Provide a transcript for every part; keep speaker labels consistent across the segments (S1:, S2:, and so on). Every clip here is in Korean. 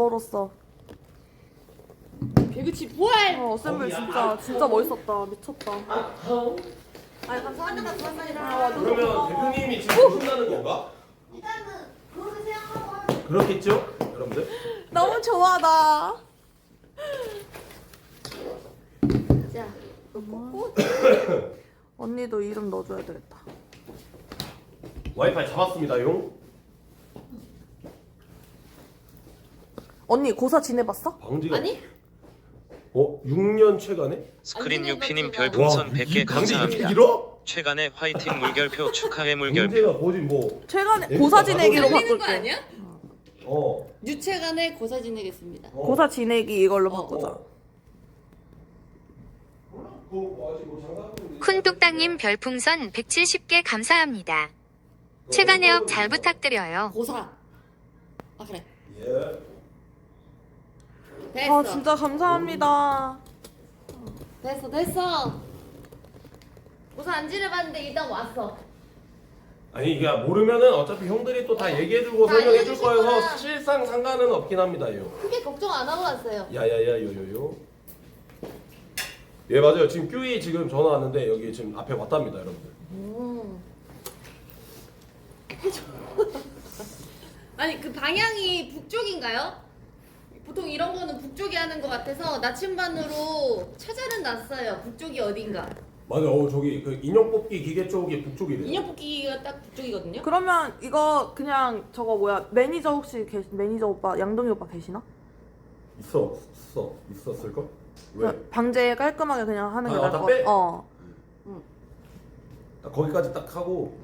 S1: 벌었어.
S2: 개그치 부활.
S1: 어셈블 진짜 멋있었다. 미쳤다. 아니 감사합니다.
S3: 그러면 대표님이 지금 보신다는 건가?
S4: 일단은 그렇게 생각하고 하면
S3: 그렇겠죠? 여러분들?
S1: 너무 좋아 나.
S2: 자,
S1: 언니도 이름 넣어줘야 되겠다.
S3: 와이파이 잡았습니다 용.
S1: 언니 고사 지내봤어?
S3: 방지가
S2: 아니?
S3: 6년 최간에?
S5: 스크린
S2: 아니,
S5: 유피님
S2: 생각보다.
S5: 별풍선
S3: 이
S5: 100개
S3: 강제 이렇게
S5: 감사합니다.
S3: 길어?
S5: 최간의 화이팅 물결표 축하해 물결표.
S3: 문제가 뭐지 뭐.
S1: 최근에
S3: 내가
S1: 고사
S3: 바로
S1: 지내기로
S2: 들리는 거
S1: 바꿀게.
S2: 아니야? 유채간에 고사 지내겠습니다.
S1: 고사 지내기 이걸로 바꾸자.
S6: 쿤뚝당님 별풍선 170개 감사합니다. 최간해업 잘 부탁드려요.
S2: 고사. 아 그래.
S3: 예.
S2: 됐어.
S1: 아 진짜 감사합니다.
S2: 됐어. 고사 안 지내봤는데 일단 왔어.
S3: 아니 이게 모르면은 어차피 형들이 또 다 얘기해주고
S2: 다
S3: 설명해줄
S2: 알려주실
S3: 거여서
S2: 거야.
S3: 사실상 상관은 없긴 합니다 요.
S2: 크게 걱정 안 하고 왔어요.
S3: 야야야 요요요. 예 맞아요. 지금 큐이 지금 전화 왔는데 여기 지금 앞에 왔답니다 여러분들.
S2: 아니 그 방향이 북쪽인가요? 보통 이런 거는 북쪽이 하는 것 같아서 나침반으로 찾아는 놨어요. 북쪽이 어딘가.
S3: 맞아요. 저기 그 인형 뽑기 기계 쪽이 북쪽이래요.
S2: 인형 뽑기가 딱 북쪽이거든요.
S1: 그러면 이거 그냥 저거 뭐야 매니저 혹시 매니저 오빠 양동이 오빠 계시나?
S3: 있었을 걸? 왜?
S1: 그냥 방제 깔끔하게 그냥 하는 게 나을
S3: 다
S1: 것
S3: 빼?
S1: 같아. 어.
S3: 딱 거기까지 딱 하고.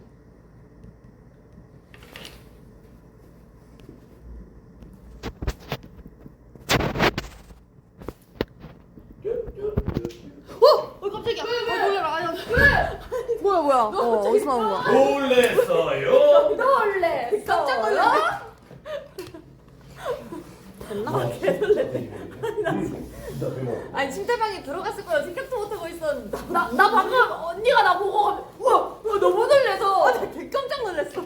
S2: 깜짝이야. 놀래라. 아니, 왜?
S1: 뭐야? 어디서 나온 거야?
S3: 놀랬어요.
S2: 놀래. 깜짝 놀라. 아니 침대방에 들어갔을 거라 생각도 못하고 있었는데 나 방금 언니가 나 보고 우와 너무 놀래서 개 깜짝 놀랐어.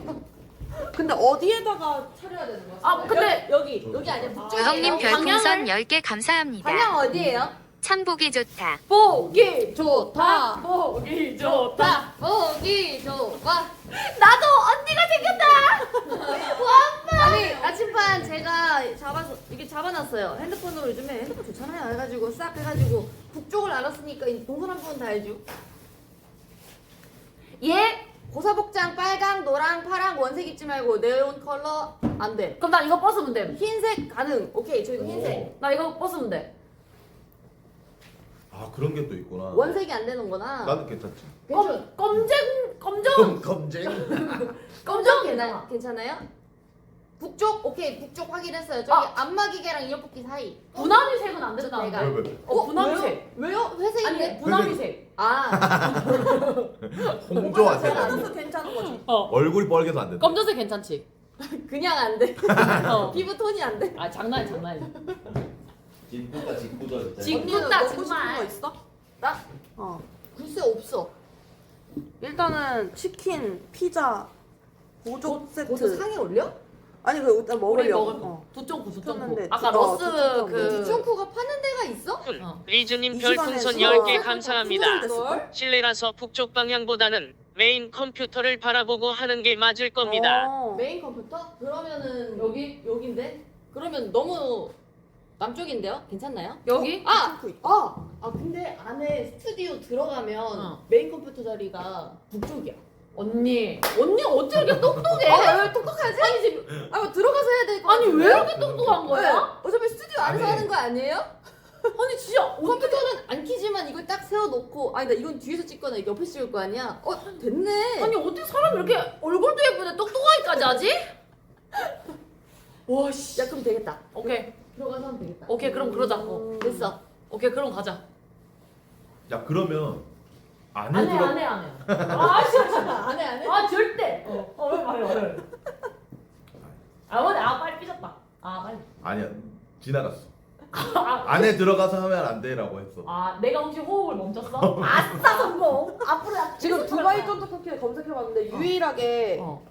S1: 근데 어디에다가 차려야 되는 거야?
S2: 아 근데 여기 아니야 북쪽이에요.
S6: 우형님 별풍선 10개 감사합니다.
S2: 방향 어디예요?
S6: 참 보기 좋다.
S2: 보기 좋다. 보기 좋다. 보기 좋아. 나도 언니가 생겼다. 와 아니 나침반 제가 이렇게 잡아놨어요. 핸드폰으로 요즘에 핸드폰 좋잖아요. 해가지고 싹 해가지고 북쪽을 알았으니까 동서남북은 다 해줘. 예. 고사복장 빨강, 노랑, 파랑 원색 입지 말고 네온 컬러 안 돼.
S7: 그럼 난 이거 벗으면 돼.
S2: 흰색 가능. 오케이 저 이거 흰색.
S7: 나 이거 벗으면 돼.
S8: 아 그런 게 또 있구나.
S2: 원색이 안 되는 거나.
S8: 나는 괜찮지.
S7: 검정.
S8: 검증.
S2: 괜찮아요? 북쪽 오케이 북쪽 확인했어요. 저기
S7: 아.
S2: 안마기계랑 인형 뽑기 사이.
S7: 분화미색은 안 된다.
S2: 내가.
S8: 왜?
S7: 분화미색.
S2: 왜요? 회색인데?
S7: 아니 분화미색.
S2: 아
S8: 홍조하세요.
S1: 알아서 괜찮은 거지.
S8: 얼굴이 빨개도 안 된다.
S7: 검정색 괜찮지.
S2: 그냥 안 돼. 피부 톤이 안 돼.
S7: 아 장난이야.
S8: 직구다 직구다 진짜.
S7: 직구다
S1: 언니 먹고 싶은
S7: 정말.
S1: 거 있어?
S2: 나?
S1: 어.
S2: 글쎄 없어.
S1: 일단은 치킨, 피자, 보조 세트.
S2: 고수 상에 올려?
S1: 아니 그 일단
S7: 우리
S1: 먹으려고.
S7: 먹을 두쫑쿠.
S1: 시켰는데
S7: 아까
S1: 진짜
S7: 러스
S1: 두쫑쿠.
S7: 그
S2: 두쫑쿠가 파는 데가 있어?
S5: 리즈님
S1: 이 시간에
S5: 별풍선
S1: 진짜
S5: 10개
S1: 생각
S5: 감사합니다.
S1: 됐을걸?
S5: 실내라서 북쪽 방향보다는 메인 컴퓨터를 바라보고 하는 게 맞을 겁니다.
S2: 메인 컴퓨터? 그러면은 여긴데? 그러면 너무 남쪽인데요? 괜찮나요?
S7: 여기?
S2: 근데 안에 스튜디오 들어가면
S7: 어.
S2: 메인 컴퓨터 자리가 북쪽이야.
S7: 언니 어떻게 이렇게 똑똑해?
S2: 왜 똑똑하지? 아니 지금 뭐 들어가서 해야 될 거
S7: 아니
S2: 같은데?
S7: 왜 이렇게 똑똑한 거야?
S2: 네. 어차피 스튜디오 안에서
S8: 아니.
S2: 하는 거 아니에요?
S7: 아니 진짜
S2: 컴퓨터는 안 키지만 이걸 딱 세워놓고 아니다 이건 뒤에서 찍거나 옆에 찍을 거 아니야? 됐네.
S7: 아니 어떻게 사람이 이렇게 얼굴도 예쁜데 똑똑하기까지 하지? 와씨.
S2: 야 그럼 되겠다.
S7: 오케이
S2: 들어가서 하면 되겠다.
S7: 오케이 그럼 그러자.
S2: 됐어.
S7: 오케이 그럼 가자.
S8: 야 그러면 안에
S7: 안해
S8: 들어.
S7: 안해 안해. 아 싫어.
S2: 안 해?
S7: 아 절대. 왜 말해 왜? 아 빨리 삐졌다. 아 빨리.
S8: 아니야 지나갔어. 안에 들어가서 하면 안 돼라고 했어.
S7: 아 내가 혹시 호흡을 멈췄어?
S2: 아싸 성공. 앞으로
S1: 지금 두바이 쫀득 쿠키를 검색해봤는데 유일하게
S7: 어.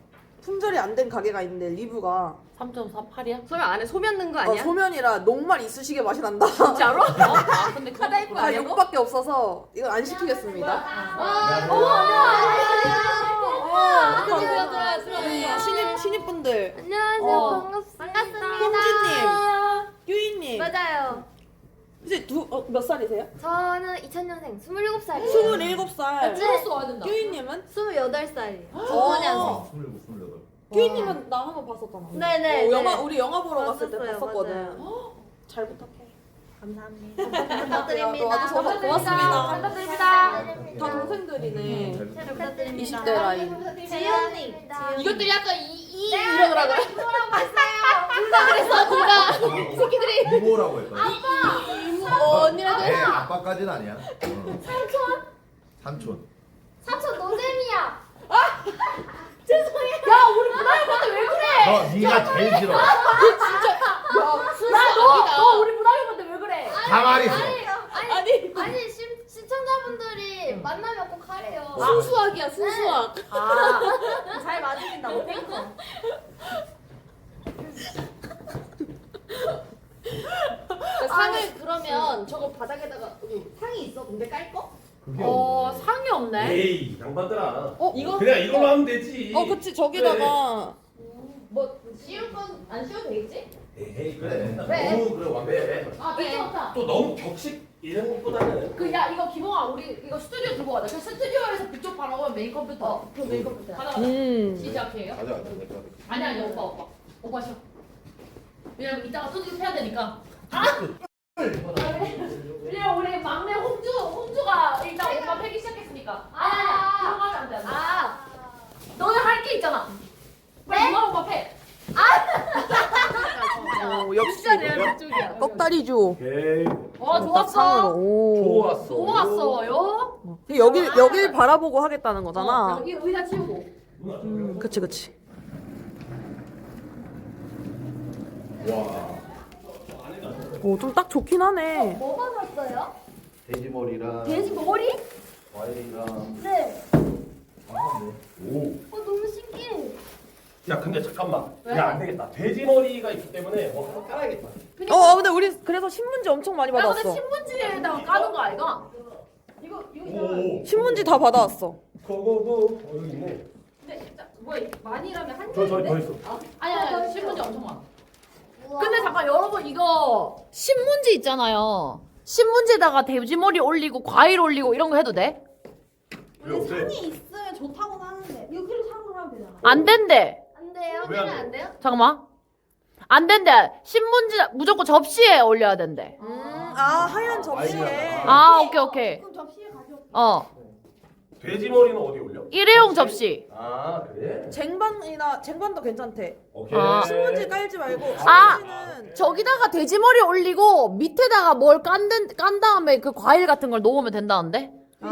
S1: 품절이 안 된 가게가 있는데 리뷰가
S7: 3.48이야?
S2: 설마 안에 소면 넣은 거 아니야?
S1: 소면이라 녹말 이쑤시개 맛이 난다.
S7: 진짜로? 아, 근데 그거
S2: 카다이프
S1: 다
S2: 아니고?
S1: 욕밖에 없어서 이거 안 시키겠습니다. 우리 신입분들
S2: 안녕하세요.
S1: 홍주님, 유이님
S2: 맞아요.
S1: 이제 몇 살이세요?
S2: 저는 2000년생 27살이에요.
S1: 27살.
S7: 찔러서 와야 된다.
S1: 유이님은?
S2: 28살이에요.
S1: 어.
S2: 95년생.
S8: 27, 28.
S1: 유이님은 나 한번 봤었잖아.
S2: 네네.
S1: 우리 영화 보러 갔을 때
S2: 봤었어요,
S1: 봤었거든.
S2: 맞아요.
S1: 잘 부탁해.
S2: 감사합니다.
S1: 부탁드립니다. 와줘서
S2: 감사합니다.
S1: 고맙습니다.
S2: 감사드립니다.
S1: 다 동생들이네.
S2: 잘 부탁드립니다.
S1: 20대 라인.
S2: 지연님.
S7: 이것들이 약간
S2: 이러더라고요. 이모라고 했어요. 둘다 새끼들이.
S8: 이모라고 했거든.
S2: 언니라고
S8: 애 아빠까지는 아니야. 삼촌.
S2: 삼촌 노잼이야.
S7: 야 우리 문화유한테 왜 그래?
S8: 너 네가 제일 싫어.
S7: 너 우리 문화유한테 왜 그래?
S8: 가만히 있어.
S2: 아니 시청자분들이 만나면 꼭 하래요.
S7: 순수학이야 순수학.
S2: 잘 맞으신다고 탱커. 상을 그러면 저거 바닥에다가 상이 있어? 근데 깔 거?
S8: 그게 없네.
S7: 상이 없네.
S3: 에이 양반들아.
S1: 이거?
S3: 그냥 이걸로 하면 되지.
S1: 그치 저기다가
S2: 뭐 씌울 건 안 씌워도 되겠지?
S3: 에이 그래.
S2: 왜?
S3: 너무 그래 완벽해.
S7: 아 괜찮다.
S3: 또 너무 격식 이런 것보다는.
S7: 야 이거 기봉아 우리 이거 스튜디오 들고 가자. 그 스튜디오에서 그쪽 바로 메인 컴퓨터.
S2: 그 메인 컴퓨터.
S7: 가자. 시작해요.
S8: 가자.
S7: 아니 오빠 쉬어. 왜냐면 이따가 스튜디오 해야 되니까. 왜냐면 우리 막내 홍주가 일단 오빠 패기 시작했으니까. 들어가면 안 돼. 안 돼. 너는 할 게 있잖아. 빨리 누가 오빠 패.
S1: 역시
S7: 그쪽이야.
S1: 꺽다리죠.
S3: 오케이.
S7: 좋았어.
S1: 상으로. 오.
S3: 좋았어.
S7: 좋았어요.
S1: 여길 바라보고 하겠다는 거잖아.
S7: 여기 의자 치우고.
S1: 그치.
S8: 와.
S1: 오, 좀 딱 좋긴 하네.
S2: 뭐가 샀어요?
S8: 돼지머리랑
S2: 돼지 머리?
S8: 과일이랑
S2: 네.
S3: 오.
S2: 너무 신기해.
S3: 야 근데 잠깐만. 야 안 되겠다. 돼지 머리가 있기 때문에 뭐 하나 깔아야겠다.
S1: 근데 우리 그래서 신문지 엄청 많이
S7: 야 근데
S1: 받았어.
S7: 신문지에다가 까는 거 아이가?
S3: 오.
S1: 신문지 다 받아왔어.
S3: 고고고. 여기 있네.
S7: 근데 뭐야 많이라면 한
S3: 저
S7: 장인데?
S3: 더 있어.
S7: 아니 신문지 엄청 많아. 근데 잠깐 여러분 이거 신문지 있잖아요. 신문지에다가 돼지머리 올리고 과일 올리고 이런 거 해도 돼?
S3: 왜 어때?
S4: 있으면 좋다고 하는데 이거 그래도 상으로 하면 되잖아.
S7: 안 된대.
S2: 안 돼요?
S3: 왜안
S2: 하면
S3: 돼?
S2: 안 돼요?
S7: 잠깐만. 안 된대. 신문지 무조건 접시에 올려야 된대.
S1: 하얀 접시에.
S7: 오케이.
S4: 그럼 접시에 가져.
S3: 돼지 머리는 어디 올려?
S7: 일회용 접시.
S3: 아 그래?
S1: 쟁반도 괜찮대.
S3: 오케이.
S1: 신문지 깔지 말고.
S7: 아!
S1: 신문지는
S7: 저기다가 돼지머리 올리고 밑에다가 뭘 깐 다음에 그 과일 같은 걸 놓으면 된다는데?
S2: 여기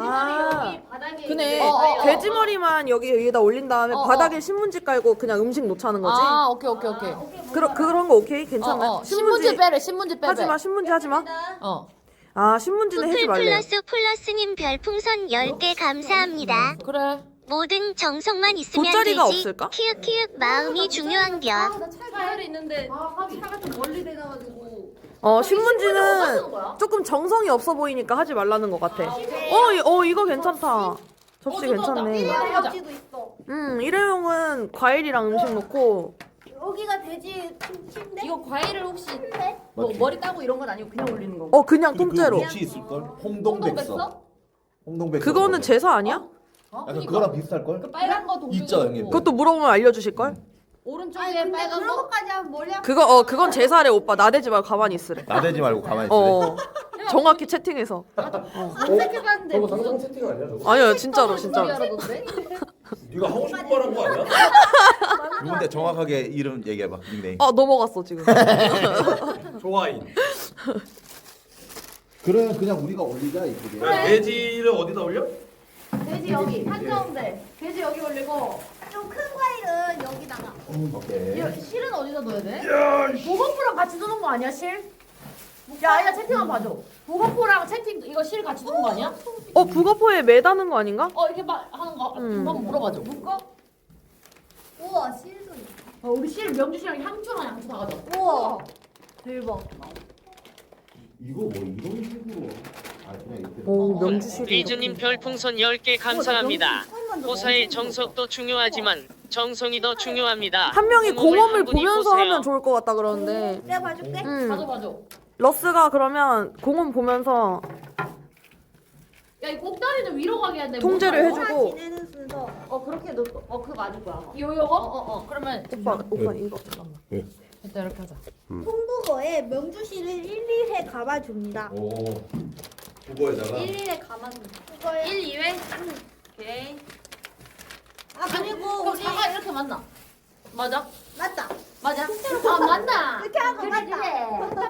S2: 바닥에
S1: 그네.
S2: 있는데.
S1: 돼지머리만 여기다 올린 다음에
S7: 어,
S1: 바닥에 신문지 깔고 그냥 음식 놓자는 거지.
S7: 오케이.
S1: 그런 거 오케이? 괜찮아.
S7: 신문지 빼래. 신문지 빼래.
S1: 하지마, 신문지 하지마. 신문지는 해지 말래.
S6: 플러스님 별풍선 10개 감사합니다.
S7: 그래.
S6: 모든 정성만 있으면
S1: 돗자리가
S6: 되지.
S1: 없을까?
S6: 키읔키읔 마음이 중요한겨.
S2: 나 차가 있는데 차가 좀 멀리 돼가지고.
S1: 신문지는 조금 정성이 없어 보이니까 하지 말라는 것 같아. 이거 괜찮다. 접시 괜찮네.
S4: 접시도 있어.
S1: 일회용은 과일이랑 음식 놓고.
S4: 여기가 돼지 침대?
S2: 이거 과일을 혹시 뭐 머리 따고 이런 건 아니고 그냥 올리는 거?
S1: 그냥 통째로.
S8: 혹시 있을 걸? 홍동백서. 홍동백서.
S1: 그거는 제사 아니야?
S8: 약간 그거랑 비슷할 걸?
S2: 그 빨간 거 동전
S8: 있죠, 형님.
S1: 그것도 물어보면 알려주실걸?
S2: 오른쪽에
S4: 아니 근데
S2: 빨간
S4: 그런
S2: 거
S4: 것까지 하면 머리 아파.
S1: 그건 제사래, 오빠. 나대지 말고 가만히 있으래.
S8: 나대지 말고 가만히 있으래.
S1: 정확히 채팅해서.
S2: 검색해봤는데
S3: 저거 상상 채팅 아니야 저거?
S1: 아니요, 진짜로.
S3: 네가 하고 싶은 말 한 거 아니야?
S8: 누군데 정확하게 이름 얘기해봐. 닉네임.
S1: 넘어갔어, 지금.
S3: 좋아인.
S8: 그러면 그냥 우리가 올리자 이쁘게.
S3: 돼지를 어디다 올려?
S2: 돼지 여기 한정돼. 돼지 여기 올리고
S4: 좀 큰 과일은 여기다가.
S8: 오케이.
S7: 실은 어디다 넣어야 돼? 보건포랑 같이 두는 거 아니야 실? 야 채팅 한번 봐줘. 보건포랑 채팅 이거 실 같이 두는 거 아니야?
S1: 북어포에 매다는 거 아닌가?
S7: 이렇게 막 하는 거 한번 물어봐줘. 묶어?
S4: 우와 실도 있어.
S7: 우리 실 명주씨랑 향초랑 양초 다 가져.
S4: 우와 대박.
S8: 이거 뭐 이런 식으로. 아 그냥 이렇게.
S1: 오 명주실이.
S5: 리즈님 별풍선 10개 감사합니다. 고사의 정석도 중요하지만 정성이 더 중요합니다.
S1: 한 명이
S5: 구멍을
S1: 공업을
S5: 한 분이
S1: 보면서
S5: 보세요.
S1: 하면 좋을 것 같다 그러는데.
S4: 내가 봐줄게.
S7: 맞아.
S1: 러스가 그러면 공업 보면서
S7: 야, 이 꼭다리 좀 위로 가게 해야 돼.
S1: 통제를
S7: 뭔가
S1: 해주고.
S4: 지내는 순서.
S2: 그렇게 놓고 그거 맞을 거야.
S7: 요거? 그러면
S1: 오빠 이거 잠깐만.
S7: 일단 이렇게 하자.
S4: 홍보거에 명주실을 1, 2회 감아줍니다.
S8: 오. 그거에다가
S4: 1, 2회 감아줍니다. 그거에
S2: 1, 2회. 오케이.
S4: 아 그리고
S7: 그럼
S4: 우리
S7: 사과 이렇게 맞나? 맞아?
S4: 맞다.
S7: 맞아. 아, 맞나?
S4: 이렇게 하고 맞다.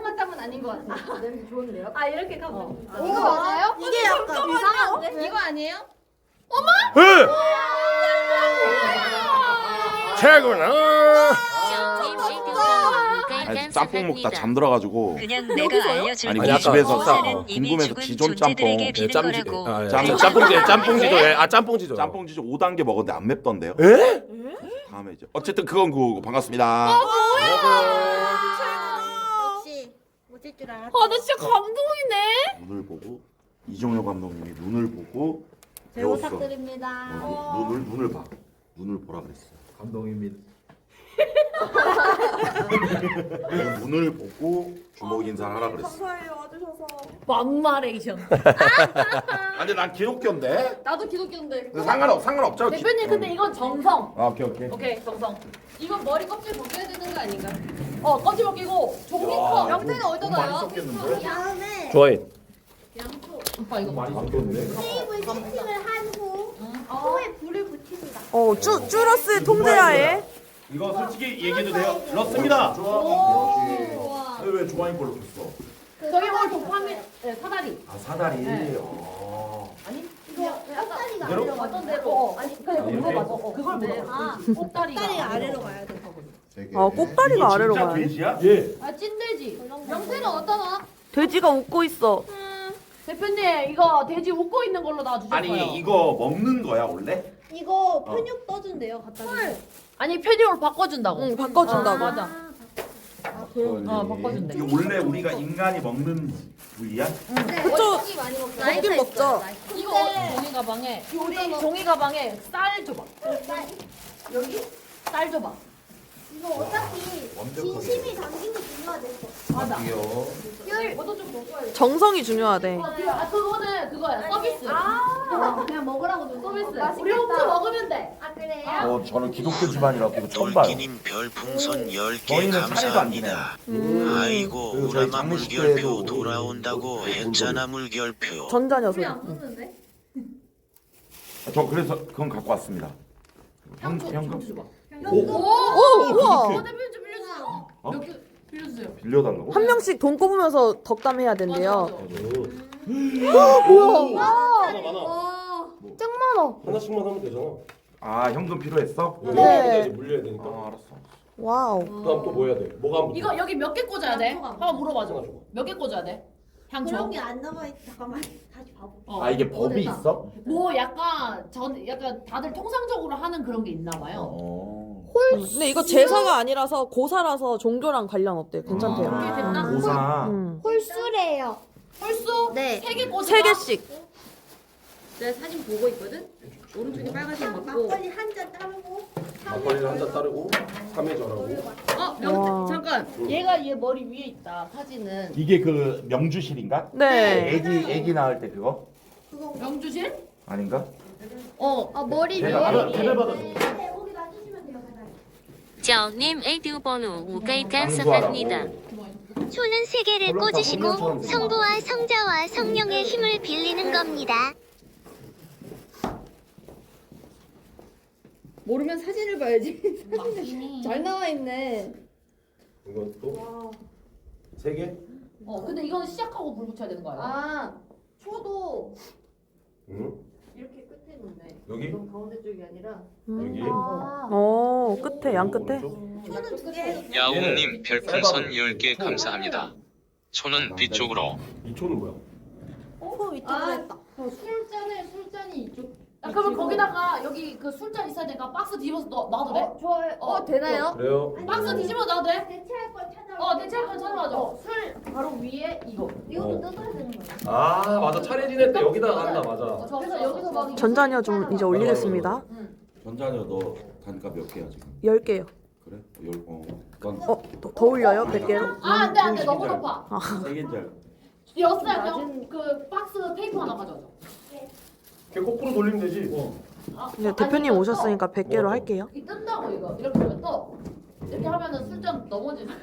S2: 한땀은 아닌 것 같아. 냄새 좋은데요?
S4: 아 이렇게 가면.
S2: 이거 맞아요?
S4: 이게 약간
S2: 이상한데? 이거 아니에요?
S3: 최고나.
S9: 아니, 짬뽕 먹다 잠들어가지고
S6: 그냥 내가 알려줄
S9: 아니
S3: 아니,
S9: 우리
S3: 아까
S9: 집에서
S3: 아까
S6: 이미
S9: 궁금해서
S6: 죽은
S9: 기존
S6: 존재들에게
S9: 짬뽕
S6: 비는 거라고.
S3: 짬뽕지도 짬뽕지도.
S9: 짬뽕지조 5단계 먹었는데 안 맵던데요?
S3: 에?
S9: 다음에 이제 어쨌든 그건 그거고 반갑습니다.
S4: 역시 못할 줄 알았어.
S7: 아, 나 진짜 감동이네.
S9: 눈을 보고 이종효 감독님이 눈을 보고
S4: 잘
S9: 배웠어.
S4: 부탁드립니다.
S9: 눈을 봐. 눈을 보라 그랬어.
S8: 감독입니다.
S9: 눈을 보고 주먹 인사를 하라 그랬어.
S1: 감사해요 와주셔서.
S7: 막마레이션.
S9: 근데 난 기독교인데.
S2: 나도 기독교인데.
S9: 상관없죠.
S7: 대표님, 근데 이건 정성.
S9: 아, 오케이.
S7: 오케이, 정성.
S2: 이거 머리 껍질 벗겨야 되는 거 아닌가?
S7: 껍질 벗기고 종이컵.
S2: 명태는 어디다 놔요?
S4: 다음에
S3: 좋아해.
S7: 오빠 이거
S8: 많이 바뀌었네.
S4: 테이블 세팅을 한 후 코에 불을 붙입니다.
S1: 쭈러스 통제하에.
S3: 이거 솔직히 얘기해도 돼요? 러스입니다.
S8: 왜 좋아인 걸로 줬어?
S7: 저기 오늘 도파민 사다리.
S8: 아 사다리.
S7: 네.
S4: 이거 꼭다리가
S3: 그대로?
S4: 아래로
S7: 어떤
S4: 가야
S7: 대로.
S4: 아니
S7: 그냥
S3: 이렇게?
S7: 물어봐줘. 그걸 물어봐.
S4: 아,
S7: 꼭다리가.
S4: 꼭다리가 아래로 가야 돼.
S1: 꼭다리가 아래로 가요.
S8: 돼지야?
S3: 예.
S7: 아, 찐돼지.
S2: 명태는 어디다 놔?
S1: 돼지가 웃고 있어.
S7: 대표님, 이거 돼지 웃고 있는 걸로 놔주셨어요.
S9: 아니 이거 먹는 거야 원래?
S4: 이거 편육 떠준대요. 갖다 주세요.
S7: 아니, 편육으로 바꿔준다고.
S1: 응 바꿔준다고.
S7: 맞아. 바꿔준대.
S9: 이게 원래 우리가 인간이 먹는 부위야?
S1: 그쵸.
S2: 고기 많이 먹고.
S1: 먹긴 먹죠.
S7: 이거 종이 가방에 우리 종이 가방에 쌀 줘봐. 여기 쌀 줘봐.
S4: 이거 어차피 진심이 담긴 게 중요하댔어.
S7: 맞아.
S2: 뭐도 좀 먹어야 돼.
S1: 정성이 중요하대.
S7: 그거는 그거야. 서비스.
S4: 그냥 먹으라고 준
S7: 서비스. 우리 홈트 먹으면 돼.
S4: 아 그래요?
S9: 저는 기독교 집안이라고 이거 처음 봐요.
S5: 돌기님 별풍선 10개
S9: 저희는 차례도 안 지내요.
S5: 아이고
S9: 그리고 저희
S5: 우라마
S9: 장례식
S5: 물결표
S9: 때도
S5: 돌아온다고 했잖아 물결표.
S1: 전자 녀석.
S2: 안 먹는데?
S9: 저 그래서 그건 갖고 왔습니다.
S7: 향초
S9: 현금
S7: 줘봐.
S1: 오 우와.
S7: 대표님 좀 빌려주세요.
S9: 어?
S7: 몇 개 빌려주세요.
S9: 빌려달라고?
S1: 한 명씩 돈 꼽으면서 덕담해야 된대요.
S3: 많아 많아.
S4: 짱 많아.
S3: 하나씩만 하면 되잖아.
S9: 아 현금 필요했어?
S1: 네.
S3: 물려야 되니까.
S9: 아 알았어.
S1: 와우.
S3: 그다음 또 뭐 해야 돼? 뭐가 안
S7: 이거 여기 몇 개 꽂아야 돼? 한번 물어봐줘.
S3: 하나 줘봐.
S7: 몇 개 꽂아야 돼? 향초.
S4: 그런 게 안 남아 있. 잠깐만 다시 봐봐.
S9: 아 이게 법이
S7: 됐다.
S9: 있어?
S7: 뭐 약간 약간 다들 통상적으로 하는 그런 게 있나 봐요.
S1: 근데 이거 제사가 아니라서 고사라서 종교랑 관련 없대. 괜찮대요.
S7: 그게 됐나?
S9: 고사.
S4: 홀수래요.
S7: 홀수?
S4: 네.
S7: 3개 꽂아.
S1: 3개씩.
S2: 내가 사진 보고 있거든? 오른쪽에 빨간색 맞고.
S4: 막걸리 한 잔 따르고.
S3: 막걸리를 한 잔 따르고 3회 절하고.
S1: 와.
S2: 잠깐. 얘가 얘 머리 위에 있다. 사진은.
S9: 이게 그 명주실인가?
S1: 네.
S9: 애기 낳을 때 그거?
S7: 명주실?
S9: 아닌가?
S2: 아 머리 위에.
S9: 제가
S3: 세배 받아.
S4: 네, 거기 놔주시면 돼요.
S6: 저님 에듀번호 5개 감사합니다. 손은 3개를 꽂으시고 성부와 성자와 성령의 힘을 빌리는 겁니다.
S2: 모르면 사진을 봐야지. 사진이 잘 나와 있네.
S3: 이건 또 3개?
S7: 근데 이거는 시작하고 불 붙여야 되는 거 아니야?
S2: 아 초도
S3: 응.
S2: 이렇게 끝에 놓네.
S3: 여기?
S2: 이건 가운데 쪽이 아니라.
S3: 여기.
S1: 끝에 양 끝에.
S4: 초는 2개.
S5: 야옹님 별풍선 10개 감사합니다. 손은 뒤쪽으로.
S3: 이 초는 뭐야?
S4: 코 위쪽으로 했다.
S2: 술잔에 술잔이 이쪽
S7: 야, 그러면 거기다가 여기 그 술잔 있어야 되니까 박스 뒤집어서 놔도 돼?
S2: 좋아요. 되나요?
S3: 그래요?
S7: 박스 뒤집어 놔도 돼?
S4: 대체할 걸 찾아.
S7: 대체할 건 찾아가죠. 술 바로 위에 이거.
S4: 이것도 뜯어야 되는 거야.
S3: 아 맞아 차례 지낼 때 여기다 간다 맞아.
S7: 그래서 여기서 막
S1: 전자녀 좀 이제 올리겠습니다.
S9: 전자녀 너 단가 몇 개야 지금?
S1: 10개요.
S9: 그래? 넌
S1: 더 올려요? 100개로?
S7: 안돼 너무 높아.
S9: 세 개인지 알고.
S7: 였어요. 그냥 그 박스 테이프 하나 가져가죠.
S3: 걔 거꾸로 돌리면 되지.
S1: 이제 대표님 오셨으니까 100개로 할게요.
S7: 이 뜬다고 이거 이렇게 하면 또 이렇게 하면은 술잔 넘어지는.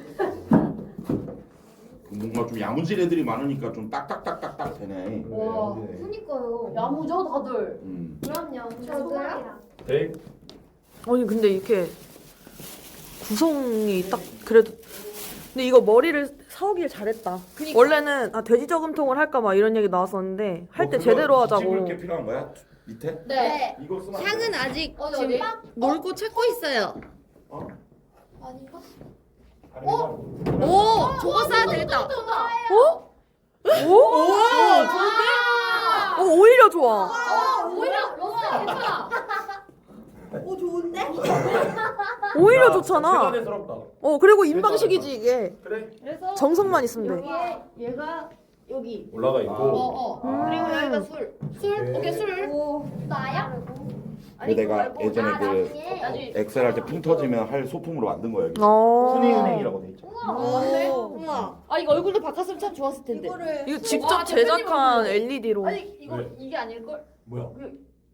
S9: 뭔가 좀 야무진 애들이 많으니까 좀 딱딱딱딱딱 되네.
S7: 와,
S4: 그니까요.
S7: 야무져 다들.
S4: 그럼요. 저도요.
S3: 네.
S1: 아니 근데 이렇게 구성이 딱 그래도 근데 이거 머리를 사오길 잘했다. 원래는 돼지 저금통을 할까 막 이런 얘기 나왔었는데 할 때 제대로 하자고.
S9: 집을 게 필요한 거야? 밑에?
S7: 네.
S9: 이거 쓰면 안 돼?
S2: 향은 아직
S7: 어디?
S2: 지금 놀고 찾고 있어요.
S4: 아닌가?
S2: 오, 저거 써야 되겠다.
S1: 오? 오히려 좋아.
S7: 오히려 러스가 괜찮아.
S4: 오 좋은데?
S1: 오히려 좋잖아.
S3: 시간스럽다.
S1: 그리고 인방식이지 이게.
S3: 그래.
S7: 그래서
S1: 정성만 있으면 돼.
S7: 여기에 얘가 여기.
S3: 올라가 있고.
S7: 그리고 여기가 술. 오케이 술.
S4: 오 나야?
S9: 그 내가 예전에 그
S7: 나중에.
S9: 엑셀 할 때 풍 터지면 할 소품으로 만든 거야. 여기.
S1: 어.
S9: 순이은행이라고 돼 있잖아.
S2: 우와. 아, 이거 얼굴도 바꿨으면 참 좋았을 텐데.
S1: 이거 직접 제작한 LED로.
S7: 아니 이거 이게 아닐 걸?
S3: 뭐야?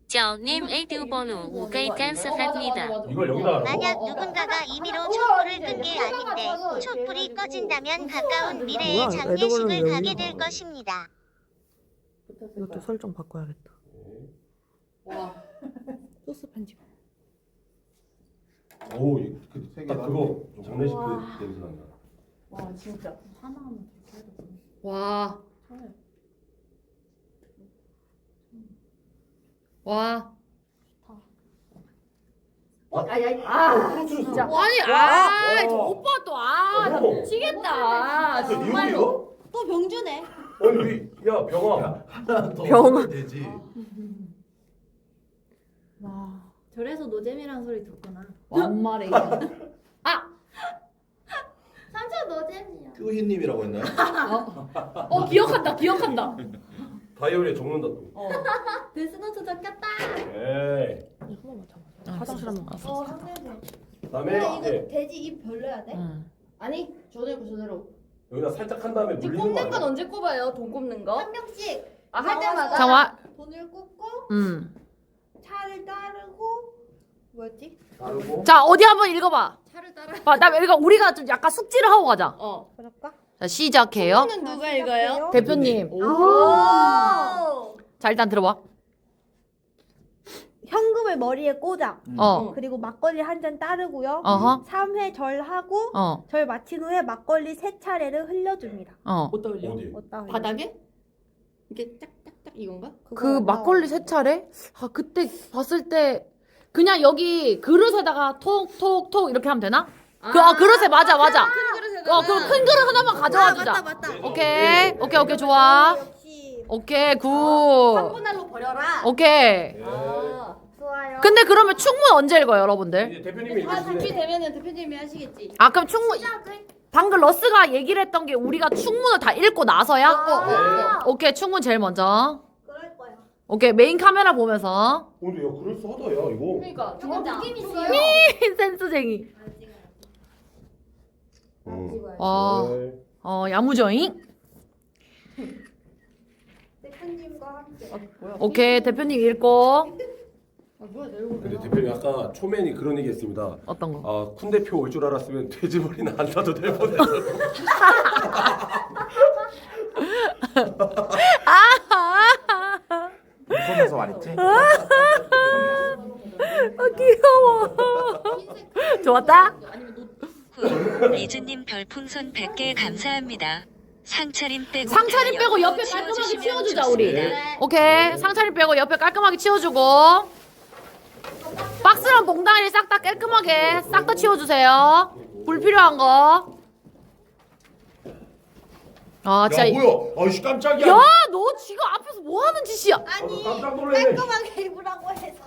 S6: 저님 에듀 번호 5개 감사합니다.
S3: 이걸 여기다.
S6: 만약 누군가가 임의로 촛불을 끈 게 아닌데 촛불이 꺼진다면 가까운 미래에
S1: 뭐야,
S6: 장례식을
S1: 애드벌은 왜
S6: 가게
S1: 올려?
S6: 될 것입니다.
S1: 이것도 설정 바꿔야겠다.
S7: 와.
S2: 소스 편집.
S3: 오, 딱 그거 장례식 때 냄새 난다.
S7: 와 진짜 하나하나
S2: 와. 와.
S7: 진짜.
S2: 아니, 저 오빠 또
S3: 어머.
S2: 미치겠다.
S3: 정말로?
S4: 또 병주네.
S3: 아니 야 병아.
S1: 병.
S8: 되지.
S4: 저래서 노잼이라는 소리 듣구나.
S2: 완말해.
S4: 삼촌 노잼이야.
S8: 큐희님이라고 했나요?
S2: 기억한다.
S3: 다이어리에 적는다 또.
S4: 데스노트 적혔다.
S3: 에이.
S1: 화장실 한번 가.
S4: 선생님.
S3: 그다음에
S4: 근데 이거
S3: 이제
S4: 돼지 입 별로야 돼?
S7: 아니 저대로.
S3: 여기다 살짝 한 다음에 물리는 거
S2: 꼽는 건
S3: 아니야?
S2: 언제 꼽아요? 돈 꼽는 거?
S4: 한 명씩
S2: 할 때마다.
S1: 잠깐만.
S4: 돈을 꽂고 차를 따르고 뭐였지?
S3: 다르고.
S1: 자 어디 한번 읽어봐.
S2: 차를 따라.
S1: 그러니까 우리가 좀 약간 숙지를 하고 가자.
S4: 그럴까?
S1: 자 시작해요.
S2: 는 누가 읽어요?
S1: 대표님.
S4: 오.
S1: 자 일단 들어봐.
S4: 현금을 머리에 꽂아.
S1: 어.
S4: 그리고 막걸리 한 잔 따르고요.
S1: 어허.
S4: 3회 절하고
S1: 어.
S4: 절 마친 후에 막걸리 3차례를 흘려줍니다.
S1: 어.
S2: 어디다 올려?
S3: 어디?
S4: 어디다 흘려?
S2: 바닥에? 이게 짝짝짝 이건가?
S1: 그 막걸리 3차례? 그때 봤을 때 그냥 여기 그릇에다가 톡톡톡 이렇게 하면 되나? 그릇에 맞아. 그럼 큰 그릇 하나만 가져와 주자.
S4: 맞다.
S1: 오케이 좋아.
S4: 역시
S1: 오케이 굿.
S2: 분할로 버려라.
S1: 오케이.
S4: 좋아요.
S1: 근데 그러면 충문 언제 읽어요, 여러분들?
S3: 이제 대표님이
S2: 다
S3: 읽으시네.
S2: 준비되면은 대표님이 하시겠지.
S1: 그럼 충문 방금 러스가 얘기를 했던 게 우리가 충문을 다 읽고 나서야? 오케이 충문 제일 먼저.
S4: 그럴 거야.
S1: 오케이 메인 카메라 보면서.
S3: 근데 야 그럴싸하다 야 이거.
S7: 그러니까 저거 느낌 있어요.
S1: 센스쟁이.
S3: 응.
S1: 와.
S3: 네.
S1: 야무져잉.
S4: 대표님과 함께.
S1: 오케이 대표님 읽고.
S3: 근데 대표님 아까 초면이 그런 얘기 했습니다.
S1: 어떤 거?
S3: 쿤 대표 올 줄 알았으면 돼지머리는 안 사도 될 뻔했다고.
S9: 웃으면서 말했지?
S1: 귀여워. 좋았다?
S6: 리즈님 별풍선 100개 감사합니다. 상차림 빼고
S2: 상차림 빼고 옆에
S6: 다
S2: 깔끔하게
S6: 치워주시면
S2: 치워주자, 우리.
S6: 좋습니다.
S1: 오케이 상차림 빼고 옆에 깔끔하게 치워주고 박스랑 몽땅이 싹 다 깔끔하게 싹 다 치워주세요. 불필요한 거. 아 진짜.
S9: 야 뭐야? 아이씨 깜짝이야.
S1: 야, 너 지금 앞에서 뭐 하는 짓이야?
S4: 아니
S3: 깜짝 놀랐네.
S4: 깔끔하게 입으라고 해서.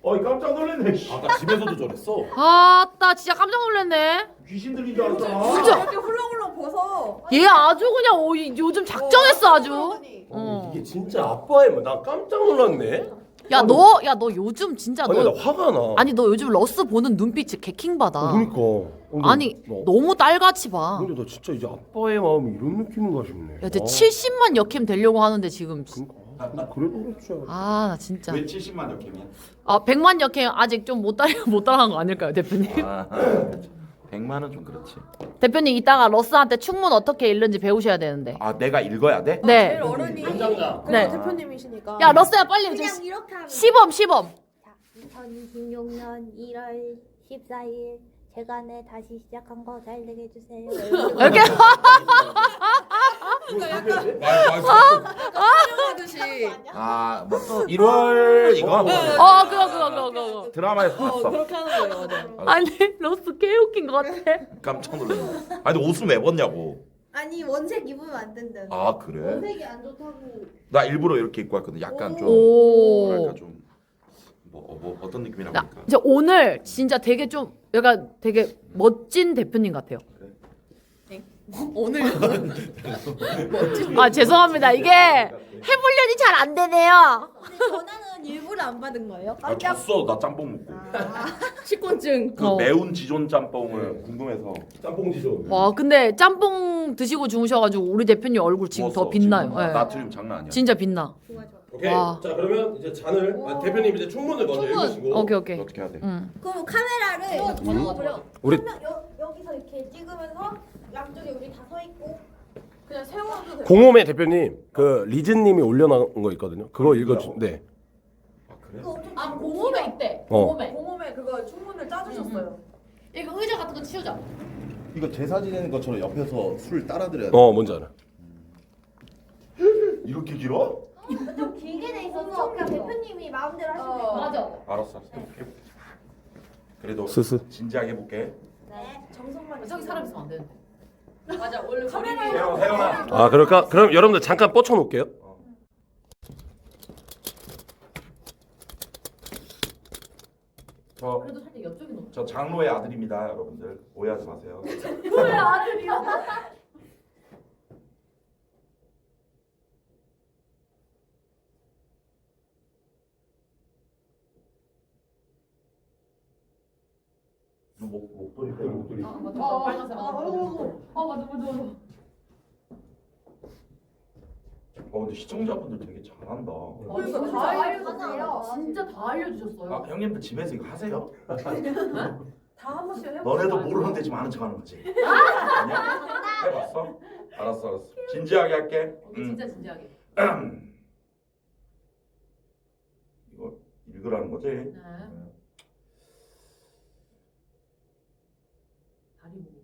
S3: 어이 깜짝 놀랐네. 씨.
S9: 아까 집에서도 저랬어.
S1: 아따 진짜 깜짝 놀랐네.
S3: 귀신 들린 줄 알았잖아.
S1: 진짜.
S2: 이렇게 훌렁훌렁 벗어.
S1: 얘 아주 그냥 요즘 작정했어 아주.
S3: 이게 진짜 아빠의 뭐, 나 깜짝 놀랐네.
S1: 야 너 요즘 진짜
S3: 아니
S1: 너
S3: 나 화가 나.
S1: 아니 너 요즘 러스 보는 눈빛이 개킹 받아.
S3: 그러니까. 근데
S1: 아니 너무 딸같이 봐.
S3: 근데 나 진짜 이제 아빠의 마음이 이런 느낌인가 싶네.
S1: 야, 이제 70만 역캠 되려고 하는데 지금.
S3: 그러니까 그래도 그렇지.
S1: 아, 나 진짜.
S9: 왜 70만 역캠이야?
S1: 아, 100만 역캠 아직 좀 못 따라한 거 아닐까요, 대표님?
S9: 아 100만은 좀 그렇지.
S1: 대표님 이따가 러스한테 충문 어떻게 읽는지 배우셔야 되는데.
S9: 아 내가 읽어야 돼?
S1: 네.
S2: 제일 어른이
S3: 연장자.
S1: 네.
S2: 대표님이시니까.
S1: 야, 러스야 빨리 이제
S4: 그냥 이렇게 하면.
S1: 시범.
S4: 자, 2026년 1월 14일 재간에 다시 시작한 거 잘 되게 해주세요.
S1: 이렇게
S2: 하듯이.
S9: 아뭐 1월 이거
S1: 그거.
S9: 드라마에서 봤어.
S2: 그렇게 하는 거예요. 맞아요.
S1: 아니, 러스 개 웃긴 것 같아.
S9: 깜짝 놀랐네. 아니 근데 옷은 왜 벗냐고.
S4: 아니 원색 입으면 안 된다.
S9: 아 그래?
S4: 원색이 안 좋다고.
S9: 나 일부러 이렇게 입고 왔거든. 약간 좀
S1: 오.
S9: 뭐랄까 좀 뭐 어떤 느낌이라고
S1: 나
S9: 할까?
S1: 이제 오늘 진짜 되게 좀 약간 되게 멋진 대표님 같아요.
S2: 오늘
S1: 아, 죄송합니다. 이게 해보려니 잘 안 되네요.
S4: 근데 전화는 일부러 안 받은 거예요?
S9: 아 졌어. 나 짬뽕 먹고.
S2: 식곤증.
S9: 그
S1: 어.
S9: 매운 지존 짬뽕을 궁금해서.
S3: 짬뽕지죠.
S1: 와, 근데 짬뽕 드시고 주무셔가지고 우리 대표님 얼굴 지금 더
S9: 부었어,
S1: 빛나요.
S9: 지금.
S1: 예.
S9: 나트륨 장난 아니야.
S1: 진짜 빛나.
S3: 오케이.
S1: 와.
S3: 자 그러면 이제 잔을 대표님 이제 충문을 먼저 읽으시고.
S1: 오케이.
S9: 어떻게 해야 돼?
S4: 그럼 카메라를
S3: 우리
S4: 여기서 이렇게 찍으면서 양쪽에 우리 다 서 있고.
S2: 그냥 세워도 돼요.
S3: 공홈의 대표님 그 리즈님이 올려놓은 거 있거든요. 그거 읽어주. 네.
S9: 아 그래?
S4: 그거 엄청
S7: 아 공홈에 있대.
S3: 어.
S7: 공홈에.
S2: 공홈에 그거 충문을 짜주셨어요.
S7: 이거 의자 같은 거 치우자.
S8: 이거 제사 지내는 것처럼 옆에서 술 따라드려야 돼.
S3: 뭔지 알아.
S9: 이렇게 길어?
S4: 좀 길게 돼 있어서 그냥 대표님이 마음대로 하시면 돼요.
S7: 맞아.
S9: 알았어. 해볼게. 그래도
S3: 스스.
S9: 진지하게 해볼게.
S4: 네.
S2: 정성만.
S7: 저기 사람 있으면 안 되는데. 맞아. 원래
S2: 카메라에
S9: 세영아.
S3: 아 그럴까? 그럼 여러분들 잠깐 뻗쳐 놓을게요.
S7: 그래도 살짝 옆쪽이 너무.
S9: 저 장로의 아들입니다, 여러분들. 오해하지 마세요. 목도리 빼고 목도리.
S7: 아 맞아. 빨간색. 맞아.
S9: 근데 시청자분들 되게 잘한다.
S2: 그러니까 다 알려주세요.
S7: 진짜 다 알려주셨어요.
S9: 아 형님들 집에서 이거 하세요?
S2: 다 한 번씩 해보세요.
S9: 너네도 모르는데 지금 아는 척하는 거지? 아니야? 해봤어? 알았어. 진지하게 할게.
S7: 오케이, 진짜 진지하게.
S9: 이거 읽으라는 거지?
S7: 네. 다리 보고.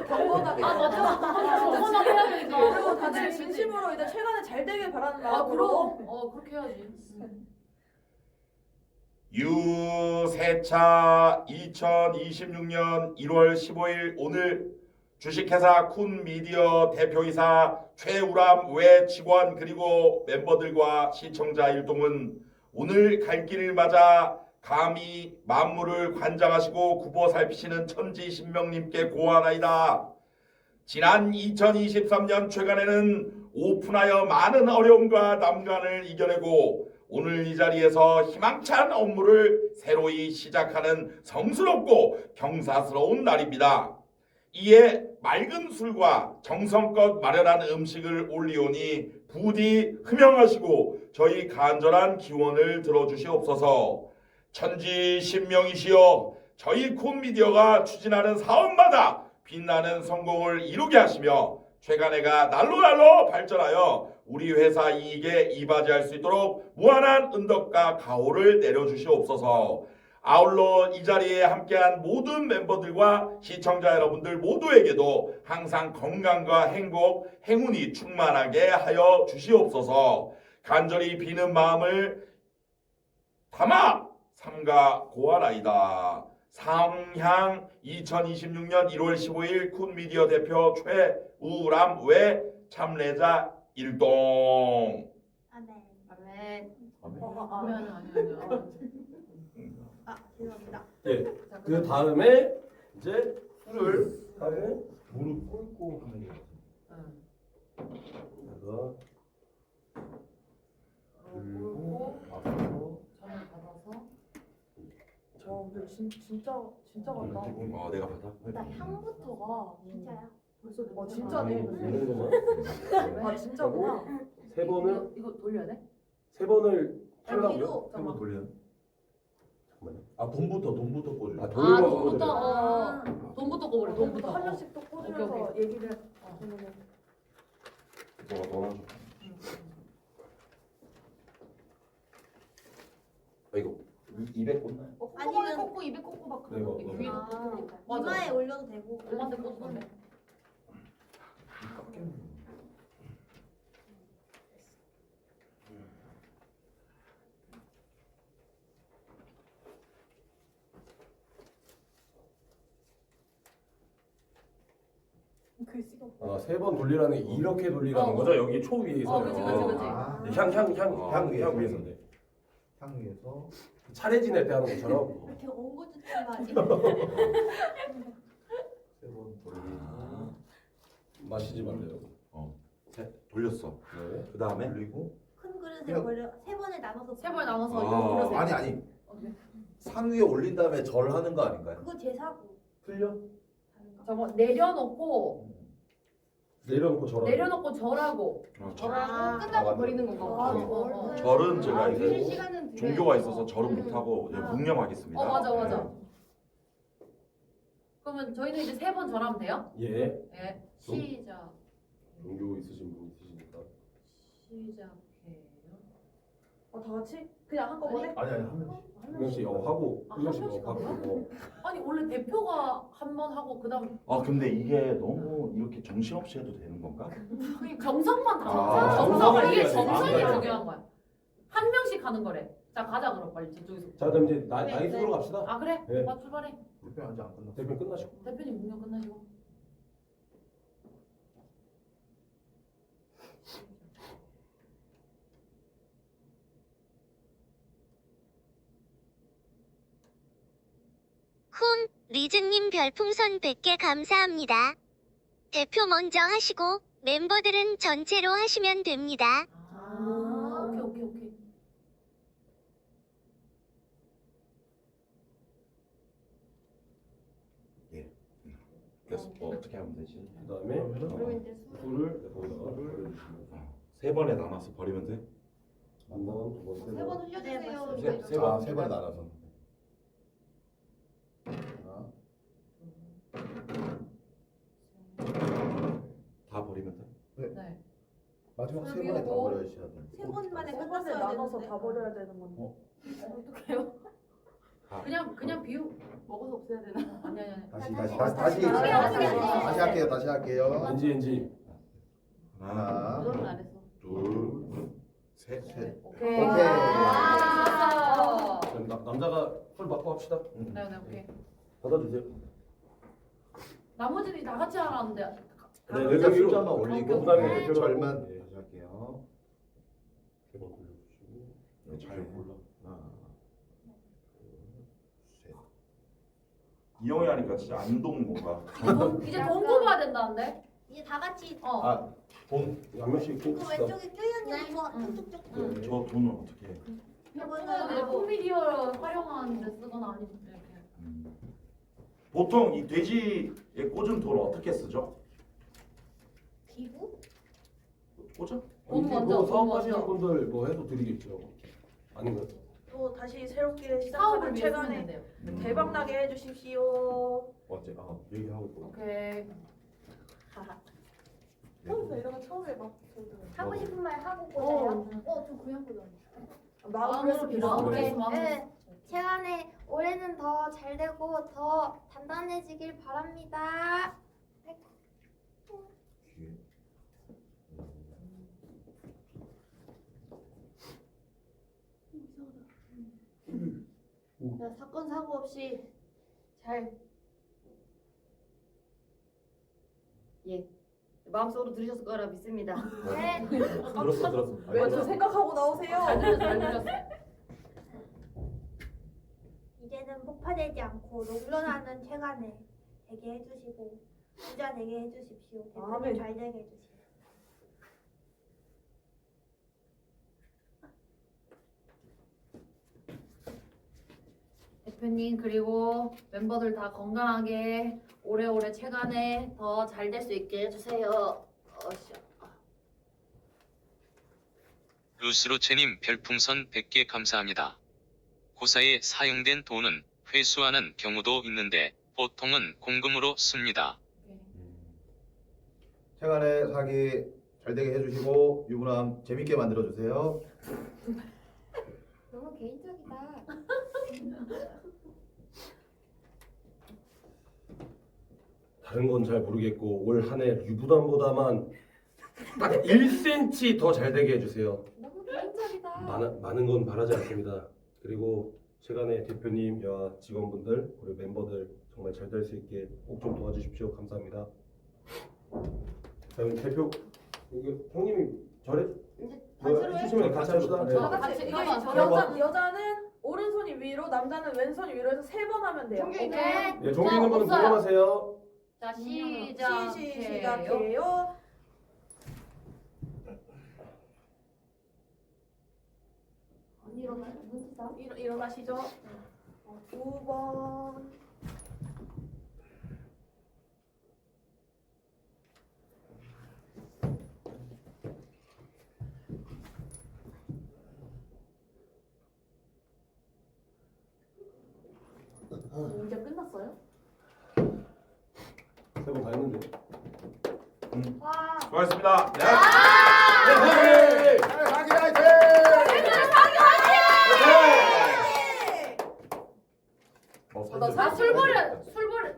S2: 경건하게.
S7: 아 맞아. 경건하게 해야 되니까.
S2: 그리고 다들 진심으로 이제 최근에 잘 되길 바라는
S7: 아
S2: 마음으로.
S7: 그럼. 그렇게 해야지.
S9: 유세차 2026년 1월 15일 오늘 주식회사 쿤미디어 대표이사 최우람 외 직원 그리고 멤버들과 시청자 일동은 오늘 갈 길을 맞아 감히 만물을 관장하시고 굽어 살피시는 천지 신명님께 고하나이다. 지난 2023년 최근에는 오픈하여 많은 어려움과 난관을 이겨내고 오늘 이 자리에서 희망찬 업무를 새로이 시작하는 성스럽고 경사스러운 날입니다. 이에 맑은 술과 정성껏 마련한 음식을 올리오니 부디 흠양하시고 저희 간절한 기원을 들어주시옵소서. 천지 신명이시여 저희 콘미디어가 추진하는 사업마다 빛나는 성공을 이루게 하시며 최간해가 날로 발전하여 우리 회사 이익에 이바지할 수 있도록 무한한 은덕과 가호를 내려주시옵소서. 아울러 이 자리에 함께한 모든 멤버들과 시청자 여러분들 모두에게도 항상 건강과 행복, 행운이 충만하게 하여 주시옵소서. 간절히 비는 마음을 담아 삼가 고하나이다. 상향 2026년 1월 15일 쿤미디어 대표 최우람 외 참례자 일동.
S4: 아멘.
S2: 아멘.
S7: 아니야.
S4: 아 죄송합니다.
S3: 예. 그 다음에 이제 술을 하고
S8: 무릎 꿇고 하는 게
S3: 그래서
S8: 그리고 앞으로
S7: 전을 받아서. 와 근데 진짜 같다.
S9: 내가 받아.
S7: 일단 향부터가
S4: 진짜요?
S7: 벌써 진짜네.
S3: 이 정도만
S7: 아 진짜구나.
S3: 세 번을
S7: 이거 돌려야 돼?
S3: 세 번을 하려고요?
S4: 위로.
S8: 한번 돌려.
S3: 잠깐만요.
S8: 아 돈부터 꽂아.
S3: 아
S7: 아
S3: 돈을
S7: 돈부터 돈부터 꼽으래. 돈부터
S2: 한 명씩 또 꽂으면서
S7: 오케이,
S2: 얘기를 해.
S9: 너가 도와줘.
S3: 이거 200 꽂나요?
S7: 아니면 꽂고 입에 꽂고 막
S3: 네,
S7: 그런 거.
S3: 뭐,
S7: 위로
S4: 아,
S7: 꽂고. 맞아.
S4: 이마에 올려도 되고.
S7: 엄마한테 꽂고.
S2: 글씨가
S3: 아, 세 번 돌리라는 게 이렇게 돌리라는 거죠? 여기 초 위에서.
S7: 그치.
S8: 아,
S3: 향 위에서. 네.
S8: 향 위에서
S3: 차례 지낼 때 하는 것처럼.
S4: 이렇게 엉거주춤 하지.
S8: 세 번 돌리고
S3: 마시지 말래요.
S9: 돌렸어.
S3: 네.
S9: 그 다음에
S8: 돌리고
S4: 큰 그릇에
S8: 그냥-
S4: 걸려 세 번에 나눠서.
S7: 세 번에 나눠서
S9: 아.
S7: 이거 그릇에.
S8: 아니
S7: 어떻게?
S8: 상 위에 올린 다음에 절 하는 거 아닌가요?
S4: 그거 제사고.
S8: 틀려?
S4: 다른가?
S7: 저거 내려놓고
S3: 내려놓고 저런.
S7: 내려놓고 절하고
S2: 절하고
S8: 아,
S2: 끝나고
S8: 맞네.
S2: 버리는 건가
S4: 아,
S2: 봐.
S4: 절은.
S9: 절은 제가
S2: 드실
S9: 이제
S2: 시간은 뒤에.
S9: 종교가 있어서 절은 못하고 이제 묵념하겠습니다.
S7: 맞아. 그러면 저희는 이제 세 번 절하면 돼요?
S3: 예.
S7: 네. 시작.
S3: 종교 있으신 분 있으시니까.
S7: 시작해요.
S2: 다 같이 그냥 한꺼번에?
S8: 아니 한 명씩.
S3: 한 명씩 하고
S7: 아,
S3: 한 명씩
S7: 한 명씩
S3: 바꾸고.
S7: 아니 원래 대표가 한 번 하고 그다음
S9: 근데 이게 너무 이렇게 정신없이 해도 되는 건가?
S7: 정성만 다
S9: 아,
S7: 정성을 이게
S3: 정성을
S7: 정성이
S3: 해야지.
S7: 중요한 거야. 한 명씩 하는 거래. 자 가자 그럼 빨리 저쪽에서.
S3: 자, 그럼 이제 나이 수로 갑시다.
S7: 아 그래?
S3: 네.
S7: 오빠 출발해.
S8: 대표 아직 안 끝났어.
S3: 대표 끝나시고.
S7: 대표님 공연 끝나시고.
S6: 훈, 리즈님 별풍선 100개 감사합니다. 대표 먼저 하시고 멤버들은 전체로 하시면 됩니다.
S7: 아 오케이.
S9: 그래서 어떻게 하면 되지?
S3: 그다음에
S2: 그리고 이제
S3: 술을 거기다가 버려주시면.
S9: 세 번에 나눠서 버리면 돼?
S3: 한 번, 두 번, 세 번.
S2: 세번 흘려주세요.
S3: 세 번.
S8: 세 번에 나눠서. 하나,
S9: 다 버리면 돼?
S7: 네.
S8: 마지막 세
S2: 그리고
S8: 번에 다 버려주셔야 돼.
S4: 세 번만에
S2: 세 번에
S4: 끝났어야
S2: 나눠서
S4: 되는데.
S2: 다 버려야 되는 건데.
S7: 어떡해요?
S9: 다.
S7: 그냥 비우.
S2: 먹어서 없애야 되나?
S7: 아니.
S8: 다시 할게요.
S3: NG.
S9: 하나,
S2: 그거는 안 했어.
S9: 둘, 셋.
S7: 오케이.
S8: 오케이.
S7: 아.
S3: 그럼 남자가 술 받고 합시다.
S7: 네, 오케이.
S3: 받아주세요.
S7: 나머지는 다 같이 하라는데.
S3: 네,
S8: 일단
S3: 위로.
S8: 숫자만 올리고
S3: 그다음에
S8: 네,
S3: 대표로
S8: 절만
S3: 하고. 네.
S8: 다시 할게요.
S3: 세 번 돌려주시고.
S8: 잘 골라. 하나, 셋.
S9: 이 형이 하니까 진짜 안동 뭔가.
S7: 이제 돈 뽑아야 된다는데?
S4: 이제 다 같이.
S8: 아, 돈.
S3: 한 명씩
S4: 그
S3: 꼽읍시다.
S4: 왼쪽에 껴있는 거 뚝뚝뚝.
S9: 저 돈은 어떻게 해?
S7: 이거는 이제 홈미디어 활용하는 데 쓰거나 아니면 이렇게.
S9: 보통 이 돼지에 꽂은 돌을 어떻게 쓰죠?
S4: 기부?
S9: 꽂아?
S7: 돈
S3: 이게
S7: 먼저,
S3: 뭐
S7: 돈
S3: 사업하시는
S7: 먼저.
S3: 분들 뭐 해도 드리겠죠. 아닌가요?
S2: 또 다시 새롭게
S7: 사업을
S2: 시작하는
S7: 위해 쓰면
S2: 최간에
S7: 된대요.
S2: 대박 나게 해주십시오.
S8: 어째? 얘기하고 있고.
S7: 오케이.
S2: 처음에 이런 거 처음 해봐.
S4: 하고 싶은 말 하고
S2: 꽂아요?
S4: 저 그냥 꽂아.
S2: 마음으로 빌어.
S7: 오케이.
S4: 네. 제안에 올해는 더 잘 되고 더 단단해지길 바랍니다.
S8: 귀에.
S2: 사건 사고 없이 잘. 예. 마음속으로 들으셨을 거라 믿습니다.
S4: 네.
S8: 들었어.
S7: 먼저 생각하고 나오세요.
S1: 잘 들렸어, 잘 들렸어.
S4: 이제는 폭파되지 않고 롱런하는 체간에 되게 해주시고 부자 되게 해주십시오. 대표님
S7: 아멘.
S4: 잘 되게 해주세요.
S1: 대표님 그리고 멤버들 다 건강하게 오래오래 체간에 더 잘 될 수 있게 해주세요.
S5: 루스로체님 별풍선 100개 감사합니다. 고사에 사용된 돈은 회수하는 경우도 있는데 보통은 공금으로 씁니다.
S8: 최근에 사기 잘 되게 해주시고 유부남 재밌게 만들어주세요.
S4: 너무 개인적이다.
S3: 다른 건 잘 모르겠고 올 한 해 유부남보다만 딱 1cm 더 잘 되게 해주세요.
S4: 너무 개인적이다.
S3: 많은 건 바라지 않습니다. 그리고 시간에 대표님과 직원분들 우리 멤버들 정말 잘 될 수 있게 꼭 좀 도와주십시오. 감사합니다. 그럼 대표 여기 형님이 저래 해주시면 같이 합시다. 네.
S1: 같이
S7: 여자는 오른손이 위로, 남자는 왼손이 위로 해서 3번 하면 돼요.
S1: 오케이.
S3: 네, 종기 있는 분은
S1: 없어요.
S3: 공감하세요.
S1: 자 시작해요.
S7: 시작해요. 일어나시죠. 9번.
S1: 이제 끝났어요?
S3: 세 번 다 했는데.
S9: 수고하셨습니다. 네.
S3: 네.
S8: 사기 화이팅!
S1: 술 버려.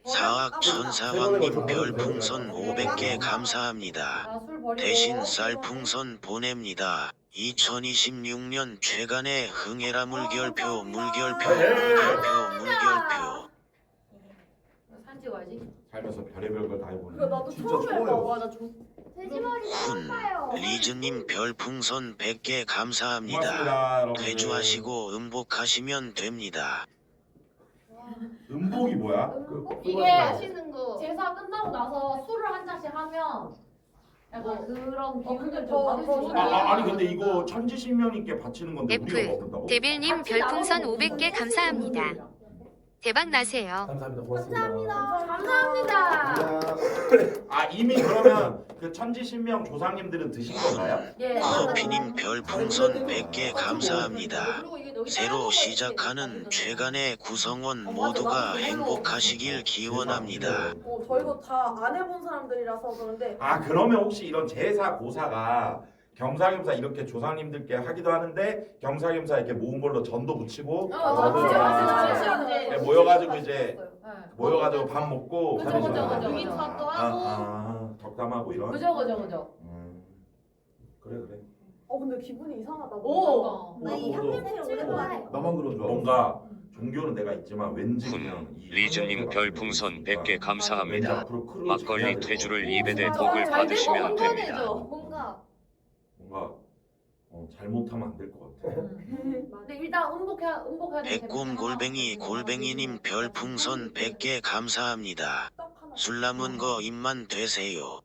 S5: 사악 천사왕님 별풍선 500개 감사합니다.
S1: 술 버리고.
S5: 대신 쌀풍선 보냅니다. 2026년 최간의 흥해라 물결표.
S1: 사진 찍어야지.
S9: 살면서 별의별 걸 다 해보네.
S7: 그거 나도
S8: 진짜
S7: 처음 해봐.
S8: 좋아요.
S7: 맞아.
S4: 돼지머리
S5: 훈
S4: 아파요.
S5: 리즈님 별풍선 100개 감사합니다.
S9: 고맙습니다, 여러분들.
S5: 퇴주하시고 음복하시면 됩니다.
S9: 음복이 뭐야?
S1: 이게
S2: 하시는 거.
S1: 제사 끝나고 나서 술을 한 잔씩 하면 약간 그런 기분을
S7: 근데
S1: 좀 받을 수
S7: 더
S1: 있는
S9: 아니 근데 이거 천지신명님께 바치는 건데 우리가
S10: F
S9: 먹는다고?
S10: 데빌님 별풍선 500개 감사합니다. 대박 나세요.
S3: 감사합니다. 고맙습니다.
S1: 감사합니다.
S9: 아 이미 그러면 그 천지신명 조상님들은 드신 건가요?
S1: 예.
S5: 커피님 별풍선 100개 감사합니다. 새로 시작하는 최간의 구성원 모두가 행복하시길 기원합니다.
S7: 저 이거 다 안 해본 사람들이라서 그런데
S9: 아 그러면 혹시 이런 제사 고사가 겸사겸사 이렇게 조상님들께 하기도 하는데 겸사겸사 이렇게 모은 걸로 전도 붙이고
S1: 맞아.
S9: 네, 모여가지고 이제 모여가지고 밥 먹고
S1: 그죠.
S2: 유기사도 하고.
S9: 덕담하고 이런.
S1: 그죠.
S3: 그래.
S7: 근데 기분이 이상하다.
S1: 오.
S4: 이 향냄새를 오랜만에.
S8: 나만 그런 줄 알았어.
S9: 뭔가 종교는 내가 있지만 왠지 그냥 이
S5: 리즈님 별풍선 100개 감사합니다.
S9: 왠지 앞으로 크루를
S5: 막걸리
S9: 잘해야 될
S5: 퇴주를
S9: 것
S5: 입에
S9: 같고.
S5: 대 복을 받으시면 됩니다.
S2: 뭔가.
S9: 뭔가 잘못하면 안 될 것 같아.
S1: 근데 일단 음복해야 되는
S5: 백곰 골뱅이님 별풍선 100개 감사합니다. 술 남은 거 입만 되세요.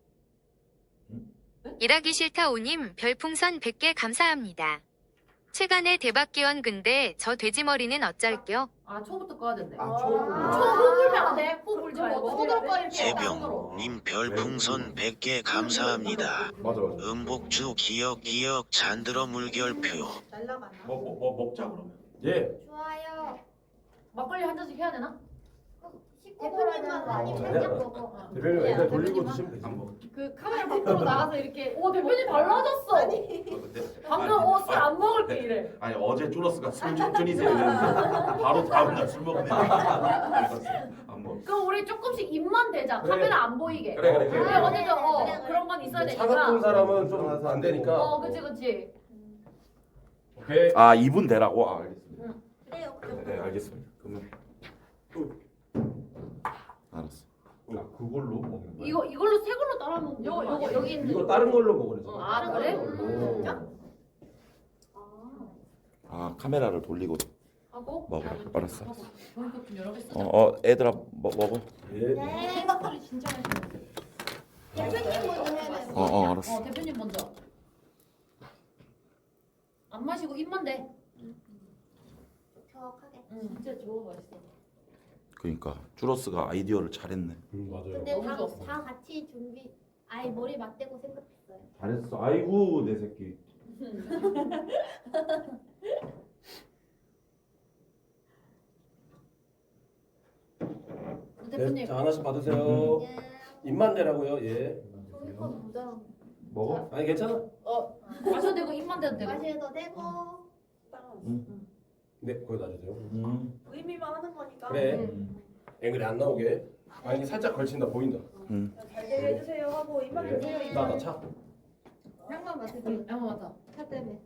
S10: 일하기 싫다 오님 별풍선 100개 감사합니다. 최간의 대박 기원 근데 저 돼지머리는 어쩔겨?
S1: 초부터 꺼야 된대.
S8: 초.
S1: 초 불면 안 돼. 호 불지 말고.
S5: 세병님 별풍선 100개 감사합니다.
S8: 맞아.
S5: 음복주 기억 잔들어 물결표.
S4: 날라가나?
S9: 뭐 먹자 그러면.
S3: 예.
S4: 좋아요.
S1: 막걸리 한 잔씩 해야 되나?
S4: 대표님만 많이 살짝 먹어.
S3: 대표님 애들 돌리고 드시면 되지.
S9: 안 먹.
S2: 그 카메라 밖으로 나가서 이렇게.
S1: 오 대표님 달라졌어. 방금 술 안 먹을게 이래.
S9: 아니 어제 쭈러스가 술 좀 줄이세요 이랬는데 바로 다음날 술 먹네. 안 먹.
S1: 그럼 우리 조금씩 입만 대자.
S3: 그래.
S1: 카메라 안 보이게.
S3: 그래.
S1: 우리 어디서 그런 건 있어야 되니까.
S3: 차갑은 사람은 좀 안 되니까.
S1: 그치.
S3: 오케이.
S9: 아 2분 되라고. 아 알겠습니다.
S4: 그래요.
S9: 네 알겠습니다. 그러면
S8: 알았어.
S3: 그걸로 먹는 거야?
S2: 이걸로 새 걸로 따라 먹는 거. 요거 여기 있는.
S3: 이거 다른 걸로 먹으래죠.
S2: 아 그래?
S3: 진짜?
S8: 아 카메라를 돌리고
S2: 하고.
S8: 먹으라. 알았어.
S2: 좀 여러 개 쓰자.
S8: 애들아 먹어.
S3: 예.
S2: 생각보다 진짜 맛있어.
S4: 대표님 먼저 해야 되는 거.
S8: 알았어.
S2: 대표님 먼저. 안 마시고 입만 대.
S4: 정확하게.
S2: 진짜 좋아 맛있어.
S8: 그러니까 쭈러스가 아이디어를 잘했네.
S3: 맞아요.
S4: 근데
S2: 너무
S4: 다,
S2: 좋았어.
S4: 다 같이 준비. 아예 머리 맞대고 생각했어요.
S8: 잘했어. 아이고 내 새끼.
S2: 대표님.
S3: 네, 자 하나씩 받으세요.
S4: 예.
S3: 입만 대라고요. 예.
S4: 종이컵 모자라.
S3: 먹어? 아니 괜찮아.
S2: 마셔도 되고 입만 대도 되고.
S4: 마셔도 되고.
S3: 네, 거기다 주세요.
S4: 의미만 하는 거니까.
S3: 그래. 앵글이 안 나오게. 아니 살짝 걸친다 보인다.
S4: 잘 대해주세요 하고 입만
S3: 네.
S4: 대세요.
S3: 나 차.
S4: 향만 맡으세요.
S2: 양 맞다.
S4: 차 때문에.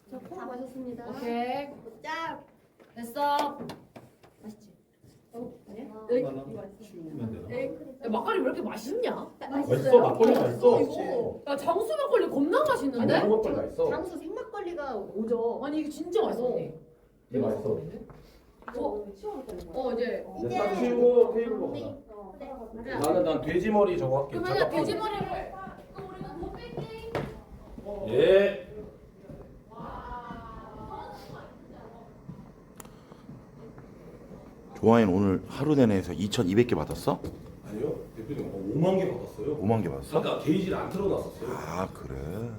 S4: 저콩 마셨습니다.
S2: 오케이.
S4: 짠.
S2: 됐어. 맛있지? 아니야? 야, 막걸리 왜 이렇게 맛있냐?
S3: 맛있어. 막걸리 맛있어.
S2: 야 장수 막걸리 겁나
S3: 아니
S2: 맛있는데?
S3: 아무 막걸리 맛있어.
S4: 장수 생막걸리가 오죠.
S2: 아니 이게 진짜 맛있어 언니.
S3: 이게 맛있어.
S2: 이제
S3: 이제 딱 치우고 테이블로 가자. 난 돼지 머리 저거 할게.
S2: 그러면
S3: 잠깐
S2: 돼지
S3: 펴줘.
S2: 머리를
S3: 예.
S8: 조아인 오늘 하루 내내에서 2,200개 받았어?
S3: 아니요. 대표님 5만 개 받았어요.
S8: 5만 개 받았어?
S3: 그러니까 게이지를 안 틀어놨었어요.
S8: 아 그래.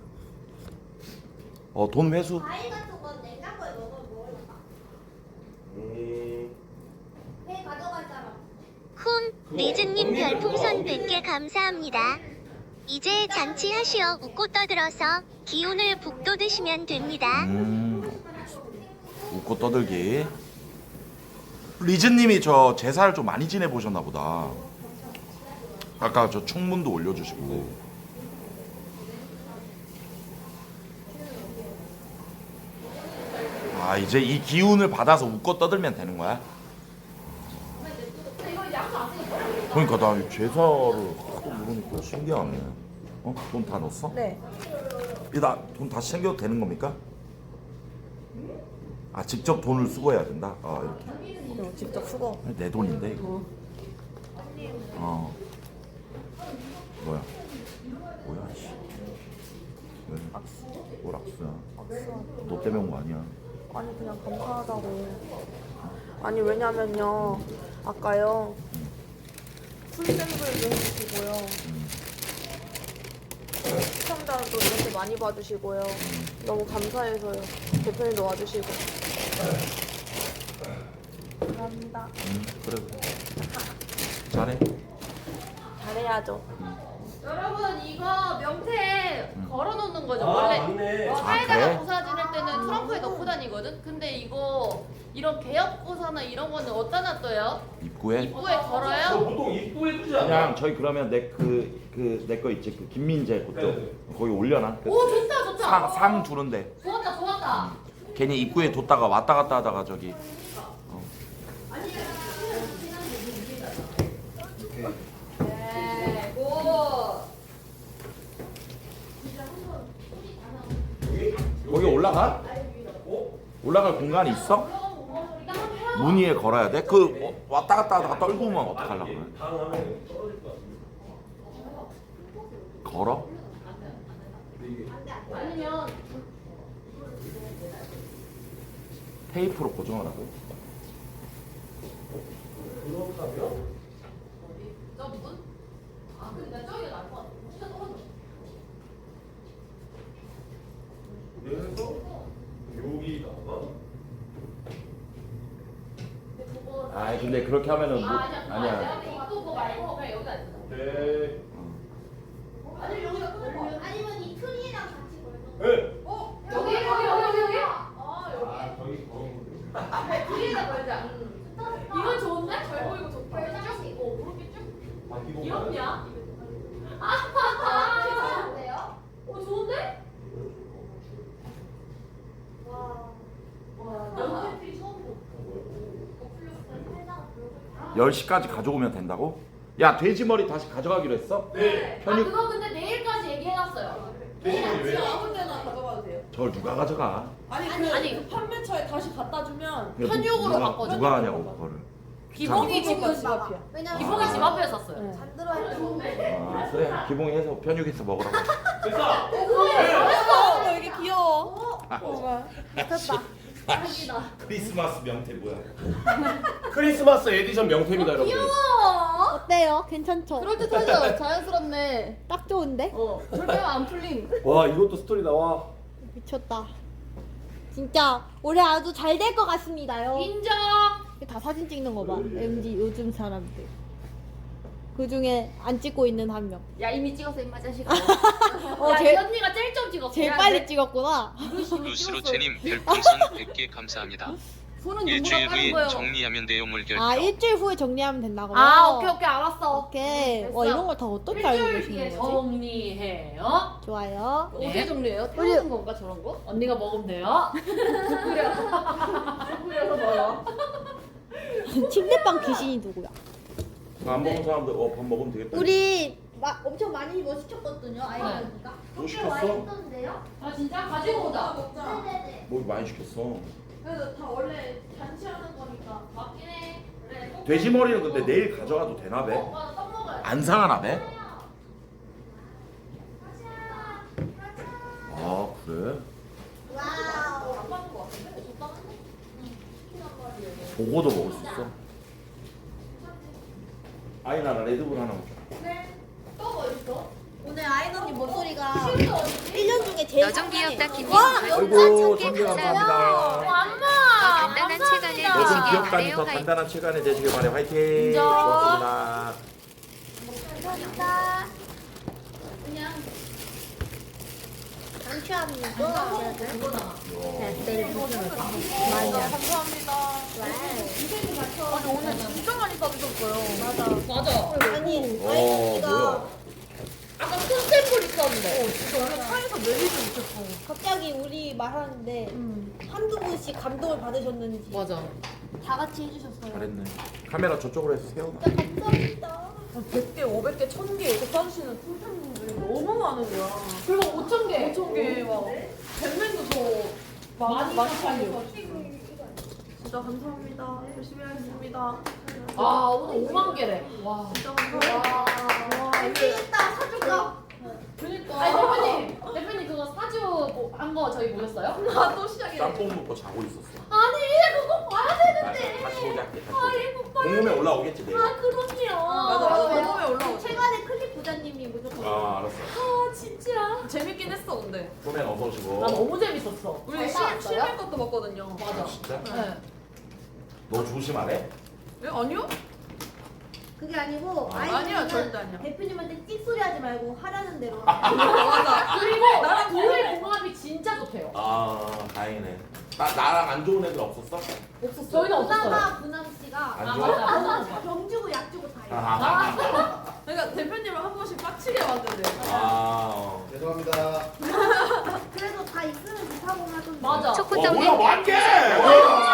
S8: 돈 회수.
S4: 과일 같은 건 냉장고에 넣어놓을까?
S3: 음.
S4: 회 가져갈 사람.
S6: 리즈님 별풍선 100개 감사합니다. 이제 잔치하시어 웃고 떠들어서 기운을 북돋으시면 됩니다.
S8: 웃고 떠들기. 리즈님이 저 제사를 좀 많이 지내 보셨나 보다. 아까 저 충문도 올려주시고. 아 이제 이 기운을 받아서 웃고 떠들면 되는 거야? 그러니까 나 이 제사를 하도 모르니까 신기하네. 돈 다 넣었어?
S4: 네.
S8: 나돈 다시 챙겨도 되는 겁니까? 아 직접 돈을 쓰고 해야 된다? 이렇게.
S4: 직접 수고.
S8: 내 돈인데 이거. 뭐야? 씨. 뭘 악수야? 너 때문에 온 거 아니야?
S11: 아니 그냥 감사하다고. 아니 왜냐면요 아까요 풀샘플도 해주시고요 시청자도 이렇게 많이 봐주시고요 너무 감사해서요. 대표님도 와주시고 감사합니다.
S8: 그래. 잘해.
S11: 잘해야죠.
S2: 여러분 이거 명태 걸어놓는 거죠
S3: 아,
S2: 원래.
S3: 맞네.
S2: 사이다가
S8: 그래?
S2: 고사 지낼 때는 트렁크에 넣고 다니거든. 근데 이거 이런 개업 고사나 이런 거는 어디다 놔둬요?
S8: 입구에?
S2: 입구에 걸어요?
S3: 보통 입구에 두지 않아?
S8: 그냥 저희 그러면 내 거 있지 그 김민재 그쪽
S3: 네.
S8: 거기 올려놔. 그
S2: 오 좋다 좋다.
S8: 상 두는데
S2: 좋았다 좋았다.
S8: 괜히 입구에 뒀다가 왔다 갔다 하다가 저기
S2: 네, 고.
S8: 거기 올라가? 올라갈 공간이 있어? 문 위에 걸어야 돼? 왔다 갔다 하다가 떨고 오면 어떡하려고 그래?
S3: 당하면 떨어질 것 같아.
S8: 걸어?
S2: 아니면
S8: 테이프로 고정하라고?
S3: 그렇다면?
S2: 저 문? 아 근데 나 저기가 나을 것 같아. 진짜 떨어져.
S3: 그래서 여기다가
S8: 아 근데 그렇게 하면은 뭐
S2: 아니야. 내가 입구 그거 말고 그냥 여기다 있어.
S3: 네.
S4: 아니 여기다 끄는 거. 아니면 이 트리랑 같이 걸는 거.
S3: 네.
S2: 여기.
S3: 아 저기
S2: 뒤에다 걸자. 이건 좋은데? 잘 보이고 좋다. 쭉. 그렇게 쭉.
S3: 바뀌고
S2: 귀엽냐?
S4: 괜찮은데요?
S2: 좋은데?
S4: 와.
S2: 연필이 처음 보.
S8: 10시까지 가져오면 된다고? 야 돼지 머리 다시 가져가기로 했어?
S3: 네.
S7: 아 그거 근데 내일까지 얘기해놨어요.
S11: 아무 데나 가져가도 돼요.
S8: 저걸 누가 가져가?
S11: 아니 판매처에 다시 갖다 주면
S7: 편육으로 바꿔줘.
S8: 누가 하냐고 그거를.
S11: 기봉이 집 앞이야.
S4: 왜냐면
S7: 기봉이 집 앞에 샀어요.
S4: 잔들어 할때
S8: 아 그래 기봉이 해서 편육해서 먹으라고.
S11: 너 이게 귀여워.
S8: 크리스마스 명태 뭐야?
S3: 크리스마스 에디션 명태입니다, 여러분.
S2: 어때요? 괜찮죠?
S11: 그럴듯하죠? 자연스럽네.
S2: 딱 좋은데?
S11: 절대 안 풀림.
S3: 와, 이것도 스토리 나와.
S2: 미쳤다. 진짜 올해 아주 잘 될 것 같습니다요.
S7: 인정.
S2: 다 사진 찍는 거 봐. MZ 요즘 사람들. 그 중에 안 찍고 있는 한 명.
S7: 야 이미 찍었어 임마 자식아.
S2: 어,
S7: 이
S2: 제일,
S7: 언니가 제일 좀 찍었어.
S2: 제일 빨리 찍었구나.
S5: 루스로체님 별풍선 100개 감사합니다.
S7: 손은
S5: 일주일
S7: 누구랑 하는
S5: 후에
S7: 거예요?
S5: 정리하면 돼요 물결표.
S2: 아 일주일 후에 정리하면 된다고요?
S7: 아 오케이 알았어.
S2: 오케이.
S7: 됐어.
S2: 와 이런 걸 다 어떻게 알고
S7: 일주일 뒤에
S2: 계시는 거지?
S7: 정리해요.
S2: 좋아요.
S11: 어떻게 정리해요?
S2: 우리-
S11: 태우는 건가 저런 거?
S7: 언니가 먹으면 돼요.
S11: 그래서 뭐야?
S2: 침대방 귀신이 누구야?
S8: 안 먹은 사람들 밥 먹으면 되겠다.
S2: 우리 엄청 많이 뭐 시켰거든요. 아이언니가.
S8: 뭐 시켰어?
S7: 아 진짜 가지고 오자.
S2: 네네네.
S8: 뭐 많이 시켰어.
S11: 그래서 다 원래 잔치하는 거니까.
S7: 맞긴 해. 그래.
S8: 돼지 머리는 근데 내일 가져가도 되나 배?
S7: 오빠 떡 먹어야 돼.
S8: 안 상하나 배? 아 그래? 보고도 먹을 수 있어? 아이나 레드불 하나 먹자.
S2: 오늘 아이언 언니 목소리가 1년 중에 제일
S10: 너좀 귀엽다 김님
S2: 와!
S10: 별풍선
S8: 아이고
S10: 1000개
S8: 천개
S10: 감사합니다.
S8: 감사합니다.
S10: 더 단단한 체간에
S8: 너좀
S10: 되시길
S8: 귀엽다니
S10: 바래요.
S8: 더
S10: 화이팅.
S8: 단단한 체간이 되시길 바래. 화이팅.
S7: 인정.
S8: 고맙습니다.
S2: 감사합니다. 그냥 장취합니다.
S11: 아니 오늘 진짜 많이 싸주셨어요.
S7: 맞아.
S2: 아니
S8: 어
S2: 아이언니가
S8: 뭐야?
S7: 아까 큰 샘플 있었는데.
S11: 원래 차에서 내리지 못했어.
S2: 갑자기 우리 말하는데 한두 분씩 감동을 받으셨는지
S7: 맞아.
S2: 다 같이 해주셨어요.
S8: 잘했네. 카메라 저쪽으로 해서 세워.
S2: 감사합니다.
S11: 100개, 500개, 1000개 이렇게 싸주시는 팬분들이 너무 많은 거야.
S7: 그리고 5,000개.
S11: 5,000개 막 팬맨도 더 많이 팔려. 진짜 감사합니다. 열심히 하겠습니다.
S7: 아 오늘 5만 개래. 와.
S11: 진짜 감사합니다. 와 이게
S2: 사줄까?
S11: 그니까.
S7: 아니 대표님 그거 사주 한 거 저희 보셨어요?
S11: 나또 시작이네.
S8: 짬뽕 먹고 자고 있었어.
S7: 아니 그거 봐야 되는데.
S8: 다시 보게 할게. 공홈에 올라오겠지 내일.
S7: 그럼요.
S11: 맞아. 방송에 올라오지.
S2: 최근에 클립 부자님이 무조건
S8: 아 알았어.
S7: 아 진짜.
S11: 재밌긴 했어 근데.
S8: 소맨 어서 오시고.
S7: 나 너무 재밌었어.
S11: 우리 실패 것도 봤거든요.
S7: 맞아.
S8: 진짜?
S7: 네.
S8: 너 조심하래.
S11: 예? 아니요?
S2: 그게 아니고
S11: 아니야
S2: 아이언니는
S11: 절대 아니야.
S2: 대표님한테 찍소리 하지 말고 하라는 대로.
S11: 맞아.
S7: 그리고
S11: 나랑
S7: 둘의 궁합이 진짜 좋대요.
S8: 아 다행이네. 나랑 안 좋은 애들 없었어?
S7: 없었어. 저희는 없었어요.
S2: 오다가 분남 씨가
S8: 안
S7: 아
S8: 좋아?
S7: 맞아.
S2: 아, 병 주고 약 주고 다 해요.
S8: 아.
S11: 그러니까 대표님을 한 번씩 빡치게 만드네.
S8: 아.
S3: 죄송합니다.
S2: 그래도 다 있으면 좋다고 하던데.
S7: 맞아.
S10: 초코떡님
S8: 뭐야 만개!
S10: 별풍선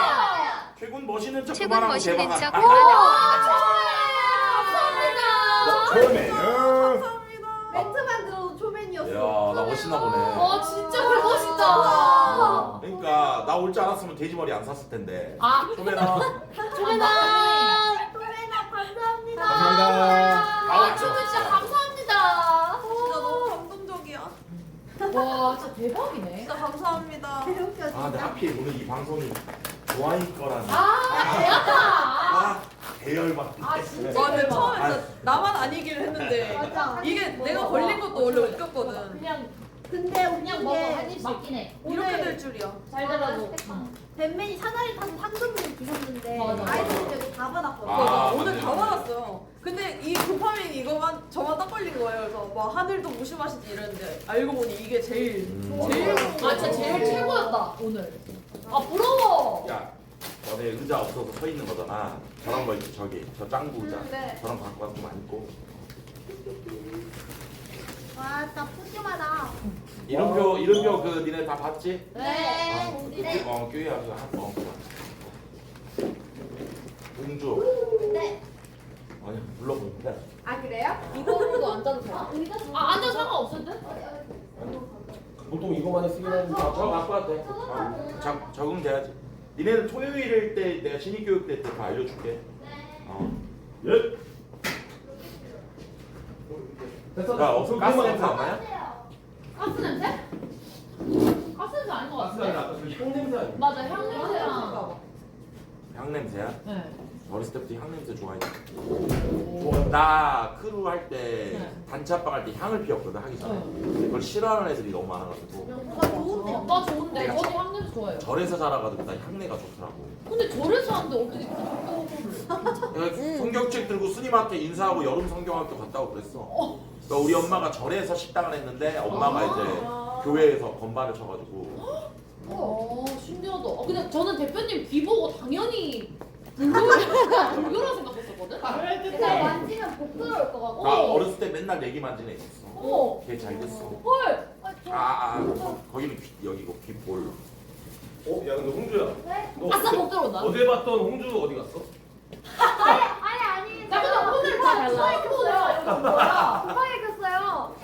S8: 최군 멋있는 척
S10: 최군
S8: 그만하고
S10: 멋있는
S8: 대박.
S10: 척
S8: 아,
S7: 감사합니다.
S8: 처음에.
S2: 멘트만 들어도 초맨이었어.
S8: 야, 나 멋있나 보네.
S7: 와 진짜 개멋있다.
S8: 그러니까 나 올 줄 알았으면 돼지 머리 안 샀을 텐데.
S7: 아
S8: 초면아.
S7: 조메나.
S2: 초맨아 감사합니다.
S3: 감사합니다.
S7: 아 진짜 감사합니다.
S11: 진짜 너무 감동적이야.
S7: 와 진짜 대박이네.
S11: 진짜 감사합니다.
S8: 아, 근데 하필 오늘 이 방송이 좋아할 거라니.
S7: 아 대박이다.
S8: 아, 대열받기.
S7: 아, 진짜.
S11: 와 근데 처음에
S8: 아,
S11: 진짜 나만 아니기를 했는데
S2: 맞아.
S11: 이게 내가 걸린 것도 원래 웃겼거든.
S7: 그냥
S2: 근데 웃긴
S7: 그냥 먹어 한
S2: 게
S7: 입 맞긴 해.
S11: 이렇게 될 줄이야.
S7: 잘 들어줘.
S2: 뱀맨이 사다리 타서 상금을 주셨는데
S7: 맞아.
S2: 아이돌 때도 다 받았거든.
S8: 아,
S11: 오늘
S8: 맞네.
S11: 다 받았어요. 근데 이 도파민 이거만 저만 딱 걸린 거예요. 그래서 막 하늘도 무심하시지 이랬는데 알고 보니 이게 제일 제일
S7: 아 진짜 제일 최고였다 오늘. 아 부러워.
S8: 야, 너네 의자 없어서 서 있는 거잖아. 저런 거 있지 저기. 저 짱구 의자.
S2: 네.
S8: 저런 거 갖고 와서 좀 앉고.
S2: 와, 진짜 푸짐하다.
S8: 이름표 그 니네 다 봤지?
S2: 네.
S8: 교회 앞에서 한 번. 공주.
S2: 네.
S8: 아니 불러보는데.
S2: 아 그래요?
S11: 이거로도 앉아도 돼요?
S7: 아 앉아 상관없을 듯?
S3: 보통 이거 많이 쓰긴 하는데.
S8: 저 갖고 와도 돼. 적응돼야지. 니네는 토요일일 때 내가 신입교육 때 다 알려줄게.
S3: 예. 됐어.
S8: 야, 가스 냄새 안 나냐?
S7: 가스 냄새? 가스 냄새 아닌 것
S3: 가스가 아니라
S7: 같은데?
S3: 아까 그향 냄새 아니야?
S7: 맞아 향 냄새랑
S8: 향 냄새야?
S7: 네.
S8: 어렸을 때부터 향 냄새 좋아했어. 나 크루 할 때
S7: 네.
S8: 단체합방 할 때 향을 피웠거든 하기 전에. 그걸 싫어하는 애들이 너무 많아가지고
S7: 오빠 좋은데 저도 향 냄새 좋아해요.
S8: 절에서 자라가지고 나 향내가 좋더라고.
S7: 근데 절에서 하는데 어떻게
S8: 내가 성경책 들고 스님한테 인사하고 여름 성경학교 갔다고 그랬어. 그러니까 우리 엄마가 절에서 식당을 했는데 엄마가 이제 교회에서 건반을 쳐가지고
S7: 신기하다. 근데 저는 대표님 귀 보고 당연히 불교라 생각했었거든.
S2: 근데 만지면 복스러울 것 같고.
S8: 나 어렸을 때 맨날 내기 만진 애 있었어.
S7: 어.
S8: 걔 잘 됐어.
S7: 헐.
S8: 거기는 여기고 귓볼.
S3: 야 근데 홍주야. 너
S7: 아싸 못 들어온다.
S3: 어제 봤던 홍주 어디 갔어?
S2: 아니.
S7: 나 근데 오늘 다 달라.
S2: 오빠게 켰어요.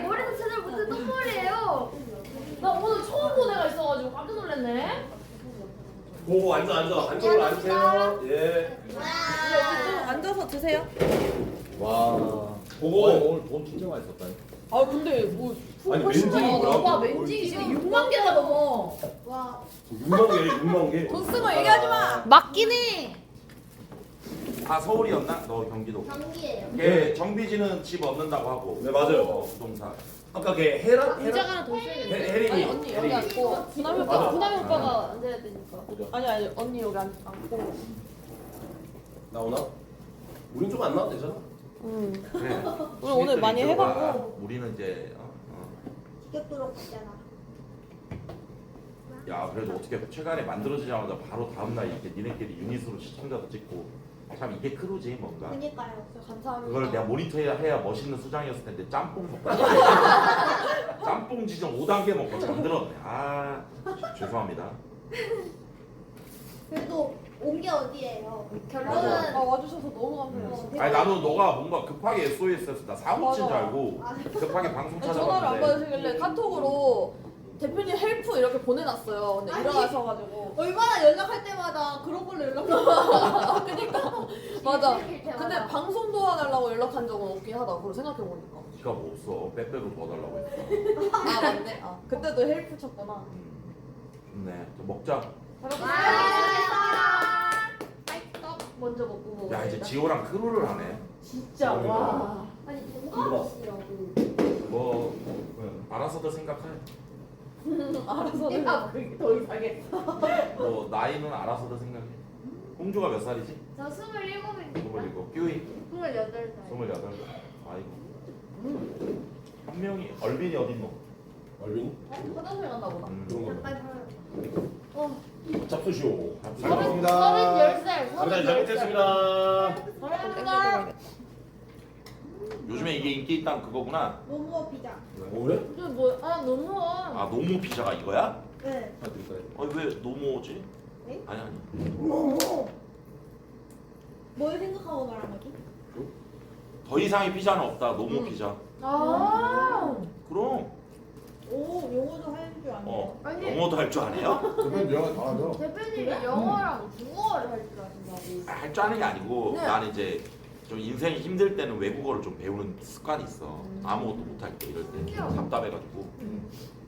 S2: 머리도 제대로 못해 똥머리예요.
S7: 나 오늘 처음 본 애가 있어가지고 깜짝 놀랐네.
S3: 오 앉아. 안쪽으로 앉으세요. 예.
S11: 좀 앉아서 드세요.
S3: 와. 보고
S8: 오늘 돈 진짜 많이 썼다.
S11: 아 근데 뭐
S3: 아니
S11: 훨씬
S3: 왠지
S11: 많아.
S3: 뭐야?
S7: 오빠 왠지 지금 6만 개가 넘어.
S2: 와.
S3: 6만 개.
S11: 돈 쓰고 얘기하지 마.
S7: 맞긴 해.
S8: 다 서울이었나? 너 경기도.
S2: 경기예요.
S8: 걔 정비지는 집 얻는다고 하고.
S3: 네, 맞아요.
S8: 부동산.
S3: 아까 걔 헤라
S7: 의자가 하나 더 있어야겠네.
S3: 혜린이.
S11: 언니 여기 앉고 부담이
S3: 맞아.
S11: 오빠.
S2: 부담이 오빠가 앉아야 되니까.
S11: 아니 언니 여기 앉고.
S3: 나오나? 우린 좀 안 나와도 되잖아.
S8: 그래.
S11: 우리 오늘 많이
S8: 신입들이
S11: 해봤고.
S8: 들어와. 우리는 이제
S4: 직격도로 갔잖아.
S8: 야 그래도 어떻게 최근에 만들어지자마자 바로 다음날 이렇게 니네끼리 유닛으로 시청자도 찍고 참 이게 크루지 뭔가.
S4: 그니까요.
S2: 감사합니다.
S8: 그걸 내가 모니터해야 멋있는 수장이었을 텐데 짬뽕 먹고 짬뽕 지정 5단계 먹고 잠들었네. 아 죄송합니다.
S4: 그래도 온 게 어디예요?
S2: 결론은
S11: 와주셔서 너무 감사해요.
S8: 아니 나도 너가 뭔가 급하게 SOS했어. 나 사고친 줄
S11: 맞아.
S8: 알고 급하게 방송
S11: 전화를 안
S8: 찾아봤는데
S11: 받으시길래 카톡으로 대표님 헬프 이렇게 보내놨어요. 근데
S4: 아니.
S11: 일어나셔가지고.
S4: 얼마나 연락할 때마다 그런 걸로 연락.
S11: 그러니까 맞아. 근데 방송 도와달라고 연락한 적은 없긴 하다. 그걸 생각해보니까.
S8: 네가 뭐 없어. 빼빼로 도와달라고 했어.
S11: 아 맞네. 아 그때도 헬프 쳤구나.
S8: 좋네. 좀 먹자.
S2: 먼저 먹고
S8: 야 이제 지호랑 크루를 하네.
S7: 진짜 와.
S2: 아니 동갑이시라고.
S8: 뭐 알아서들 생각해.
S11: 알아서.
S7: 아 그게 더 이상해.
S8: 뭐 나이는 알아서들 생각해. 홍주가 몇 살이지?
S2: 저 27입니다.
S8: 27. 끼우이
S2: 28살.
S8: 28. 아이고. 한 명이 얼빈이 어딨노?
S3: 얼빈이?
S7: 화장실 갔나 보다.
S3: 그런 거.
S2: 어.
S3: 잡수시오. 잘
S2: 서른
S3: 먹습니다.
S2: 10살.
S3: 감사히 잘 먹겠습니다.
S2: 감사합니다.
S8: 요즘에 이게 인기 있다는 그거구나.
S4: 모모 피자.
S3: 오 그래?
S7: 근데 뭐, 너무.
S8: 아 노모 피자가 이거야?
S4: 네.
S3: 잘 드릴까요?
S8: 왜 노모지?
S4: 네?
S8: 아니.
S4: 모모. 뭘 생각하고 말한 거지?
S8: 더 이상의 피자는 없다. 노모 피자.
S7: 아.
S8: 그럼
S4: 오, 영어도 할 줄 아네요.
S2: 아니.
S8: 영어도 할 줄 아네요?
S3: 대표님 영화 다 하죠?
S2: 대표님이 영어랑 중국어를 할 줄 아신다고.
S8: 할 줄 아는 게 아니고
S2: 네.
S8: 나는 이제 좀 인생이 힘들 때는 외국어를 좀 배우는 습관이 있어. 아무것도 못할 때 이럴 때
S2: 신기하다.
S8: 답답해가지고.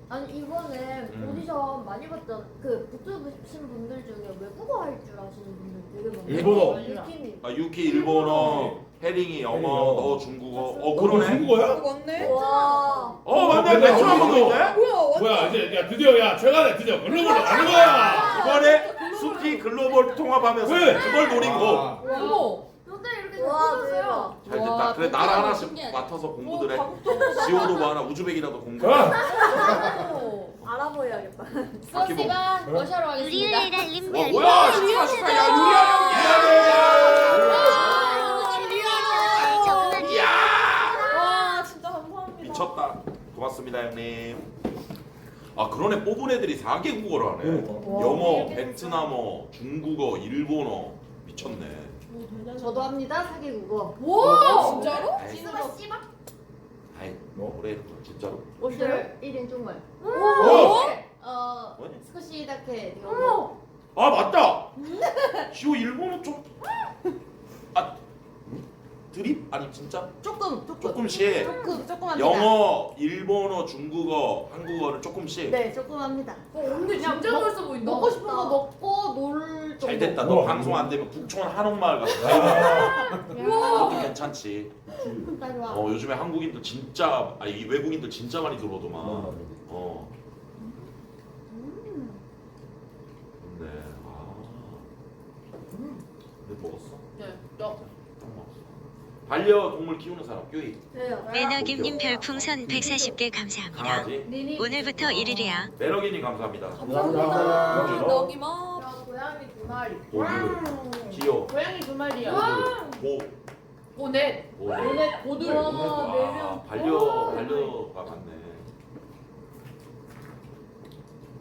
S2: 아니 이번에 오디션 많이 봤던 그 붙으신 분들 중에 외국어 할 줄 아시는 분들 되게 많아요.
S3: 일본어.
S2: 유키님.
S8: 아, 유키 일본어, 해링이 영어,
S3: 영어.
S8: 너 중국어.
S3: 너
S8: 그러네.
S3: 중국어야?
S11: 맞네.
S2: 와.
S8: 맞네. 매출하고 있네.
S3: 뭐야 이제 야 드디어 야 최근에 드디어 글로벌로 가는 거야.
S8: 이번에 숲이 글로벌 통합하면서
S3: 왜?
S8: 그걸 노린 거.
S11: 어머.
S2: 근데 이렇게
S7: 와,
S2: 붙으세요.
S8: 잘 됐다.
S11: 와,
S8: 그래
S11: 대박.
S8: 나라 하나씩
S11: 신기해.
S8: 맡아서 공부들 해.
S11: 가국적으로
S8: 지호도 뭐 하나 우즈벡이라도 공부해.
S2: 알아보여야겠다.
S8: 바퀴 뭐.
S2: 수업시간 러시아로 하겠습니다.
S6: 유리엘랄님
S8: 와 뭐야? 축하 야 유리야 이야.
S11: 와 진짜 감사합니다.
S8: 미쳤다. 고맙습니다 형님. 아 그러네 뽑은 애들이 4개 국어를 하네.
S3: 그러니까.
S8: 영어, 베트남어, 중국어, 일본어 미쳤네.
S2: 저도 합니다. 사기 국어.
S7: 와
S11: 진짜로?
S2: 찐으로
S7: 씨발.
S8: 아이 뭐래 진짜로.
S2: 오늘 1인 중말.
S8: 뭐니?
S2: 스쿠시다케 이런 거.
S8: 아 맞다. 지호 일본어 좀. 아 드립? 아니 진짜 조금씩.
S2: 조금 합니다.
S8: 영어, 일본어, 중국어, 한국어를 조금씩.
S2: 네, 조금 합니다.
S7: 근데 진짜 멋있어 보인다.
S2: 먹고 싶은 거 먹고 놀 정도.
S8: 잘 됐다. 너 방송 안 되면 북촌 한옥마을 가서. 그것도 괜찮지.
S2: 빨리 와.
S8: 요즘에 한국인들 진짜 아니 외국인들 진짜 많이 들어오더만. 근데 근데 먹었어?
S7: 네.
S8: 먹었어. 반려동물 키우는 사람 교육.
S6: 매너김님 별풍선 140개 감사합니다.
S8: 강아지.
S6: 오늘부터 1일이야.
S8: 매너기님 감사합니다.
S11: 감사합니다. 너기만.
S7: 고양이 2마리.
S8: 오늘 지호.
S7: 고양이 2마리야.
S8: 고.
S7: 오넷. 오넷 고들.
S8: 반려가 많네.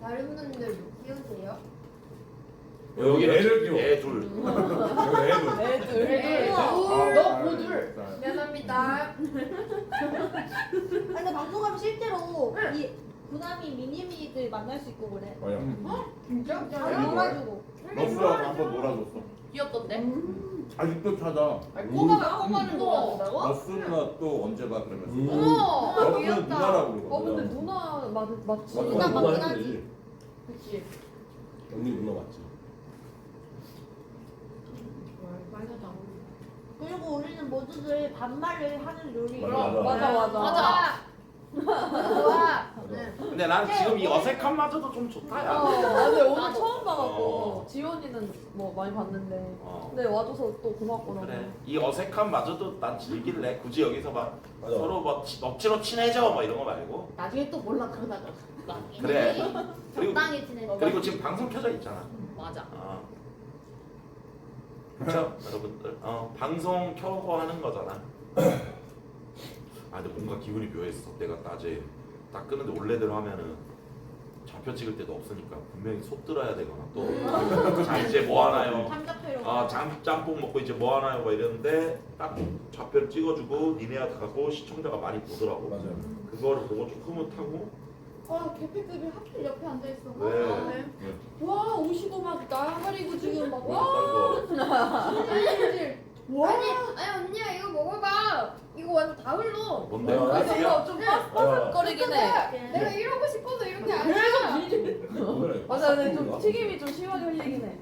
S2: 다른 분들 키우세요?
S8: 여기
S9: 애를 키워.
S8: 애 둘.
S11: 애들.
S7: 너 고들.
S2: 미안합니다.
S4: 근데 방송하면 실제로 이 구남이 미니미들 만날 수 있고 그래.
S7: 진짜?
S4: 잘 놀아주고.
S9: 너스라고 한번 놀아줬어.
S7: 귀엽던데?
S9: 아직도 찾아.
S7: 꼬마는 놀아준다고?
S9: 너스 누나 또 언제 봐 그러면서.
S7: 어머.
S9: 너스 누나라고 그러거든.
S11: 근데 누나 맞지?
S4: 누나 맞긴 하지.
S7: 그치.
S3: 언니 누나 맞지?
S4: 그리고 우리는 모두들 반말을 하는 요리.
S11: 맞아.
S7: 좋아.
S8: 근데 난 지금 이 어색함마저도 좀 좋다 야.
S11: 근데 오늘 처음
S8: 어.
S11: 봐갖고 지원이는 뭐 많이 봤는데 근데 와줘서 또 고맙고 너무.
S8: 그래. 이 어색함마저도 난 즐길래. 굳이 여기서 막
S3: 맞아.
S8: 서로 뭐 억지로 친해져 뭐 이런 거 말고.
S2: 나중에 또 몰라 그러다가.
S8: 그래. 그리고
S2: 적당히 지내.
S8: 그리고 지금 방송 켜져 있잖아.
S7: 맞아.
S8: 그렇죠 여러분들. 방송 켜고 하는 거잖아. 근데 뭔가 기분이 묘했어. 내가 낮에 딱 끄는데 원래대로 하면은 좌표 찍을 때도 없으니까 분명히 속 들어야 되거나 또 자 이제 뭐 하나요? 짬뽕 먹고 이제 뭐 하나요? 뭐 이랬는데 딱 좌표를 찍어주고 니네한테 가고 시청자가 많이 보더라고.
S3: 맞아요.
S8: 그거를 보고 좀 흐뭇하고.
S2: 개패급이 하필 옆에 앉아 있어.
S8: 왜?
S2: 와 55막 나가리고 지금 막
S8: 이거
S2: 아니 언니야 이거 먹어봐. 이거 완전 다 흘러.
S8: 뭔데?
S11: 이거 좀 바삭거리긴 해.
S2: 내가 이러고 싶어서 이렇게 안 해.
S11: 맞아, 근데 좀 튀김이 좀 심하게 흘리긴 해.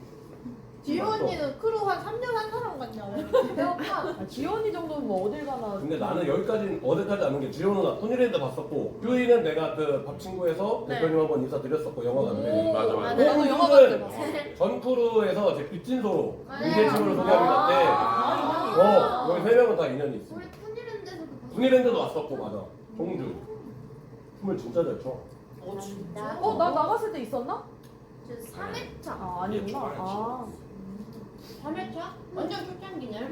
S4: 지효 언니는 크루 한 3년 한 사람 같냐?
S11: 아, 지원이 정도면 뭐 어딜 가나.
S3: 근데 나는 여기까지 어디까지 아는 게 지효 누나 토니랜드 봤었고 뷰이는 내가 그 밥친구에서 대표님 한번 인사드렸었고 영화 관대.
S8: 맞아.
S11: 나도 영화 봤을 때 봤어.
S3: 전 크루에서 제 빚진소로
S2: 맞아요.
S3: 인재심을 소개합니다. 여기 3명은 다 인연이 있어.
S2: 우리 푸니랜드에서도 봤어.
S3: 토니랜드도 왔었고 맞아. 종주. 춤을 진짜 잘 춰.
S7: 진짜?
S11: 나 나갔을 때 있었나?
S2: 3회차.
S11: 아, 아니구나. 아.
S2: 3회차? 완전 초창기네.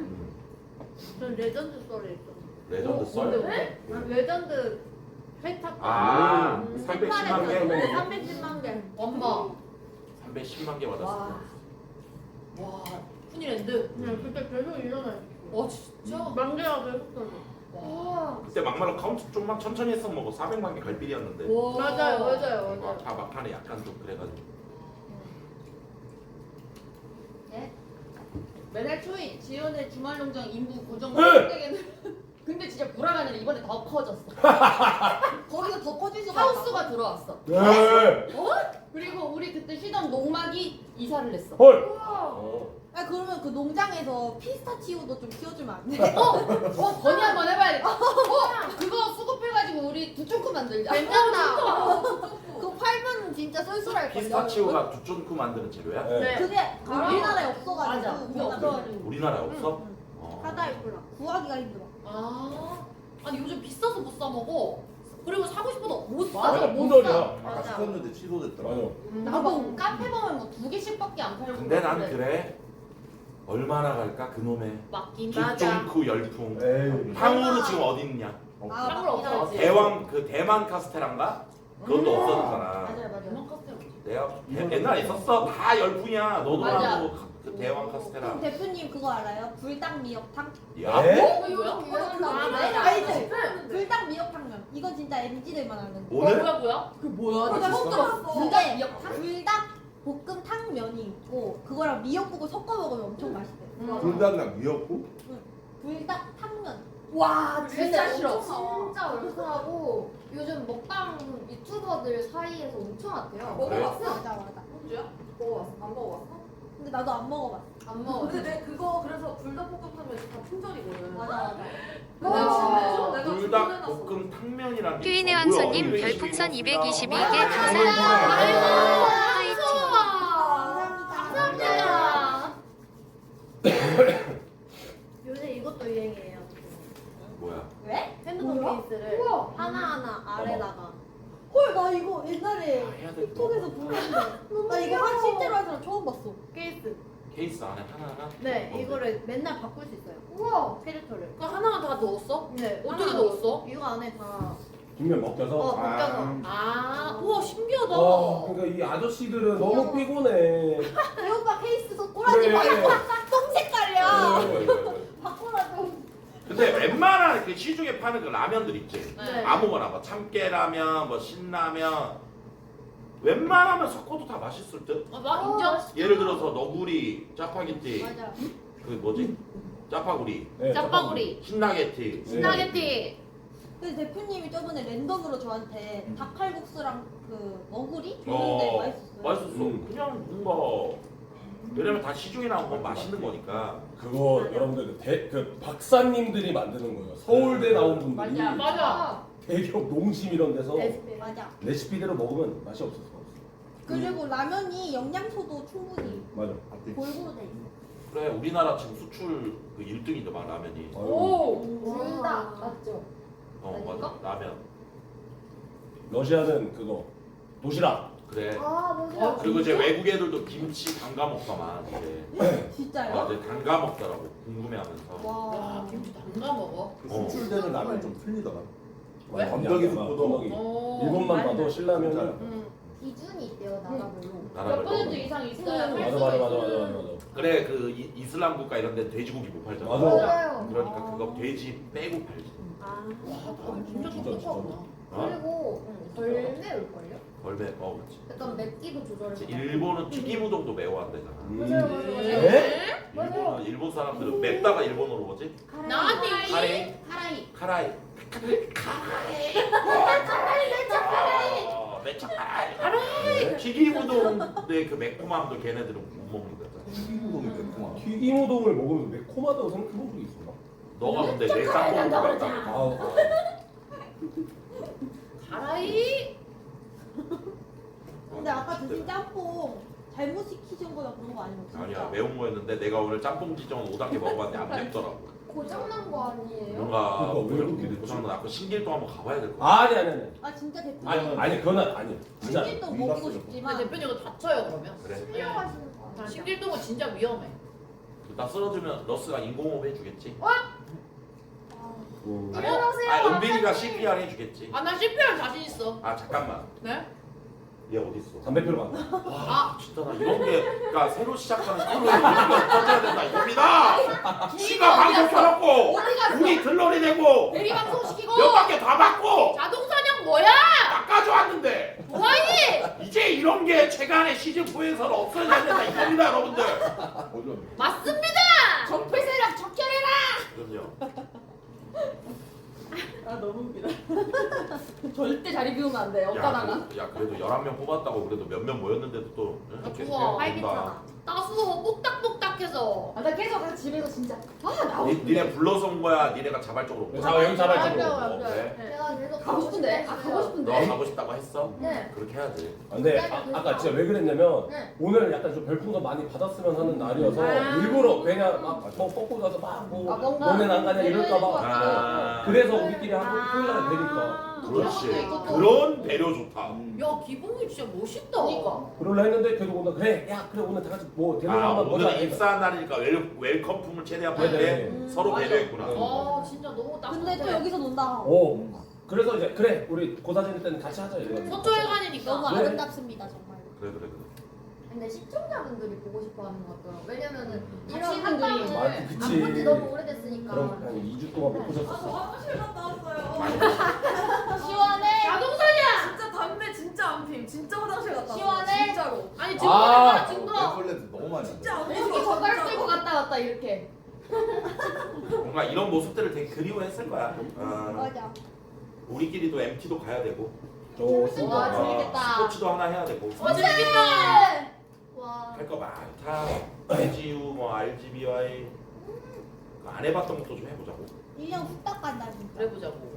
S2: 전 레전드 썰에 있어.
S8: 레전드 썰?
S2: 레전드 회차.
S8: 310만 개?
S2: 310만 개.
S7: 엄마.
S8: 310만 개 받았어.
S7: 와. 푸니랜드.
S2: 그냥 그때 계속 일어나.
S7: 와 진짜?
S2: 만개가 계속 떨려.
S7: 와.
S8: 그때 막말로 카운트 좀만 천천히 했으면 뭐 400만 개 갈 빌이었는데.
S2: 맞아요.
S8: 다 막판에 약간 좀 그래가지고.
S7: 매달 초인 지연의 주말농장 인구 고정
S3: 네.
S7: 되겠는. 근데 진짜 불안한 일 이번에 더 커졌어.
S2: 거기서 더 커질 수가
S7: 하우스가 들어왔어.
S3: 네.
S7: 그리고 우리 그때 쉬던 농막이 이사를 했어.
S3: 헐.
S4: 아 그러면 그 농장에서 피스타치오도 좀 키워주면 안 돼?
S7: 건의 한번 해봐야겠다. 그거 수급해가지고 우리 두초코 만들자.
S2: 괜찮다.
S4: 그거 팔면 진짜 쏠쏠할 거야.
S8: 피스타치오가 두쫀쿠 만드는 재료야?
S3: 네.
S4: 그게 우리나라에 없어가지고.
S7: 맞아. 그게 없어가지고.
S8: 우리나라에 없어?
S4: 하다 있구나. 구하기가 힘들어.
S7: 아니 요즘 비싸서 못 사 먹어. 그리고 사고 싶어도 못 사.
S3: 맞아.
S7: 못
S3: 무더기야.
S7: 사.
S9: 아까 시켰는데 취소됐더라.
S3: 맞아.
S7: 나도 카페 가면 뭐 2개씩밖에 안 팔고.
S8: 근데 난
S7: 그러는데
S8: 그래. 얼마나 갈까 그놈의
S7: 맞긴
S8: 두쫀쿠 열풍.
S3: 에이.
S8: 탕후루 지금 어디 있냐?
S7: 탕후루 없어졌지.
S8: 대만 카스테라인가? 그것도 없어졌잖아.
S2: 맞아요.
S7: 대만 카페 없지.
S8: 내가 옛날에 있었어. 다 열풍이야. 너도
S7: 맞아.
S8: 나도 그 대왕 카스테라.
S4: 그럼 대표님 그거 알아요? 불닭 미역탕?
S8: 야.
S1: 뭐?
S4: 아이들 불닭 미역탕면. 이건 진짜 MZ들만 아는 거.
S8: 오늘?
S1: 뭐야?
S11: 그 뭐야?
S4: 나
S11: 나
S4: 처음
S11: 진짜
S4: 들었어. 불닭 볶음 탕면이 있고 그거랑 미역국을 섞어 먹으면 엄청 맛있대.
S9: 불닭이랑 미역국?
S4: 불닭 탕면.
S2: 와
S1: 진짜 싫어.
S2: 진짜 얼큰하고 요즘 먹방 유튜버들 사이에서 엄청 핫해요.
S11: 먹어봤어?
S4: 맞아.
S11: 혼주야? 먹어봤어? 안 먹어봤어?
S4: 근데 나도 안 먹어봤어.
S2: 안 먹어.
S11: 근데 내 그거 그래서 불닭볶음탕면 다 품절이거든.
S4: 맞아.
S11: 내가
S8: 불닭
S11: 주문해놨어.
S8: 볶음 탕면이란 게
S10: 휴인의
S8: 있어.
S10: 왕손님
S8: 뭐야?
S10: 별풍선 222개
S8: 아,
S10: 감사합니다. 화이팅.
S2: 감사합니다. 요새 이것도 유행이에요.
S8: 뭐야?
S4: 왜?
S2: 핸드폰 케이스를 하나하나 아래다가
S4: 헐, 나 이거 옛날에
S8: 해야 돼.
S4: 틱톡에서 보는데 나 이거 한 실제로 한 사람 처음 봤어.
S2: 케이스.
S8: 케이스 안에 하나하나?
S2: 네,
S8: 뭔데?
S2: 이거를 맨날 바꿀 수 있어요. 우와. 캐릭터를.
S1: 그 하나만 다 넣었어?
S2: 네.
S1: 어떻게
S2: 하나
S1: 넣었어?
S2: 이거 안에 다.
S3: 뒷면 벗겨서.
S2: 벗겨서.
S1: 아, 우와 신기하다.
S3: 그러니까 이 아저씨들은 너무 피곤해.
S4: 이 오빠 케이스도 꼬라지 마. 똥 색깔이야. 바꾸라고.
S8: 근데 웬만한 그 시중에 파는 그 라면들 있지.
S1: 네.
S8: 아무거나 뭐 참깨라면, 뭐 신라면 웬만하면 섞어도 다 맛있을 듯.
S1: 막 인정.
S8: 예를 들어서 너구리, 짜파게티,
S4: 맞아.
S8: 그 뭐지? 짜파구리,
S3: 네,
S1: 짜파구리,
S8: 신나게티.
S1: 스파게티.
S4: 근데 대표님이 저번에 랜덤으로 저한테 닭칼국수랑 그 너구리 줬는데
S8: 어,
S4: 맛있었어요.
S8: 맛있었어. 그냥 뭔가 왜냐면 다 시중에 나온 건 맛있는 거니까.
S3: 그거 여러분들 그 박사님들이 만드는 거예요. 서울대 나온 분들이
S1: 맞아.
S3: 대기업 농심 이런 데서
S4: 맞아.
S3: 레시피대로 먹으면 맛이 없었어.
S4: 그리고 라면이 영양소도 충분히
S3: 맞아.
S4: 골고루 돼 있어.
S8: 그래 우리나라 지금 수출 그 1등인데 막 라면이.
S1: 오.
S2: 불닭 맞죠?
S8: 맞아 라면.
S3: 러시아는 그거 도시락.
S8: 그래.
S2: 아 맞아.
S8: 그리고 이제 외국 애들도 김치 담가 먹더만 이제.
S4: 진짜요?
S8: 이제 담가 먹더라고 궁금해하면서.
S4: 와.
S1: 김치 담가 먹어.
S9: 그 수출되는 라면 좀 틀리더라.
S1: 왜?
S9: 건더기 국보도
S3: 일본만 봐도 신라면은
S2: 기준이 있대요 나라별로.
S1: 몇 퍼센트 이상 있어야 살
S3: 맞아
S1: 수가
S3: 맞아
S1: 있어.
S3: 맞아 맞아 맞아.
S8: 그래 그 이슬람 국가 이런 데 돼지고기 못 팔잖아.
S3: 맞아.
S2: 맞아요.
S8: 그러니까 그거 돼지 빼고 팔지.
S2: 아.
S1: 진짜 똑똑하구나.
S2: 그리고 덜 매울걸요?
S8: 벌배 그렇지.
S2: 약간 맵기도 조절해서.
S8: 일본은 튀김 우동도 매워한대잖아.
S2: 맞아요 맞아요 맞아요.
S3: 네?
S2: 맞아요.
S8: 일본 사람들은 맵다가 일본어로 뭐지?
S1: 나니.
S8: 카레이?
S2: 카라이.
S8: 카라이. 카라이. 튀김 우동의 그 매콤함도 걔네들은 못 먹는 거잖아.
S9: 튀김우동이 매콤하고.
S3: 튀김 우동을 먹으면 매콤하다고 생각해본 적이 있어?
S8: 너가 근데 내 짬뽕을 먹었다.
S3: 아,
S1: 가라이.
S4: 근데 아까 드신 짬뽕 잘못 시키신 거나 그런 거 아니면 진짜?
S8: 아니야 매운 거였는데 내가 오늘 짬뽕 지정은 5단계 먹어봤는데 안 맵더라고.
S2: 고장난 거 아니에요?
S8: 뭔가
S3: 그러니까 왜 이렇게 됐지?
S8: 고장나. 그 신길도 한번 가봐야 될 것 같아.
S3: 아니.
S4: 아 진짜 대표님.
S3: 아니 그건 아니야. 진짜.
S4: 신길도 먹이고
S1: 근데
S4: 싶지만
S1: 대표님 이거 다쳐요 그러면.
S8: 그래.
S4: 신경하시는 거 같아.
S1: 신길동은 진짜 위험해.
S8: 나 쓰러지면 러스가 인공호흡 해주겠지.
S2: 일어나세요.
S8: 은빈이가 CPR 해주겠지.
S1: 아 나 CPR 자신 있어.
S8: 아 잠깐만.
S1: 네?
S8: 얘 어디 있어?
S3: 담배 피러 간다.
S8: 와 진짜 나 이런 게 그러니까 새로 시작하는 프로에 우리가 터져야 된다 이겁니다. 지가 방송 켜놓고
S1: 어디 갔어?
S8: 우리 들러리 되고
S1: 대리 방송 시키고.
S8: 몇 바퀴 다 받고
S1: 자동 사냥 뭐야?
S8: 낚아줘왔는데
S1: 뭐하니?
S8: 이제 이런 게 최근에 시즌 4에서는 없어져야 된다 이겁니다 여러분들.
S1: 맞습니다. 정필 세력 적혈해라.
S8: 그럼요.
S11: 아 너무 웃기다.
S1: 절대 자리 비우면 안 돼. 엇가다가.
S8: 야 그래도 11명 뽑았다고 그래도 몇 명 모였는데도 또
S1: 좋아.
S2: 활기차다.
S1: 따스워 똑딱똑딱해서.
S2: 아 나 계속 가서 집에서 진짜 아 나오고.
S8: 니네 불러서 온 거야? 니네가 자발적으로 온 거야?
S3: 자 여기 자발적으로.
S8: 그래?
S2: 제가 계속
S1: 가고 싶은데. 아 가고 싶은데.
S8: 너 가고 싶다고 했어?
S2: 네.
S8: 그렇게 해야지.
S3: 근데 아까 진짜 왜 그랬냐면
S2: 네.
S3: 오늘 약간 좀 별풍선 많이 받았으면 하는 날이어서 일부러 그냥 막 뻗고 가서 막뭐
S2: 아, 뭔가
S3: 너네 안 가냐 이럴까봐
S8: 아.
S3: 그래서 우리끼리 하고 토요일 날에 되니까
S8: 그렇지.
S1: 이것도.
S8: 그런 배려 좋다.
S1: 야 기봉이 진짜 멋있다.
S2: 그러니까.
S3: 그러려 했는데 계속 오늘 그래 우리 다 같이 뭐 되는 거
S8: 아
S3: 한번 보자.
S8: 오늘 입사한 날이니까 웰컴품을 최대한 받게
S3: 네네.
S8: 서로
S1: 맞아.
S8: 배려했구나.
S1: 아 진짜 너무 따뜻해.
S4: 근데 또 여기서 논다.
S3: 그래서 이제 그래 우리 고사진 때는 같이 하자 이거.
S1: 서초회관이니까.
S4: 너무
S3: 네.
S4: 아름답습니다 정말.
S8: 그래.
S2: 근데 시청자분들이 보고 싶어하는 것 같더라고. 왜냐면은 이런
S1: 학생분들이
S2: 한방을
S3: 맞지,
S2: 안
S3: 그치.
S2: 본지 너무 오래됐으니까.
S3: 그럼 한 2주 동안 못
S11: 저
S3: 보셨었어.
S11: 화장실 갔다 왔어요.
S2: 시원해.
S7: 자동차냐?
S11: 진짜 담배 진짜 안 핌. 진짜 화장실 갔다 왔어요.
S2: 시원해?
S11: 진짜로.
S7: 아니 증거야 증거.
S12: 렉걸레도 너무 많이 안 돼.
S11: 진짜 안
S2: 이렇게
S11: 폈어.
S2: 젓갈
S11: 진짜로.
S2: 쓸고 갔다 왔다 이렇게.
S8: 뭔가 이런 모습들을 되게 그리워했을 거야.
S4: 맞아.
S8: 우리끼리도 MT도 가야 되고
S3: 좋습니다.
S2: 와 재밌겠다.
S8: 스포츠도 하나 해야 되고
S7: 재밌겠다.
S2: 와.
S8: 할 거 많다. IGU 뭐 RGBY 안 해봤던 것도 좀 해보자고.
S4: 1년 후딱 간다 진짜.
S7: 그래 보자고.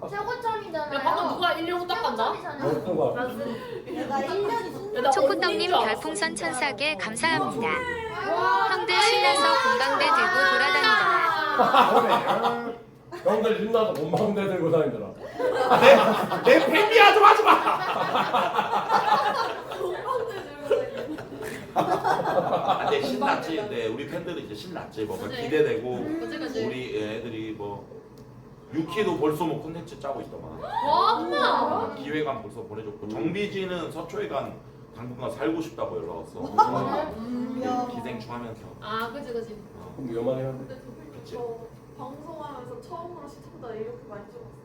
S2: 최고점이잖아요.
S7: 야 방금 누가 1년 후 딱 간다?
S4: 내가 1년이
S7: 야, 나
S10: 초코떡님
S7: 언니인 줄 알았어,
S10: 별풍선
S7: 진짜.
S10: 1004개 감사합니다.
S2: 와.
S10: 형들 신나서 공방대 들고 돌아다니더라.
S3: 형들 신나서 몸방대 들고 다니더라.
S8: 내 팬이야 좀 하지 마. 근데 신났지. 근데 우리 팬들은 이제 신났지. 뭔가
S7: 그치.
S8: 기대되고
S7: 그치.
S8: 우리 애들이 뭐 유키도 벌써 뭐 콘텐츠 짜고 있더만.
S7: 와 엄마.
S8: 기획안 벌써 보내줬고 정비지는 서초회관 당분간 살고 싶다고 연락 왔어. 기생충하면서.
S7: 아 그지 그지.
S3: 좀 위험하긴 한데.
S11: 근데 도빈이
S8: 그치.
S11: 저 방송하면서 처음으로 시청자 이렇게 많이 찍었어요.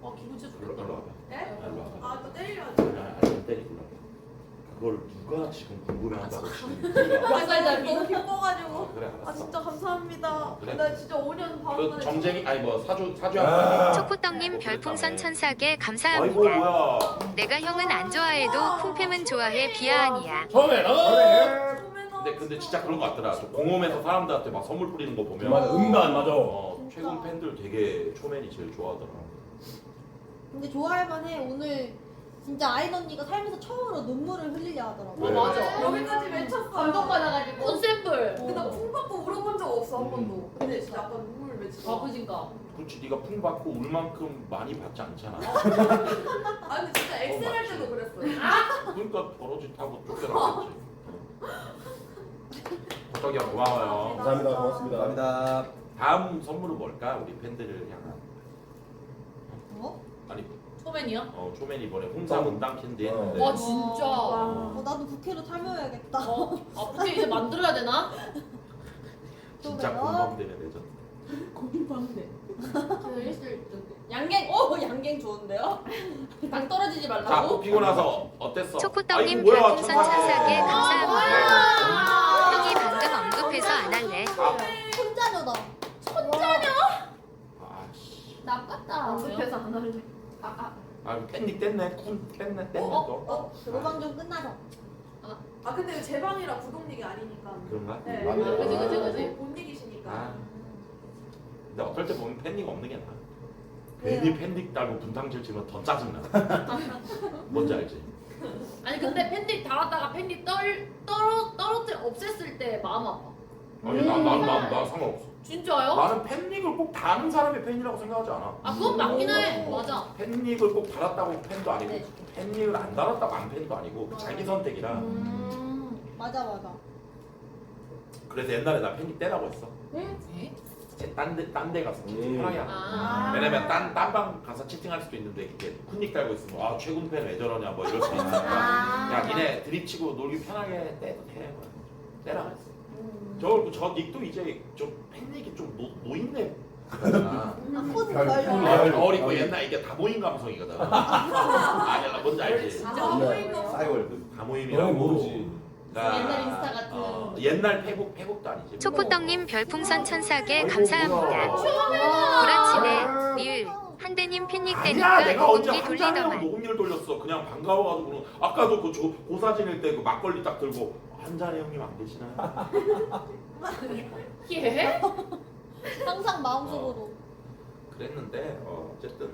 S7: 아 기분 진짜
S8: 일로
S7: 좋겠다.
S8: 와봐.
S11: 네?
S8: 일로 와봐.
S11: 아 또 때리려고.
S8: 안 때리고. 그걸 누가 지금 궁금해한다고 지금.
S11: 아 너무 기뻐가지고.
S8: 그래
S11: 아
S8: 알았어.
S11: 진짜 감사합니다.
S8: 그래.
S11: 나 진짜 5년 반
S8: 그
S11: 만에
S8: 정쟁이 아니 뭐 사주
S3: 아.
S10: 초코떡님 별풍선 1004개
S8: 아이고
S10: 감사합니다.
S8: 뭐야.
S10: 내가 형은 안 좋아해도 쿵팸은 좋아해 비하 아니야.
S3: 처음에는
S8: 근데 진짜 그런 거 같더라. 저 공홈에서 사람들한테 막 선물 뿌리는 거 보면
S3: 맞아, 음반 맞아.
S8: 최근 팬들 되게 초맨이 제일 좋아하더라.
S4: 근데 좋아할 만해. 오늘 진짜 아인 언니가 살면서 처음으로 눈물을 흘리려 하더라고.
S8: 왜?
S7: 맞아.
S11: 여기까지 맺혔어.
S2: 감동받아가지고.
S7: 콘샘플.
S11: 근데 나풍 받고 울어본 적 없어 한 번도. 근데 진짜 약간 눈물 맺혔어.
S7: 아 그니까.
S8: 그렇지 네가 풍 받고 울 만큼 많이 받지 않잖아.
S11: 아 근데 진짜 엑셀 할 때도 그랬어요.
S8: 그러니까 버러짓하고 쫓겨났겠지. 호떡이 형 고마워요.
S3: 감사합니다. 고맙습니다.
S12: 감사합니다.
S8: 다음 선물은 뭘까? 우리 팬들을 향한.
S4: 뭐?
S8: 아니
S7: 초맨이야?
S8: 초맨이 이번에 홍삼은땅 캔디 했는데
S7: 와 진짜.
S4: 나도 부캐로 참여해야겠다.
S7: 아 부캐 이제 만들어야 되나?
S8: 진짜
S4: 또
S8: 공감되는 레전드.
S7: 공방대.
S2: 양갱. 양갱 좋은데요? 당 떨어지지
S8: 자
S2: 말라고.
S8: 뽑히고 나서 어땠어?
S10: 초코떡님
S8: 아이고, 뭐야,
S10: 별풍선
S8: 천사게.
S10: 1004개 감사합니다. 형이 방금 언급해서 안 할래.
S4: 손자녀다.
S8: 아씨.
S2: 나 같다.
S11: 언급해서 안 할래.
S8: 아 팬닉 뗐네. 뗐네 또.
S4: 로방 좀 끝나서.
S11: 아 근데 제 방이라 구독닉이 아니니까.
S8: 그런가?
S11: 네.
S12: 맞네.
S7: 그지.
S11: 못 이기시니까.
S8: 아. 근데 어떨 때 보면 팬닉 없는 게 나아. 괜히 팬닉 달고 분탕질 치면 더 짜증나. 뭔지 알지?
S7: 아니 근데 팬디 달았다가 팬디 떨어뜨려 없앴을 때 마음 아파.
S8: 아니 나 상관없어.
S7: 진짜요?
S8: 나는 팬닉을 꼭 다는 사람의 팬이라고 생각하지 않아.
S7: 아 그건 맞긴 해. 맞아.
S8: 팬닉을 꼭 달았다고 팬도 아니고 팬닉을 안 달았다고 안 팬도 아니고 자기 선택이라.
S4: 맞아.
S8: 그래서 옛날에 나 팬닉 떼라고 했어. 딴데 가서 채팅 편하게 하는.
S7: 아.
S8: 왜냐면 딴 방 가서 채팅할 수도 있는데 이렇게 쿤닉 달고 있으면 아 최군 팬 왜 저러냐 뭐 이럴 수 있으니까 야 니네 드립치고 놀기 편하게 떼도 돼. 떼라 했어. 저 닉도 이제 좀 팬닉이 좀 노인네.
S4: 코드
S8: 겨울 있고 옛날 이게 다모임 감성이거든. 아니 뭔지 알지?
S12: 싸이월드.
S8: 다모임이라고.
S3: 모르지.
S8: 그러니까
S2: 옛날 인스타 같은.
S8: 옛날 페북도 아니지.
S10: 초코떡님 별풍선 1004개 감사합니다. 구라치네 리을 한대님 팬닉
S8: 아니야
S10: 되니까
S8: 내가 언제
S10: 녹음기
S8: 한 잔하고
S10: 돌리더만.
S8: 녹음기를 돌렸어. 그냥 반가워가지고 아까도 그 고사진일 때 그 막걸리 딱 들고 한 잔에 형님 안 계시나요?
S7: 예?
S4: 항상 마음속으로.
S8: 그랬는데 어쨌든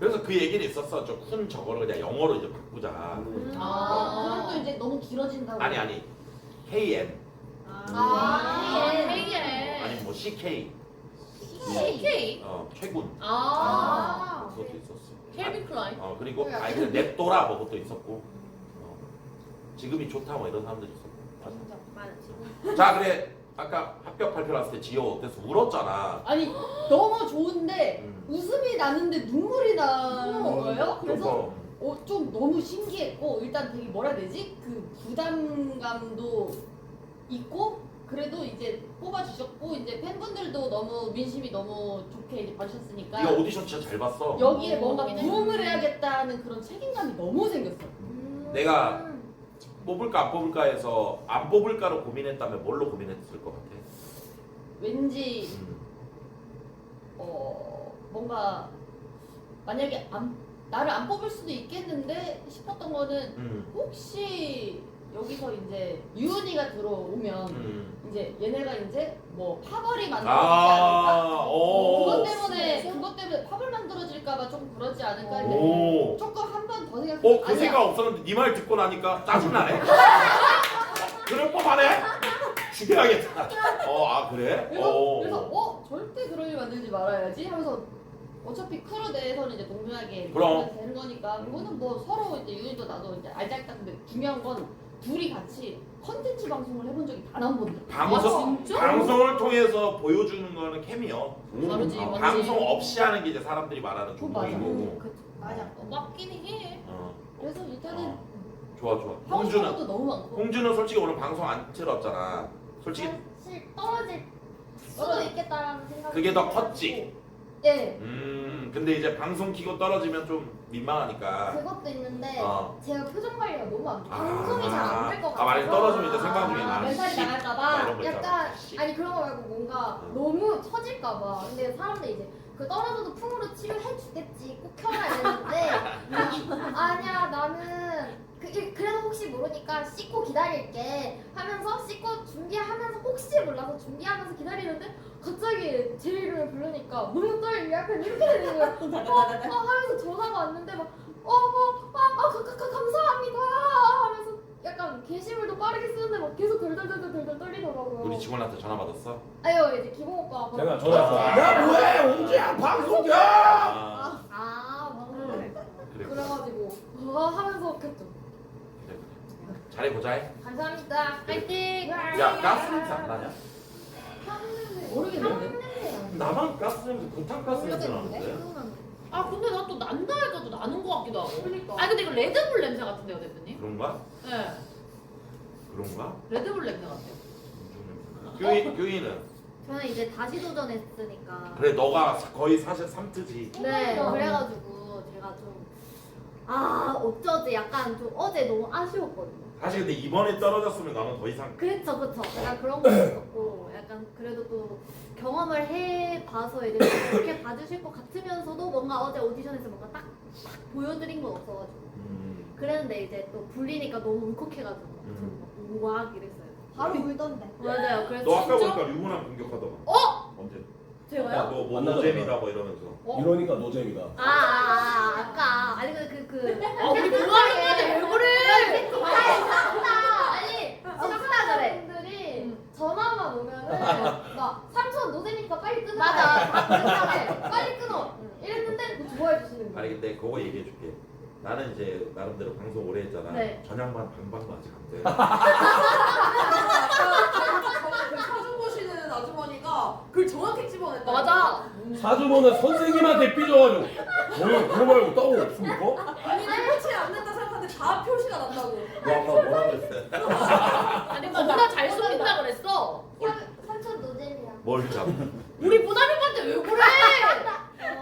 S8: 그래서 그 얘기는 있었어. 저 쿤 저거를 그냥 영어로 이제 바꾸자.
S2: 그럼 또 이제 너무 길어진다고.
S8: 아니 KN
S7: 헤이에.
S8: 아니 뭐 CK
S7: CK.
S8: 최군 그것도 있었어.
S7: 켈빈 클라인.
S8: 그리고 아니 그냥 냅둬라 뭐 그것도 있었고 지금이 좋다 뭐 이런 사람들이 있었고. 자 그래 아까 합격 발표 났을 때 지효 어땠어? 울었잖아.
S2: 아니 너무 좋은데 웃음이 나는데 눈물이 나는 거예요? 그래서 좀 너무 신기했고 일단 되게 뭐라 해야 되지? 그 부담감도 있고 그래도 이제 뽑아주셨고 이제 팬분들도 너무 민심이 너무 좋게 이제 봐주셨으니까
S8: 네가 오디션 진짜 잘 봤어.
S2: 여기에 뭔가 부응을 해야겠다는 그런 책임감이 너무 생겼어.
S8: 내가 뽑을까 안 뽑을까 해서 안 뽑을까로 고민했다면 뭘로 고민했을 것 같아?
S2: 왠지
S8: 음.
S2: 뭔가 만약에 나를 안 뽑을 수도 있겠는데 싶었던 거는 혹시 여기서 이제 유은이가 들어오면 이제 얘네가 이제 뭐 파벌이 만들어지지 않을까? 그것 때문에 파벌 만들어질까봐 조금 그러지 않을까 했는데 조금 한 번 더 생각해.
S8: 그 생각 없었는데 네 말 듣고 나니까 짜증나네. 그럴 법하네. 죽여야겠다. 아 그래?
S2: 그래서 절대 그럴 일 만들지 말아야지 하면서 어차피 크루 내에서는 이제 동등하게
S8: 그럼.
S2: 되는 거니까 그거는 뭐 서로 이제 유니도 나도 이제 알짝딱근데 중요한 건 둘이 같이 컨텐츠 방송을 해본 적이 단 한 번도.
S8: 방송을 통해서 보여주는 거는 캠이요.
S2: 다르지, 맞지.
S8: 방송 없이 하는 게 이제 사람들이 말하는
S2: 맞아.
S8: 중독인 거고.
S2: 맞아. 맞기는 해. 그래서 일단은
S8: 좋아.
S2: 하고 싶은 것도 너무 많고.
S8: 홍주는 솔직히 오늘 방송 안 틀었잖아. 솔직히
S4: 사실 떨어질 수도 있겠다라는 생각이
S8: 그게 더 컸지.
S4: 네.
S8: 근데 이제 방송 키고 떨어지면 좀 민망하니까.
S4: 그것도 있는데
S8: 어.
S4: 제가 표정 관리가 너무 안 돼. 방송이 잘 안 될 것 같아서.
S8: 만약에 떨어지면 이제 생각 중에 나는
S4: 멘탈이
S8: 씨,
S4: 나갈까봐
S8: 이런 거 있잖아.
S4: 약간 아니 그런 거 말고 뭔가 너무 처질까봐. 근데 사람들이 이제 그 떨어져도 풍으로 치료해주겠지 꼭 켜라 이랬는데 아니야 나는 그래도 혹시 모르니까 씻고 기다릴게 하면서 씻고 준비하면서 혹시 몰라서 준비하면서 기다리는데 갑자기 제 이름을 부르니까 너무 떨려 약간 이렇게 되는 거야. 하면서 전화가 왔는데 막 감사합니다 하면서 약간 게시물도 빠르게 쓰는데 막 계속 덜덜덜덜 떨리더라고요.
S8: 우리 직원한테 전화 받았어?
S4: 아유 이제 기봉 오빠
S3: 제가 전화했어. 야 뭐해 홍주야 방송이야.
S8: 그래.
S4: 그래가지고 하면서 그랬죠.
S8: 잘해보자.
S4: 감사합니다. 파이팅.
S8: 야 가스 냄새 안 나냐?
S2: 모르겠는데.
S3: 나만 가스 냄새 부탄가스 냄새 나는데.
S1: 아 근데 나 또 난다 해도 나는 것 같기도 하고.
S2: 그러니까.
S1: 아 근데 이거 레드불 냄새 같은데요 대표님?
S8: 그런가?
S1: 네.
S8: 그런가?
S1: 레드불 냄새 같아요.
S8: 교인은?
S4: 저는 이제 다시 도전했으니까.
S8: 그래 너가 거의 사실 3트지.
S4: 네. 그래가지고 제가 좀 어쩌지 약간 좀 어제 너무 아쉬웠거든요.
S8: 사실 근데 이번에 떨어졌으면 나는 더 이상
S4: 그쵸. 약간 그런 거 있었고 약간 그래도 또 경험을 해봐서 이제 그렇게 봐주실 것 같으면서도 뭔가 어제 오디션에서 뭔가 딱 보여드린 건 없어가지고 그랬는데 이제 또 불리니까 너무 울컥해가지고 좀 우악 이랬어요. 바로 울던데. 맞아요. 그래서
S8: 너 아까 보니까 류문한 공격하더만. 언제?
S4: 제가요?
S8: 너뭐 노잼이다 뭐 이러면서.
S3: 이러니까 노잼이다.
S4: 아까 아니
S1: 우리 동아리인데 왜 그래?
S4: 아니 진짜 그래. 분들이 전화만 오면은 막 삼촌 노잼이니까 빨리 끊어. 맞아. 빨리 끊어. 이랬는데 그거 좋아해 주시는 거예요.
S8: 아니 근데 그거 얘기해 줄게. 나는 이제 나름대로 방송 오래 했잖아.
S4: 네.
S8: 전향반 방방도 아직 안 돼.
S11: 사주 보시는 아주머니가 그걸 정확히 집어냈다.
S1: 맞아.
S3: 사주보는 선생님한테 삐져가지고 그거 말고 따로 없습니까?
S11: 본인이 표시 안 된다 생각하는데 다 표시가 난다고.
S3: 너 아까 뭐라 그랬어?
S1: 아니 너보다 잘 숨긴다 그랬어.
S4: 삼촌 노잼이야.
S8: 뭘 잡?
S1: 우리 보나리한테 왜 그래?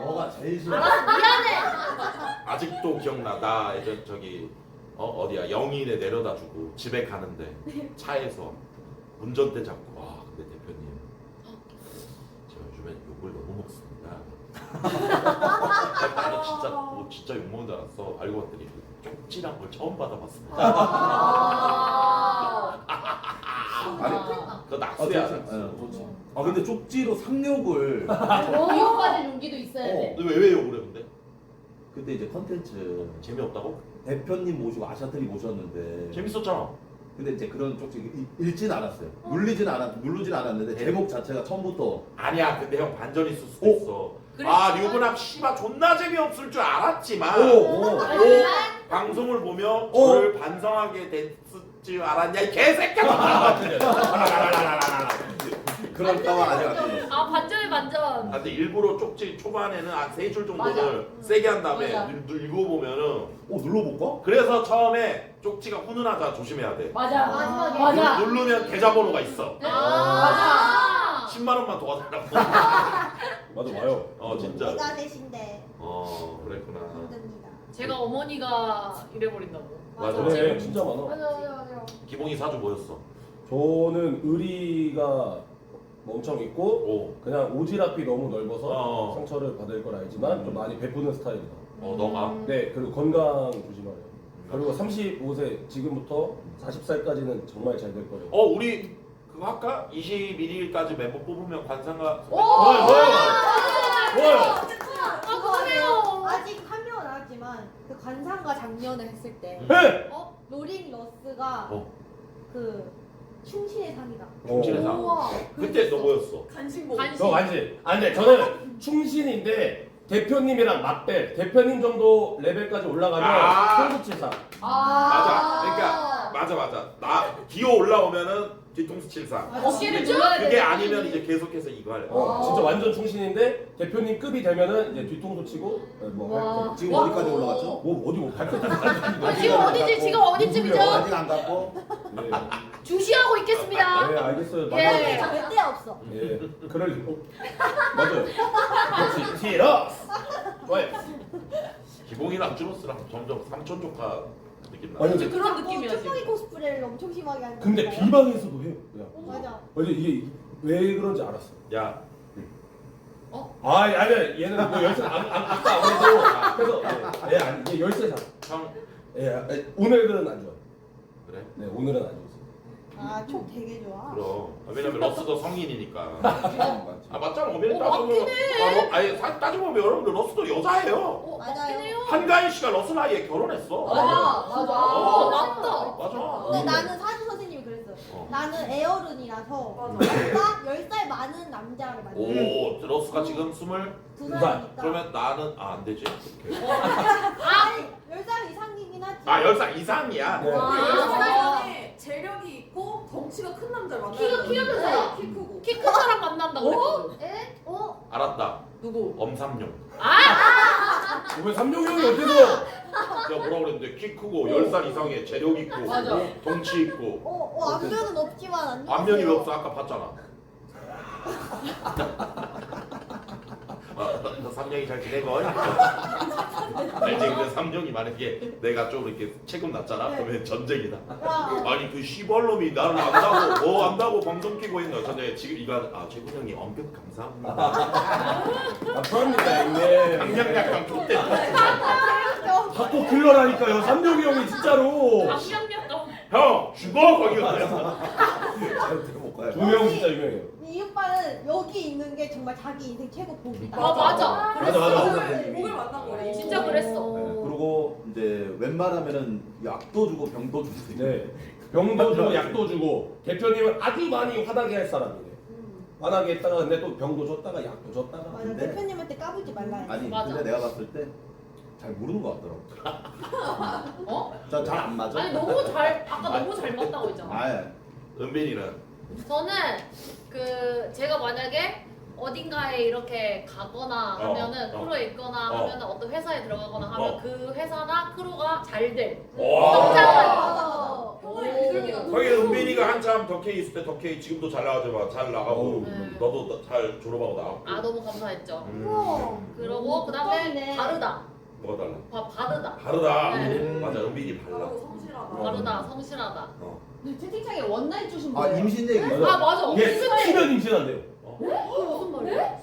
S12: 너가 제일 싫어.
S1: 알았어 미안해.
S8: 아직도 기억나. 나 예전 저기 어디야 영인에 내려다주고 집에 가는데 차에서 운전대 잡고 와 근데 대표님 제가 요즘엔 욕을 너무 먹습니다. 나는 진짜 욕 먹는 줄 알았어. 알고 봤더니 쪽지란 걸 처음 받아봤습니다. 그거 낙수야.
S12: 좋지. 아 근데 쪽지로 상욕을
S1: 이용받을 용기도 있어야 돼.
S8: 왜 욕을 해 근데?
S12: 그때 이제 컨텐츠
S8: 재미없다고?
S12: 대표님 모시고 아샤트리 모셨는데
S8: 재밌었잖아.
S12: 근데 이제 그런 쪽지 읽진 않았어요. 누르진 않았는데 제목 자체가 처음부터
S8: 아니야 근데 형 반전이 있을 수도 있어. 아 류근학 씨발 존나 재미없을 줄 알았지만 방송을 보며 저를 반성하게 됐을 줄 알았냐 이 개새끼야.
S12: 그런 까만 아직 안 들렸어.
S1: 아 반전의
S7: 완전.
S8: 근데 일부러 쪽지 초반에는 한 3줄 정도를
S7: 맞아.
S8: 세게 한 다음에
S7: 맞아.
S8: 읽어보면은
S12: 눌러볼까?
S8: 그래서 처음에 쪽지가 훈훈하다 조심해야 돼.
S7: 맞아.
S4: 마지막에.
S7: 맞아.
S8: 누르면 계좌번호가 있어.
S7: 맞아.
S8: 10만 원만 도와달라고.
S12: 맞아 와요.
S8: 진짜.
S4: 내가 대신데
S8: 그랬구나.
S4: 힘듭니다.
S7: 제가 어머니가 이래버린다고.
S8: 맞아.
S12: 그래 진짜 많아.
S4: 맞아.
S8: 기봉이 사주 뭐였어?
S12: 저는 의리가 엄청 있고 그냥 오지랖이 너무 넓어서 상처를 받을 걸 알지만 좀 많이 베푸는 스타일이다.
S8: 너가?
S12: 네, 그리고 건강 조심하래요. 그리고 35세 지금부터 40살까지는 정말 잘 될 거예요.
S8: 우리 그거 할까? 21일까지 멤버 뽑으면 관상가.
S4: 그거요. 아직 한 명은 나왔지만 그 관상가 작년에 했을 때
S12: 네!
S4: 로린 러스가 그 충신의 상이다.
S8: 충신의 상.
S4: 우와.
S8: 그때 너 뭐였어?
S11: 간신보.
S12: 너 간지. 근데 저는 충신인데 대표님이랑 맞대. 대표님 정도 레벨까지 올라가면 통수칠사.
S8: 맞아. 그러니까 맞아. 나 기어 올라오면은 뒤통수 칠상.
S7: 어깨를 눌러야 돼.
S8: 그게 아니면 이제 계속해서 이거 하래.
S12: 진짜 완전 충신인데 대표님 급이 되면은 이제 뒤통수 치고 뭐 할 거.
S2: 지금 어디까지 올라갔죠?
S12: 뭐 발끝까지 가는데.
S7: 지금 어디지? 지금 어디쯤이죠?
S2: 아직 안 갔고.
S12: 네.
S7: 주시하고 있겠습니다.
S12: 네, 알겠어요.
S7: 예.
S12: 맞아요.
S4: 절대 없어.
S12: 예. 그럴 리. 맞아요. 역시 티러스. 좋아요.
S8: 기봉이랑 쭈로스랑 점점 삼촌 조카 느낌 나.
S12: 아니,
S7: 진짜 그런 느낌이야
S4: 쭈꾸미
S7: 지금.
S4: 코스프레를 엄청 심하게 하는
S12: 근데
S4: 거야.
S12: 비방에서도 해요. 그냥.
S4: 맞아.
S12: 근데 이게 왜 그런지 알았어.
S8: 야.
S12: 아니야 얘는 뭐 열쇠 아까 아무래도 그래서 얘 아니 얘 열쇠상.
S8: 형.
S12: 오늘은 안 좋아.
S8: 그래?
S12: 네 오늘은 안 좋지.
S4: 촉 되게 좋아.
S8: 그럼. 왜냐면 러스도 성인이니까.
S2: 맞지.
S8: 맞잖아. 엄밀히 따지면. 아니 따지면 여러분들 러스도 여자예요.
S4: 맞아요.
S8: 한가인 씨가 러스 나이에 결혼했어.
S7: 맞아. 맞다.
S8: 맞아.
S4: 근데 나는 사주 선생님이 그랬어요. 나는 애어른이라서 나보다 10살 많은 남자를 만나.
S8: 오, 러스가 지금
S4: 22살이니까.
S8: 그러면 나는 안 되지?
S4: 아니 10살 이상이긴 하지.
S8: 10살 이상이야.
S12: 네.
S11: 아, 재력이 있고 덩치가 큰 남자를 만나요.
S7: 키가 크면서요?
S11: 키 크고.
S7: 키 큰 사람 만난다고 그랬거든.
S4: 에?
S8: 알았다.
S7: 누구?
S8: 엄삼룡.
S12: 왜 삼룡형이 어때서?
S8: 내가 뭐라 그랬는데 키 크고 10살 이상의 재력 있고
S7: 맞아.
S8: 덩치 있고.
S4: 안면은 없지만 안녕.
S8: 안면이 왜 없어? 아까 봤잖아. 너 삼룡이 잘 지내고 알지? 근데 삼룡이 만약에 내가 좀 이렇게 체급 낮잖아? 그러면 전쟁이다. 아니 그 시벌놈이 나를 안다고 방송 키고 있는 거. 근데 지금 이거 최군 형님 언급 감사합니다.
S12: 그럽니다 형님.
S8: 강약약강 좆대.
S12: 자꾸 길러라니까요. 삼룡이 형이 진짜로.
S7: 강력력.
S8: 형 죽어 거기 가서.
S2: 잘 들어볼까요?
S12: 두 명 진짜 유명해요.
S4: 이 오빠는 여기 있는 게 정말 자기 인생 최고 복이다.
S7: 맞아.
S11: 목을 만난 거래.
S7: 진짜 그랬어.
S2: 그리고 이제 웬만하면은 약도 주고 병도 줄 수 있는.
S12: 네. 병도 주고 약도 주고 대표님은 아주 많이 화나게 할 사람이에요. 화나게 했다가 근데 또 병도 줬다가 약도 줬다가.
S4: 맞아.
S2: 근데-
S4: 대표님한테 까불지 말라 했어.
S2: 아니
S7: 맞아.
S2: 근데 내가 봤을 때 잘 모르는 것 같더라고. 잘 안 맞아.
S7: 아니 너무 잘 아까 너무 잘 맞다고 했잖아.
S2: 아,
S8: 은빈이는
S7: 저는 그 제가 만약에 어딘가에 이렇게 가거나 하면은 크루에 있거나 하면은 어떤 회사에 들어가거나 하면 그 회사나 크루가 잘 될. 성장을.
S8: 거기 은빈이가 한참 덕케이 있을 때 덕케이 지금도 잘 나가지만 잘 나가고 너도 잘 졸업하고 나왔고.
S7: 아 너무 감사했죠.
S4: 우와.
S7: 그러고 그다음에 바르다.
S8: 뭐가 달라?
S7: 바르다.
S8: 다르다.
S7: 네.
S8: 맞아 은빈이 발라.
S11: 성실하다.
S7: 바르다. 성실하다.
S11: 채팅창에 원나잇 주신
S2: 아 임신 얘기.
S7: 아 맞아.
S12: 이게 스치면 임신한대요.
S7: 무슨 말이야?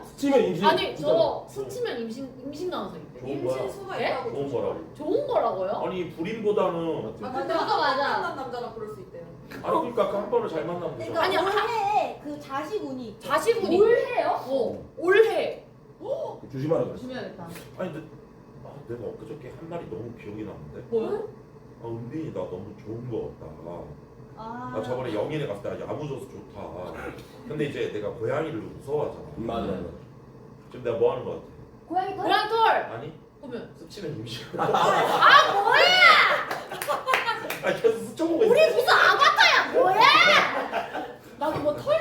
S12: 스치면 임신.
S7: 아니 저 스치면 임신 가능성 있대.
S8: 좋은 거야.
S11: 임신 수가
S7: 예?
S11: 있다고.
S8: 좋은 거라고.
S7: 좋은 거라고요?
S8: 아니 불임보다는
S11: 근데
S7: 그거 맞아.
S11: 만난 남자가 그럴 수 있대요.
S8: 아니 그러니까 한 번을 잘 만나면 되잖아.
S7: 아니,
S4: 올해 그 자식운이 있어.
S7: 자식운이 올해요? 올해.
S12: 조심하라 그랬어.
S7: 조심해야겠다.
S8: 아니 근데 내가 엊그저께 한 말이 너무 기억이 나는데.
S7: 뭐요?
S8: 은빈이 나 너무 좋은 거 같다.
S4: 아.
S8: 나 저번에 영인에 갔을 때 야무져서 좋다. 근데 이제 내가 고양이를 무서워하잖아.
S12: 맞아.
S8: 지금 내가 뭐 하는 거 같아?
S4: 고양이 털?
S7: 고양 털.
S8: 아니?
S7: 보면.
S8: 스치면 임신.
S7: 아 뭐야?
S8: 아니 계속 스쳐보고 있어.
S7: 우리 무슨 아바타야 뭐야? 나도 뭐 털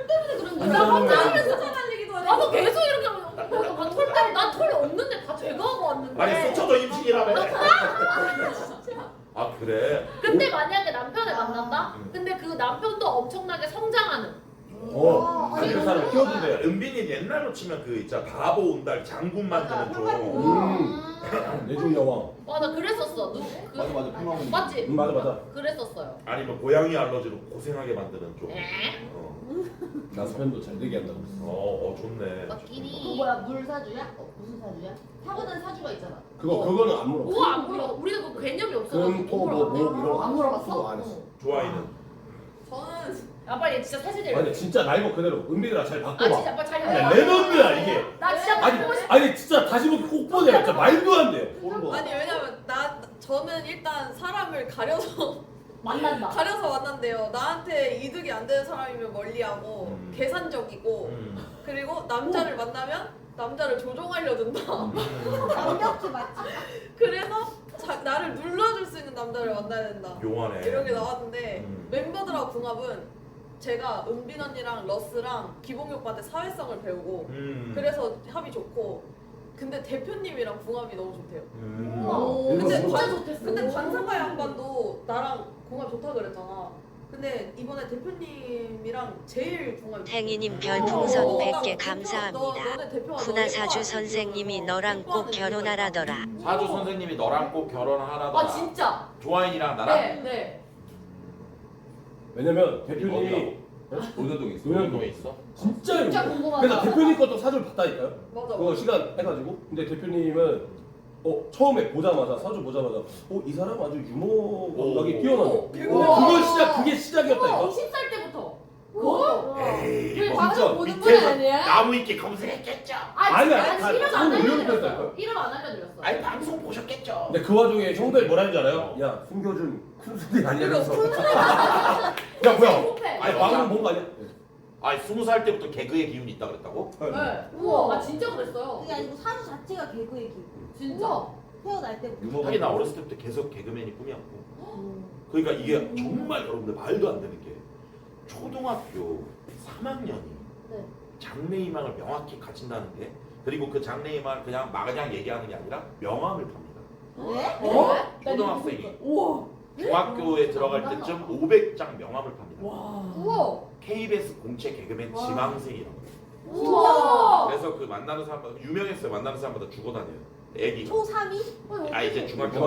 S7: 때문에 그런 줄 알았는데.
S11: 쫓아다니기도 하지.
S7: 나도 계속 이렇게 나 털이 없는데 다 제거하고 왔는데.
S8: 아니 수초도 임신이라며. 아 그래?
S7: 근데 만약에 남편을 만난다? 근데 그 남편도 엄청나게 성장하는.
S12: 그 사람 키워준대.
S8: 은빈이 옛날로 치면 그 있잖아 바보 온달 장군 만드는 쪽.
S12: 내중 여왕.
S7: 나 그랬었어.
S13: 맞아 풍광.
S7: 맞지?
S12: 맞아.
S7: 그랬었어요.
S8: 아니면 고양이 알러지로 고생하게 만드는 쪽.
S12: 남편도 잘 되게 한다고 그랬어.
S8: 좋네.
S7: 맞기니.
S2: 뭐야 물 사주야? 무슨 사주야? 타고난 사주가 있잖아.
S12: 그거는 안 물어.
S7: 그거 안 물어. 우리는 그 개념이 없어가지고.
S12: 금토목 이런 거
S2: 안 물어봤어?
S12: 안 했어.
S8: 좋아이는.
S11: 저는
S7: 야 빨리 진짜 사진을.
S12: 아니 진짜 말 거 그대로 은빈이랑 잘 바꿔봐.
S7: 진짜 빨리 잘
S12: 야,
S7: 해봐.
S12: 레전드야 이게.
S7: 나 진짜 바꾸고 싶어.
S12: 아니 진짜 다시 보기 꼭 보자. 진짜 말도 안 돼.
S11: 아니 왜냐면 저는 일단 사람을 가려서
S2: 만난다.
S11: 가려서 만난대요. 나한테 이득이 안 되는 사람이면 멀리하고 계산적이고 그리고 남자를 만나면 남자를 조종하려 든다.
S4: 완벽히 맞지.
S11: 그래서 나를 눌러줄 수 있는 남자를 만나야 된다.
S8: 용하네.
S11: 이런 게 나왔는데 멤버들하고 궁합은 제가 은빈 언니랑 러스랑 기봉이 오빠한테 사회성을 배우고 그래서 합이 좋고 근데 대표님이랑 궁합이 너무 좋대요. 근데 반사가 양반도 나랑 궁합 좋다 그랬잖아. 근데 이번에 대표님이랑 제일 궁합이
S6: 행이님 별풍선 100개 감사합니다. 군하사주 선생님이 너랑 꼭 결혼하라더라.
S8: 사주 선생님이 너랑 꼭 결혼하라더라.
S7: 진짜.
S8: 조아인이랑 나랑.
S7: 네.
S12: 왜냐면 대표님이
S13: 노년동에 있어.
S12: 노년동에
S8: 있어?
S12: 진짜
S7: 궁금하다.
S12: 그래서 대표님 것도 사주를 받다니까요.
S11: 맞아.
S12: 그거 시간 해가지고. 근데 대표님은 처음에 보자마자 사주 보자마자 이 사람 아주 유머 감각이 뛰어나네. 그게 시작이었다니까.
S7: 20살 때부터. 그거?
S8: 에이,
S12: 진짜
S7: 밑에서
S8: 나무 있게 검색했겠죠.
S12: 아니야.
S7: 이름
S12: 다
S7: 안
S12: 이런
S7: 알려드렸어요.
S12: 거였다니까.
S7: 이름 안 알려드렸어.
S8: 아니 방송 보셨겠죠.
S12: 근데 그 와중에 형들 뭐라 했는지 알아요? 야 숨겨준 큰 소리 아니라면서. 야 뭐야? 아니 방금 뭔거 아니야?
S8: 아니 20살 때부터 개그의 기운이 있다 그랬다고?
S7: 네. 우와. 진짜 그랬어요.
S4: 그게 아니고 사주 자체가 개그의 기분.
S7: 진짜.
S4: 태어날 때부터.
S8: 하긴 나 어렸을 때부터 계속 개그맨이 꿈이었고. 그러니까 이게 정말 여러분들 말도 안 되는 게 초등학교 3학년이 장래희망을 명확히 가진다는 게 그리고 그 장래희망을 그냥 마냥 얘기하는 게 아니라 명함을 팝니다. 초등학생이 중학교에 들어갈 때쯤 500장 명함을 팝니다.
S7: 우와.
S8: KBS 공채 개그맨 지망생이라고.
S7: 우와.
S8: 그래서 그 만나는 사람마다 유명했어요. 만나는 사람마다 주고 다녀요. 애기가.
S4: 초3이?
S8: 이제 중학교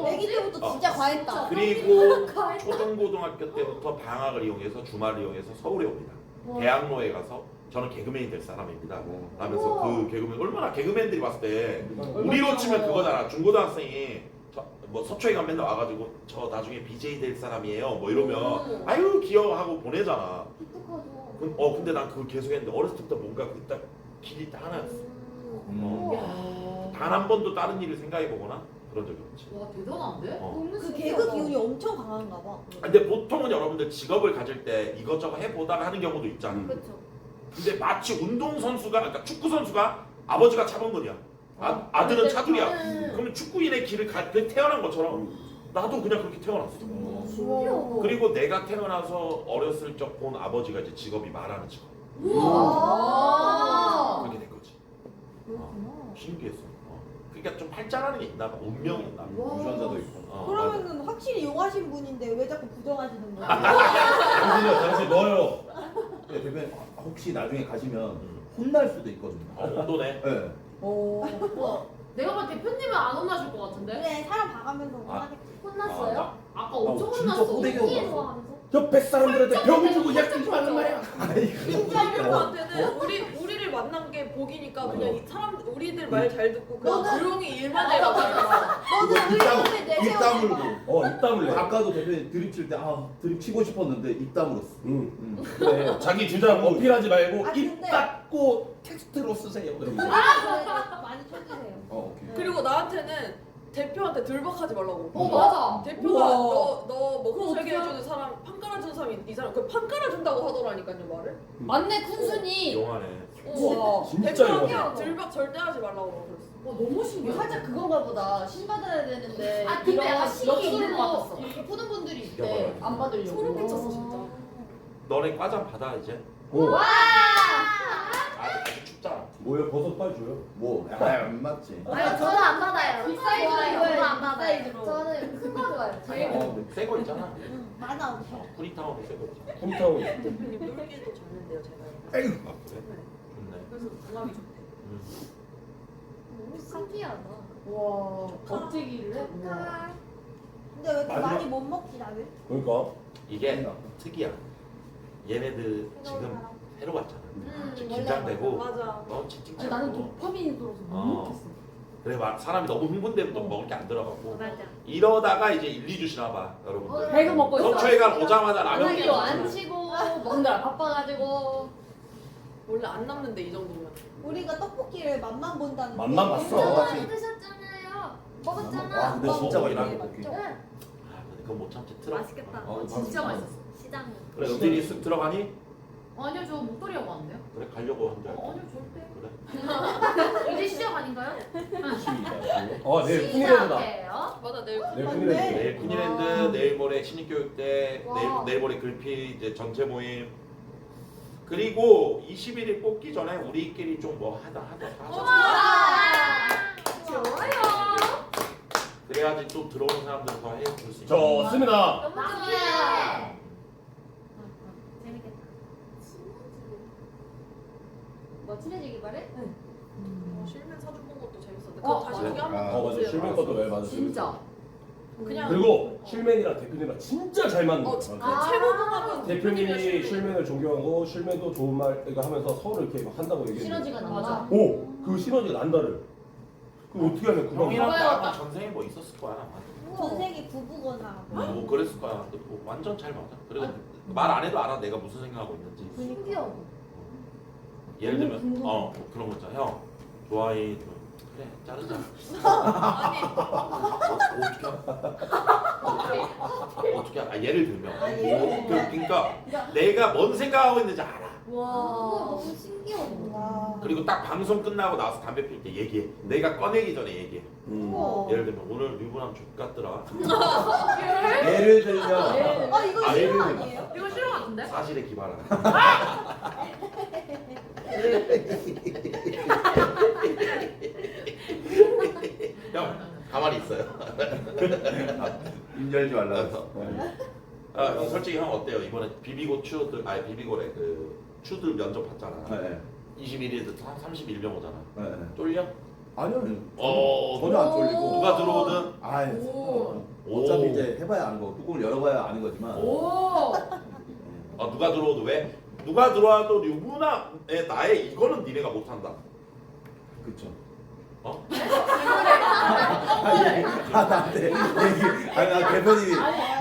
S4: 애기 때부터 진짜 과했다.
S8: 그리고 초등고등학교 때부터 방학을 이용해서 주말을 이용해서 서울에 옵니다. 대학로에 가서 저는 개그맨이 될 사람입니다 하면서 그 개그맨 얼마나 개그맨들이 봤을 때 우리로 치면 그거잖아. 중고등학생이 뭐 서초에 가면 맨날 와가지고 저 나중에 BJ 될 사람이에요 뭐 이러면 아유 귀여워하고 보내잖아. 근데 난 그걸 계속 했는데 어렸을 때부터 뭔가 딱 길이 딱 하나였어. 단 한 번도 다른 일을 생각해보거나 그런 적이 없지.
S7: 와 대단한데?
S4: 그 개그 기운이 엄청 강한가 봐.
S8: 근데 보통은 여러분들 직업을 가질 때 이것저것 해보다가 하는 경우도 있잖아.
S4: 그렇죠.
S8: 근데 마치 운동선수가 그러니까 축구선수가 아버지가 차범근이야. 아들은 차두리야. 그러면 축구인의 길을 태어난 것처럼 나도 그냥 그렇게 태어났어. 그리고 내가 태어나서 어렸을 적 본 아버지가 이제 직업이 말하는 직업. 그렇게 된 거지. 신기했어. 그러니까 좀 팔자라는 게 있나 봐. 운명이 있나 봐.
S13: 유전자도 있고.
S4: 그러면은 확실히 용하신 분인데 왜 자꾸 부정하시는 거예요?
S12: 당신 넣어요.
S13: 네, 대표님 혹시 나중에 가시면 혼날 수도 있거든요.
S8: 온도네.
S13: 네.
S7: 내가 봐 대표님은 안 혼나실 것 같은데?
S4: 그래 사람 봐가면서
S7: 혼났어요? 아까 엄청
S13: 진짜
S7: 혼났어.
S13: 호되게
S7: 웃기해서
S13: 혼났어.
S7: 하면서.
S12: 옆에 사람들한테 병 주고 약 주지 말란 말이야.
S11: 친구한테는 우리를 만난 게 복이니까 그냥 이 사람 우리들 말 잘 듣고 그냥 조용히 일만 해라.
S13: 입 다물고.
S12: 입 다물래.
S13: 아까도 대표님 드립 칠 때 드립 치고 싶었는데 입 다물었어.
S12: 그래. 자기 주장 어필하지 말고
S4: 아,
S12: 입
S4: 근데-
S12: 닫고 텍스트로 쓰세요. 그러면.
S4: 많이 쳐주세요.
S13: 오케이.
S11: 그리고 나한테는 대표한테 들박하지 말라고.
S7: 맞아.
S11: 대표가
S7: 우와.
S11: 너 먹고
S7: 그거
S11: 살게
S7: 어떡해?
S11: 해주는 사람 판 깔아주는 사람이 이 사람 그 판 깔아준다고 하더라니까요 말을.
S7: 맞네 쿤순이.
S8: 용하네.
S11: 우와.
S12: 진짜
S11: 대표한테
S12: 용하네.
S11: 들박 절대 하지 말라고 그랬어.
S7: 너무 신기해.
S2: 살짝 그건가 보다. 신 받아야 되는데
S7: 근데 약간 신이 있는 것
S2: 역술로
S7: 같았어.
S2: 이렇게 푸는 분들이 있대.
S8: 이겨봐라.
S2: 안 받으려고.
S11: 소름 끼쳤어 진짜.
S8: 너네 과장 받아 이제.
S12: 오.
S7: 와.
S8: 아직 춥잖아.
S12: 뭐야 버섯 빨리 줘요.
S13: 뭐? 안 맞지.
S4: 아니 저는 안 받아요.
S7: 빅 사이즈로
S4: 저는
S7: 안 받아요.
S4: 저는 큰 거 좋아해요. 제일
S8: 새거 있잖아.
S4: 많아.
S8: 쿠리타운 새거 있잖아.
S12: 홈타운.
S11: 대표님 놀기도 잤는데요 제가.
S8: 아, 그래? 좋네.
S11: 그래서 궁합이 좋대.
S4: 너무 신기하다.
S7: 와 겁재기를 해?
S4: 근데 왜 이렇게
S12: 마지막-
S4: 많이 못 먹지 나를?
S12: 그러니까
S8: 이게 특이야. 얘네들 지금 새로 왔잖아. 지금 긴장되고
S11: 맞아.
S8: 찡찡
S7: 아니, 나는 도파민이 들어서 못 먹겠어.
S8: 그래 막 사람이 너무 흥분되면 또 먹을 게 안 들어가고
S7: 맞아.
S8: 이러다가 이제 1, 2주 지나봐 여러분들.
S7: 배가 먹고 있어.
S8: 성추회가 오자마자 라면
S7: 라면도 안 치고 먹느라 바빠가지고.
S11: 원래 안 남는데 이 정도면.
S4: 우리가 떡볶이를 맛만 본다는.
S12: 맛만 봤어.
S4: 엄청
S12: 맞지.
S4: 많이 드셨잖아요. 먹었잖아.
S13: 아 근데 진짜
S8: 먹어,
S13: 맛있다
S8: 이거.
S13: 떡볶이.
S8: 아 근데 그건 못 참지 틀어.
S4: 맛있겠다.
S7: 진짜 맛있었어.
S4: 시장.
S8: 그래 은빈이 쓱 들어가니?
S7: 아니요 저 목도리 하고 왔는데요?
S8: 그래 가려고 한줄 알고.
S7: 아니요 절대.
S8: 그래.
S7: 이제 시작 아닌가요?
S12: 내일 푸니랜드다.
S7: 시작해요.
S11: 맞아 내일
S12: 내일 푸니랜드.
S8: 내일 푸니랜드, 내일 모레 신입교육대,
S4: 와.
S8: 내일 모레 글피 이제 전체 모임. 그리고 21일 뽑기 전에 우리끼리 좀 뭐 하자.
S7: 좋아요.
S8: 그래야지 또 들어오는 사람들 더 해볼 수 있어.
S12: 좋습니다.
S4: 너무 좋네.
S7: 재밌겠다.
S4: 뭐 친해지기 바래?
S11: 실면 사준 본 것도 재밌었는데
S7: 어,
S11: 그거 다시
S8: 맞아.
S11: 보기 한번
S13: 아,
S12: 맞아.
S11: 보세요.
S12: 실명 것도 왜 맞아.
S7: 진짜.
S11: 그냥
S12: 그리고 쉴맨이랑 대표님이랑 진짜 잘 맞는 거
S11: 그
S12: 같아.
S11: 최고 궁합은
S12: 대표님이 쉴맨을 존경하고 쉴맨도 좋은 말 이거 하면서 서로 이렇게 막 한다고 얘기해.
S7: 시너지가 난다.
S11: 맞아.
S12: 오, 그 시너지가 난다를. 그 어떻게 하면 그거?
S8: 형이랑
S7: 봐봐요.
S8: 나랑 전생에 뭐 있었을 거야.
S4: 전생이 부부거나.
S8: 뭐 그랬을 거야. 근데 뭐 완전 잘 맞아. 그리고 말 안 해도 알아. 내가 무슨 생각하고 있는지.
S4: 신기하다.
S8: 예를 들면
S4: 궁금해.
S8: 뭐 그런 거 있잖아. 형 좋아해. 그래 자르자.
S11: 아니
S8: 어떻게 예를 들면
S4: 아니.
S8: 그러니까 내가 뭔 생각하고 있는지 알아.
S4: 그거 너무 신기하다.
S8: 그리고 딱 방송 끝나고 나서 담배 필 때 얘기해. 내가 꺼내기 전에 얘기해.
S4: 우와.
S8: 예를 들면 오늘 유부남 족 같더라.
S13: 예를 들면
S4: 아 이거
S8: 아,
S4: 실험
S8: 예를
S4: 아니에요?
S7: 이거 싫어 같은데?
S8: 사실에 기반한. 형 가만히 있어요.
S13: 입 열지 말라고.
S8: 형 솔직히 형 어때요? 이번에 비비고 추들 비비고래 그 추들 면접 봤잖아.
S13: 네.
S8: 21일도 31명 오잖아.
S13: 네.
S8: 쫄려?
S13: 아니요.
S8: 전혀
S13: 안 쫄리고.
S8: 누가 들어오든
S13: 아,
S7: 오.
S13: 어차피 이제 해봐야 아는 거. 뚜껑을 열어봐야 아는 거지만.
S7: 오.
S8: 누가 들어오도 왜? 누가 들어와도 유부남의 나의 이거는 니네가 못한다.
S13: 그쵸.
S8: 어?
S13: 나한테 얘기. 나 대표님이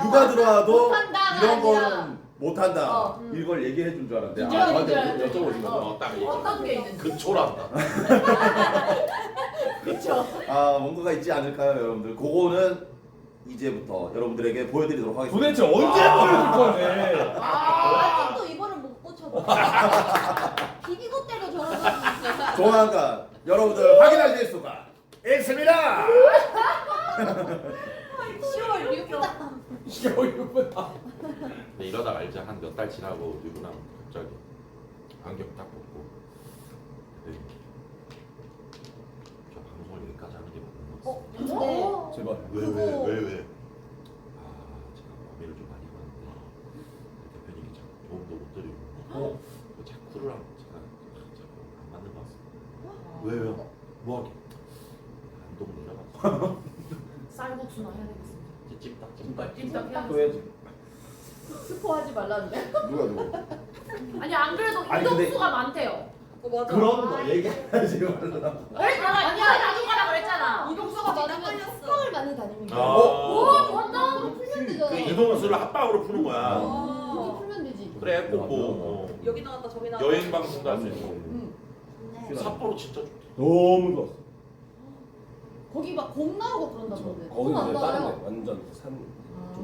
S13: 누가 들어와도
S7: 못한다가
S13: 이런
S7: 아니라.
S13: 거는 못한다.
S7: 어.
S13: 이걸 얘기해 준 줄 알았는데.
S7: 인정해 줄
S13: 저한테
S7: 알았지.
S13: 여쭤보신 거.
S8: 딱 얘기해.
S7: 어떤 게 있는지.
S8: 근초란다.
S7: 그쵸.
S13: 뭔가가 있지 않을까요, 여러분들? 그거는 이제부터 여러분들에게 보여드리도록 하겠습니다.
S12: 도대체 언제 보여줄 건데?
S4: 아직도 이거를 못 고쳐. 비비고 때려 저런 거 있어.
S13: 조만간 여러분들 확인하실 수가 있습니다.
S4: 10월 6일.
S8: 근데 이러다가 이제 한 몇 달 지나고 유부남 갑자기 안경 딱 벗고 저 방송을 여기까지 하는 게 맞는 거 같아.
S4: 네.
S12: 제발.
S8: 왜? 제가 고민을 좀 많이 해봤는데 대표님이 자꾸 도움도 못 드리고 그 자쿠르랑 제가 자꾸 안 맞는 것 같습니다. 왜요? 뭐하게? 안동 내려갔어.
S7: 쌀국수나 해야 되겠습니다.
S8: 이제 찜닭
S7: 찜닭 해야
S12: 또 해야지.
S7: 스포하지 말라는데?
S13: 누가?
S7: 아니 안 그래도
S13: 아니, 근데-
S7: 이동수가 많대요.
S11: 맞아.
S13: 그런 거 얘기하지 말라.
S7: 그랬잖아. 아니야 나도 가라 그랬잖아.
S4: 이동수가 많으면 숙박을 많이 다닙니다.
S7: 오 좋았다.
S4: 풀면 되잖아.
S8: 그 이동수를 합방으로 푸는 거야.
S4: 이거 풀면 되지.
S8: 그래 꼭뭐
S11: 여기 나왔다 저기 나왔다.
S8: 여행 방송도 할 수 있고.
S4: 네.
S8: 삿포로 진짜 좋다.
S12: 너무 좋았어.
S4: 거기 막 곰 나오고 그런다던데.
S12: 거기는
S4: 곰안
S12: 이제 다른
S4: 나와요.
S12: 데 완전 산
S4: 아.
S12: 쪽.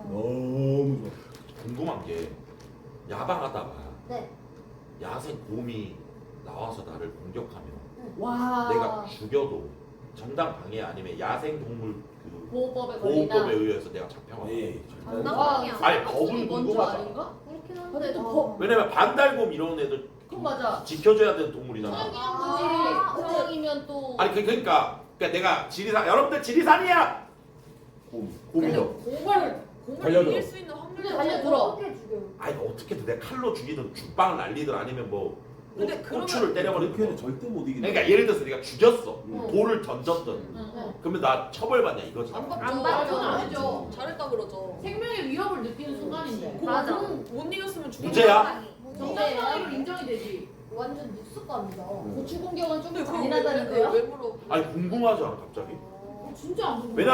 S12: 너무 좋아.
S8: 궁금한 게 야방하다가
S4: 네.
S8: 야생 곰이 나와서 나를 공격하면
S7: 와.
S8: 내가 죽여도 정당 방해 아니면 야생 동물 그
S7: 보호법에 걸린다.
S8: 보호법에 의해서 내가 잡혀가.
S12: 에이,
S7: 당당하게.
S8: 아니 법은
S4: 먼저
S8: 궁금하다.
S4: 아닌가? 그렇긴 한데.
S7: 근데 또 법.
S8: 왜냐면 반달곰 이런 애들
S7: 맞아.
S8: 지켜줘야 되는 동물이잖아.
S7: 천연기념물이 고양이면 또.
S8: 아니 그러니까 내가 지리산 여러분들 지리산이야.
S13: 곰이요.
S11: 공을
S12: 달려들어.
S11: 이길 수 있는 확률이
S7: 달려들어.
S4: 어떻게 죽여?
S8: 아니 어떻게든 내 칼로 죽이든 죽방을 날리든 아니면 뭐
S11: 근데 그러면
S8: 고추를 때려버리든.
S13: 그렇게는 절대 못 이기는.
S8: 그러니까 예를 들어서 네가 죽였어.
S13: 음.
S8: 돌을 던졌든.
S7: 응.
S8: 그러면 나 처벌받냐 이거지.
S11: 안 받죠.
S7: 안 받죠.
S11: 안
S7: 안
S11: 하죠. 잘했다 그러죠.
S7: 생명의 위협을 느끼는 순간인데.
S4: 맞아.
S11: 못 이겼으면 죽는
S8: 무죄야?
S7: 정당방위로 인정이 되지.
S4: 완전 뉴스감이다.
S7: 고추 공격은 좀
S11: 근데 그거
S7: 잔인하다는데요?
S11: 왜 물어?
S8: 아니 궁금하지 않아 갑자기?
S7: 진짜 안 궁금해.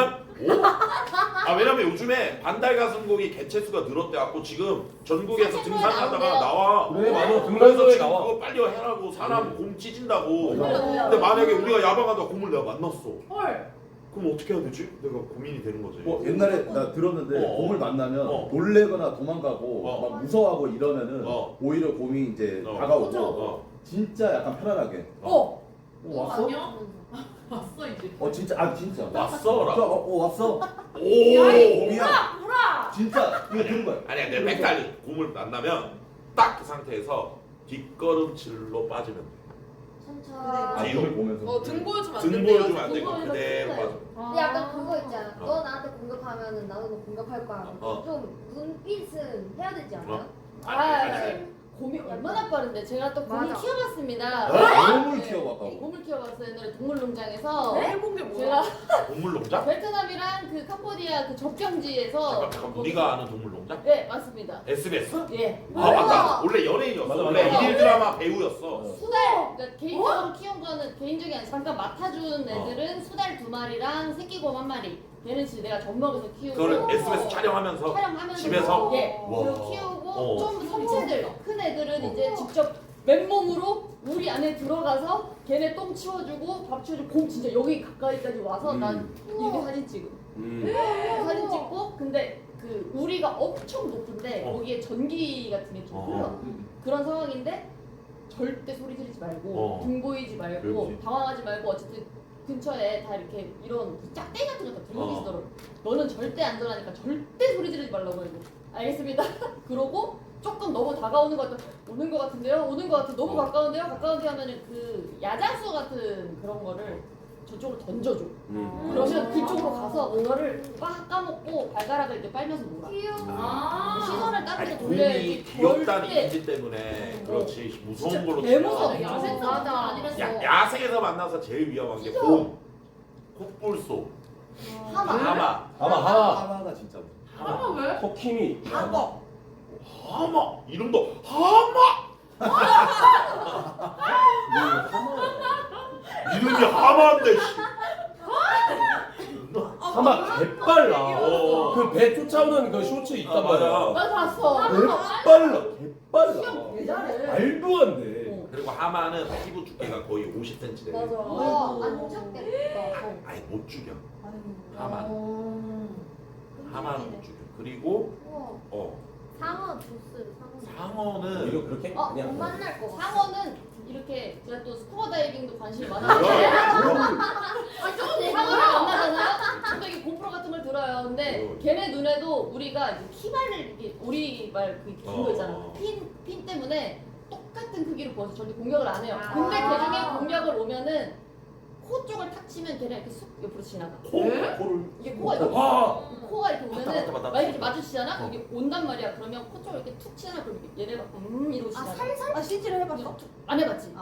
S8: 왜냐면 요즘에 반달 가슴고기 개체수가 늘었대 갖고 지금 전국에서
S7: 사진보에
S8: 등산하다가
S7: 나온대요.
S8: 나와.
S12: 그래 맞아.
S8: 그래서
S12: 등산로에
S8: 지금
S12: 나와.
S8: 그거 빨리 해라고 사람 곰 찢은다고.
S12: 맞아.
S8: 근데 만약에 우리가 야방하다 곰을 내가 만났어.
S7: 헐.
S8: 그럼 어떻게 해야 되지? 내가 고민이 되는 거지.
S13: 옛날에 나 들었는데 곰을 만나면 놀래거나 도망가고 막 무서워하고 이러면은 오히려 곰이 이제 다가오고 진짜 약간 편안하게. 왔어?
S7: 아니요? 왔어 이제.
S13: 진짜 진짜.
S8: 왔어라.
S13: 왔어.
S8: 오.
S13: 곰이야.
S7: 보라.
S13: 진짜 이거 들은 거야.
S8: 아니야 내 팩달리 곰을 만나면 딱 그 상태에서 뒷걸음질로 빠지면 돼.
S4: 천천히.
S8: 뒤로.
S13: 곰을 보면서.
S11: 등 보여주면 안
S8: 등
S11: 된대요.
S8: 보여주면 안 되고
S7: 등
S8: 그대로
S7: 보여주면
S8: 빠져.
S4: 근데 약간 그거 있잖아. 너 나한테 공격하면은 나도 너 공격할 거야.
S8: 어.
S4: 좀 눈빛은 해야 되지 않아요?
S7: 곰이 얼마나 빠른데 제가 또 곰을
S4: 맞아.
S7: 키워봤습니다.
S13: 곰을 키워봤다고.
S7: 곰을 키워봤어요. 옛날에 동물농장에서
S11: 해본 게 뭐야?
S7: 제가
S8: 동물농장?
S7: 베트남이랑 그 캄보디아 그 접경지에서
S8: 잠깐 우리가 아는 동물농장?
S7: 네 맞습니다.
S8: SBS?
S7: 예.
S8: 아 맞다. 원래 연예인이었어.
S12: 맞아,
S8: 원래
S12: 맞아.
S8: 일일 드라마 배우였어.
S7: 수달 그러니까 개인적으로 키운 거는 개인적이 아니라 잠깐 맡아준 애들은 수달 2마리랑 새끼곰 1마리. 걔는 지금 내가 젖먹여서 키우고
S8: 그걸 SBS 촬영하면서 집에서?
S7: 예.
S8: 와.
S7: 그리고 키우고
S8: 어.
S7: 좀 성체들 큰 애들은 이제 직접 맨몸으로 우리 안에 들어가서 걔네 똥 치워주고 밥 치워주고 곰 진짜 여기 가까이까지 와서 난 이렇게 사진 찍음. 사진 찍고 근데 그 우리가 엄청 높은데 거기에 전기 같은 게 좀 흘러. 그런 상황인데 절대 소리 지르지 말고 등 보이지 말고
S8: 그렇지.
S7: 당황하지 말고 어쨌든 근처에 다 이렇게 이런 짝대기 같은 거 다 들고 계시더라고. 너는 절대 안전하니까 절대 소리 지르지 말라고 해도 알겠습니다. 그러고 조금 너무 다가오는 것 같아. 오는 것 같은데요? 오는 것 같아. 너무 가까운데요? 가까운데 하면은 그 야자수 같은 그런 거를 저쪽으로 던져줘. 그러면 그쪽으로 가서 그거를 빡 까먹고 발가락을 이렇게 빨면서 놀아.
S4: 귀여워.
S7: 시선을 다른 데
S8: 아니
S7: 돌려야지.
S8: 곰이 귀엽다는
S7: 절대
S8: 이미지 때문에 그렇지 무서운 걸로
S7: 개무서워.
S8: 치면
S7: 야생성 아니랬어.
S8: 야생에서 만나서 제일 위험한 게 곰, 콧불소, 하마.
S13: 하마가 진짜.
S7: 하마 왜?
S12: 터킴이.
S8: 하마 이름도 하마. 이름이 하마인데 씨.
S12: 하마 개빨라. 그 배 쫓아오는 그 쇼츠 있단
S8: 맞아.
S12: 말이야.
S7: 나 봤어.
S12: 개빨라. 개빨라.
S7: 왜 잘해?
S12: 말도 안 돼.
S8: 그리고 하마는 피부 두께가 거의 50cm 돼.
S4: 안 죽겠다.
S8: 아예 못 죽여. 하마는 못 죽여. 그리고
S4: 우와. 상어 조스
S8: 상어는
S12: 이거 그렇게?
S4: 못
S12: 그냥.
S4: 만날 거 같아.
S7: 상어는 이렇게 제가 또 스쿠버 다이빙도 관심이 많아서 상어를 만나잖아요. 갑자기 고프로 같은 걸 들어요. 근데 걔네 눈에도 우리가 이제 키발을 이렇게 우리 말그 긴 거 있잖아. 핀 때문에 똑같은 크기로 보여서 절대 공격을 안 해요. 근데 걔 중에 공격을 오면은 코 쪽을 탁 치면 걔네 이렇게 쑥 옆으로 지나가.
S8: 코를
S7: 이게 코가 이렇게 코가 이렇게 오면은
S8: 맞다.
S7: 막 이렇게 마주치잖아. 이게 온단 말이야. 그러면 코 쪽을 이렇게 툭 치잖아. 그럼 얘네가 이러고 지나가.
S4: 살살 CG를 해봤어?
S7: 안 해봤지.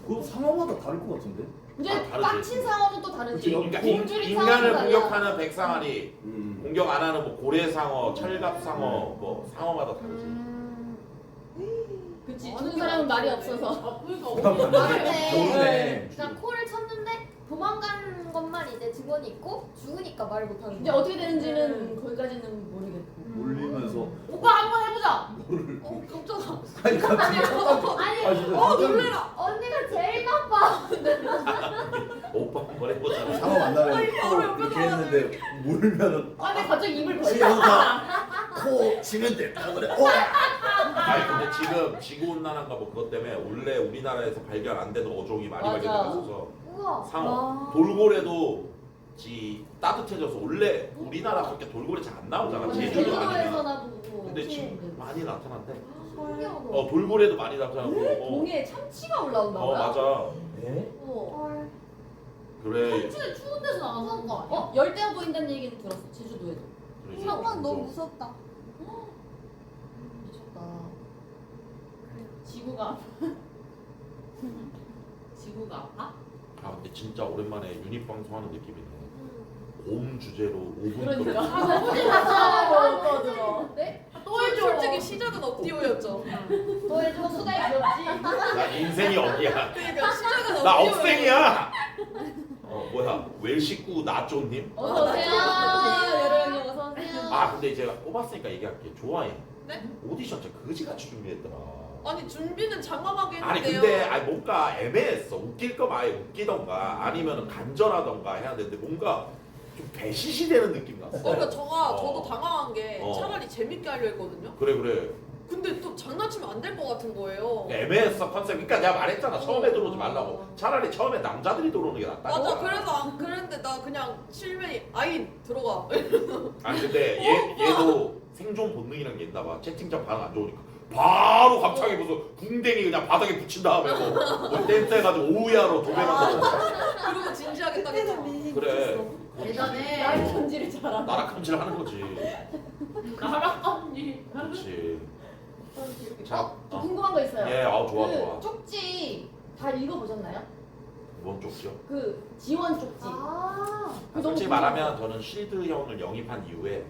S13: 그거 상어마다 다를 것 같은데.
S7: 이제
S8: 다르지.
S7: 빡친 상어는 또 다르지.
S8: 그러니까
S7: 곰줄이
S8: 인간을
S7: 상어는
S8: 공격하는 백상아리, 공격 안 하는 뭐 고래상어, 철갑상어, 뭐 상어마다 다르지.
S7: 그치. 죽은 사람은 말이 없어서.
S4: 맞네. 그냥 코를 쳤는데 도망간 것만 이제 증언이 있고 죽으니까 말을 못하는
S7: 이제 어떻게 되는지는 거기까지는 모르겠고.
S13: 울리면서.
S7: 오빠 한번 해보자.
S4: 깜짝아.
S13: 아니 갑자기.
S4: 아니
S13: 진짜
S11: 놀래라.
S4: 언니가 제일 나빠.
S8: 오빠 한번 해보자.
S13: 상어 만나면 또 이렇게 했는데 물면은.
S7: 아, 근데 갑자기 입을 벌려.
S13: 지영아 코 치면 될까 그래.
S8: 아니 근데 지금 지구온난화가 뭐 그것 때문에 원래 우리나라에서 발견 안 되는 어종이 많이
S7: 맞아.
S8: 발견돼서
S4: 우와.
S8: 상어, 돌고래도 따뜻해져서 원래 우리나라 그렇게 돌고래 잘 안 나오잖아. 제주도 아니면.
S7: 제주도에서나 보고.
S8: 근데 지금 많이 나타난대. 돌고래도 많이 나타나고.
S2: 동해에 참치가 올라온다고요?
S8: 맞아.
S12: 네?
S8: 그래.
S7: 참치는 추운 데서 나가는 거 아니야?
S2: 열대어 보인다는 얘기는 들었어. 제주도에도.
S8: 그래,
S4: 상황 너무 무섭다.
S2: 미쳤다. 지구가
S7: 지구가 아파?
S8: 아 근데 진짜 오랜만에 유닛 방송하는 느낌이네. 곰 주제로 5분
S2: 그러니까.
S7: 네?
S11: 또 해줘. 솔직히 시작은 업디오였죠.
S2: 또 해줘. 수다이 귀엽지?
S8: 나 인생이 어디야?
S11: 그러니까 시작은
S8: 나
S11: 업디오였죠.
S8: 억생이야. 뭐야 웰식구 나쪼님?
S2: 어서 오세요. 여러분 어서 오세요.
S8: 아 근데 제가 뽑았으니까 얘기할게. 좋아해.
S11: 네?
S8: 오디션 진짜 그지같이 준비했더라.
S11: 아니 준비는 장엄하게
S8: 아니
S11: 했는데요.
S8: 근데 뭔가 애매했어. 웃길 거면 아예 웃기던가 아니면 간절하던가 해야 되는데 뭔가 좀 배시시 되는 느낌 났어.
S11: 그러니까 저도 당황한 게
S8: 어.
S11: 차라리 재밌게 하려 했거든요.
S8: 그래.
S11: 근데 또 장난치면 안 될 것 같은 거예요.
S8: 애매했어 컨셉. 그러니까 내가 말했잖아. 처음에 들어오지 말라고. 차라리 처음에 남자들이 들어오는 게 낫다.
S11: 맞아. 그래서 안 그랬는데 나 그냥 실명이 아인 들어가.
S8: 아니 근데 얘도 생존 본능이란 게 있나 봐. 채팅창 반응 안 좋으니까 바로 갑자기 무슨 궁뎅이 그냥 바닥에 붙인 다음에 뭐 댄스 해가지고 오우야로 도배하고.
S11: 그리고 진지하게 딱 했잖아.
S8: 그래.
S7: 대단해.
S2: 나의 전지를 잘한다.
S8: 나락함질 하는 거지.
S7: 나락감지.
S8: 그렇지. 자,
S2: 저 궁금한 거 있어요.
S8: 예, 좋아
S2: 그
S8: 좋아.
S2: 쪽지 다 읽어보셨나요?
S8: 뭔 쪽지요?
S2: 그 지원 쪽지. 그 너무
S8: 솔직히
S2: 궁금해요.
S8: 말하면 저는 쉴드 형을 영입한 이후에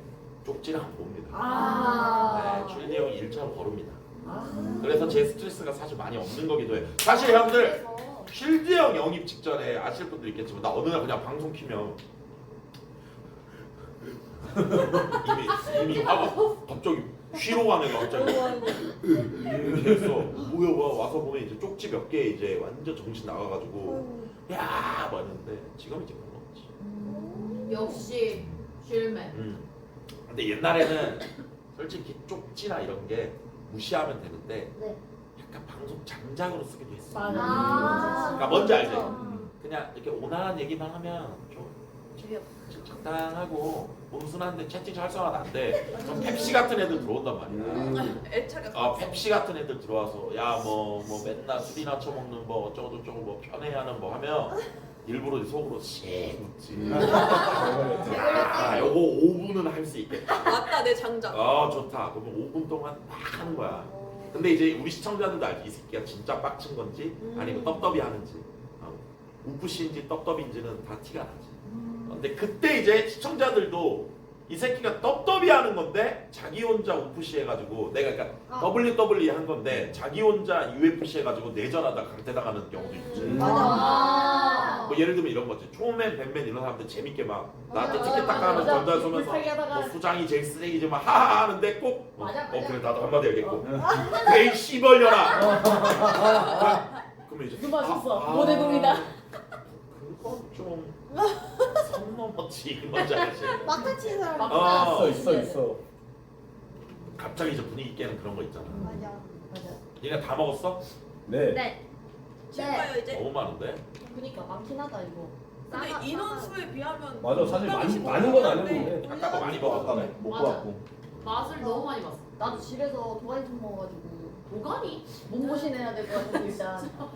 S8: 쪽지를 안 봅니다. 네, 쉴드 형이 1차로 거릅니다. 그래서 제 스트레스가 사실 많이 없는 거기도 해요. 사실 형들 쉴드 형 영입 직전에 아실 분들 있겠지만 나 어느 날 그냥 방송 키면 이미 화가 갑자기 쉬러 가는 거 갑자기 이렇게 했어. 뭐야 와서 보면 이제 쪽지 몇 개 이제 완전 정신 나가가지고 야 봤는데 지금 이제 그런 거 없지.
S7: 역시 쉴맨.
S8: 근데 옛날에는 솔직히 쪽지나 이런 게 무시하면 되는데
S2: 네.
S8: 약간 방송 장작으로 쓰기도 했어.
S2: 맞아.
S8: 그러니까 뭔지 알지? 그냥 이렇게 온화한 얘기만 하면 좀 적당하고 온순한데 채팅 활성화는 안 돼. 그럼 펩시 같은 애들 들어온단 말이야.
S11: 애착이.
S8: 펩시 같은 애들 들어와서 야 뭐 맨날 술이나 처먹는 뭐 어쩌고 저쩌고 뭐 편애하는 뭐 하면 일부러 속으로 씩 웃지. 요거 5분은 할 수 있겠다.
S11: 맞다 내 장작.
S8: 좋다. 그러면 5분 동안 막 하는 거야. 근데 이제 우리 시청자들도 알지. 이 새끼가 진짜 빡친 건지 아니면 떡더비 하는지 우프시인지 떡더비인지는 다 티가 나지. 근데 그때 이제 시청자들도 이 새끼가 떡더비 하는 건데 자기 혼자 우프시 해가지고 내가 그러니까 WWE 한 건데 자기 혼자 UFC 해가지고 내전하다 강퇴당하는 경우도 있지.
S2: 맞아.
S8: 뭐 예를 들면 이런 거지. 초맨, 뱀맨 이런 사람들 재밌게 막 나한테 티켓타카 하면서 전달 쏘면서 뭐 수장이 제일 쓰레기지만 하하 하는데 꼭 그래 나도 한마디 해야겠고 에이 씨벌려라. 그러면 이제
S2: 누가 줬어? 모대금이다.
S8: 그건 좀 선 넘었지. 뭔지 알지?
S4: 막타 치는 사람
S12: 있어.
S8: 갑자기 이제 분위기 깨는 그런 거 있잖아.
S4: 맞아.
S8: 니네 다 먹었어?
S12: 네.
S11: 칠까요 이제?
S8: 너무 많은데?
S2: 그니까 많긴 하다 이거.
S11: 근데 인원수에 비하면
S12: 맞아. 사실
S11: 적당히
S12: 많은 건
S11: 씹어먹는데
S12: 아닌데.
S8: 아까 거 많이 먹었다며.
S13: 못
S7: 맞아.
S13: 봤고.
S7: 맛을 너무 많이 봤어.
S2: 나도 집에서 도가니 좀 먹어가지고
S7: 도가니?
S2: 몸보신 해야 될 것 같은데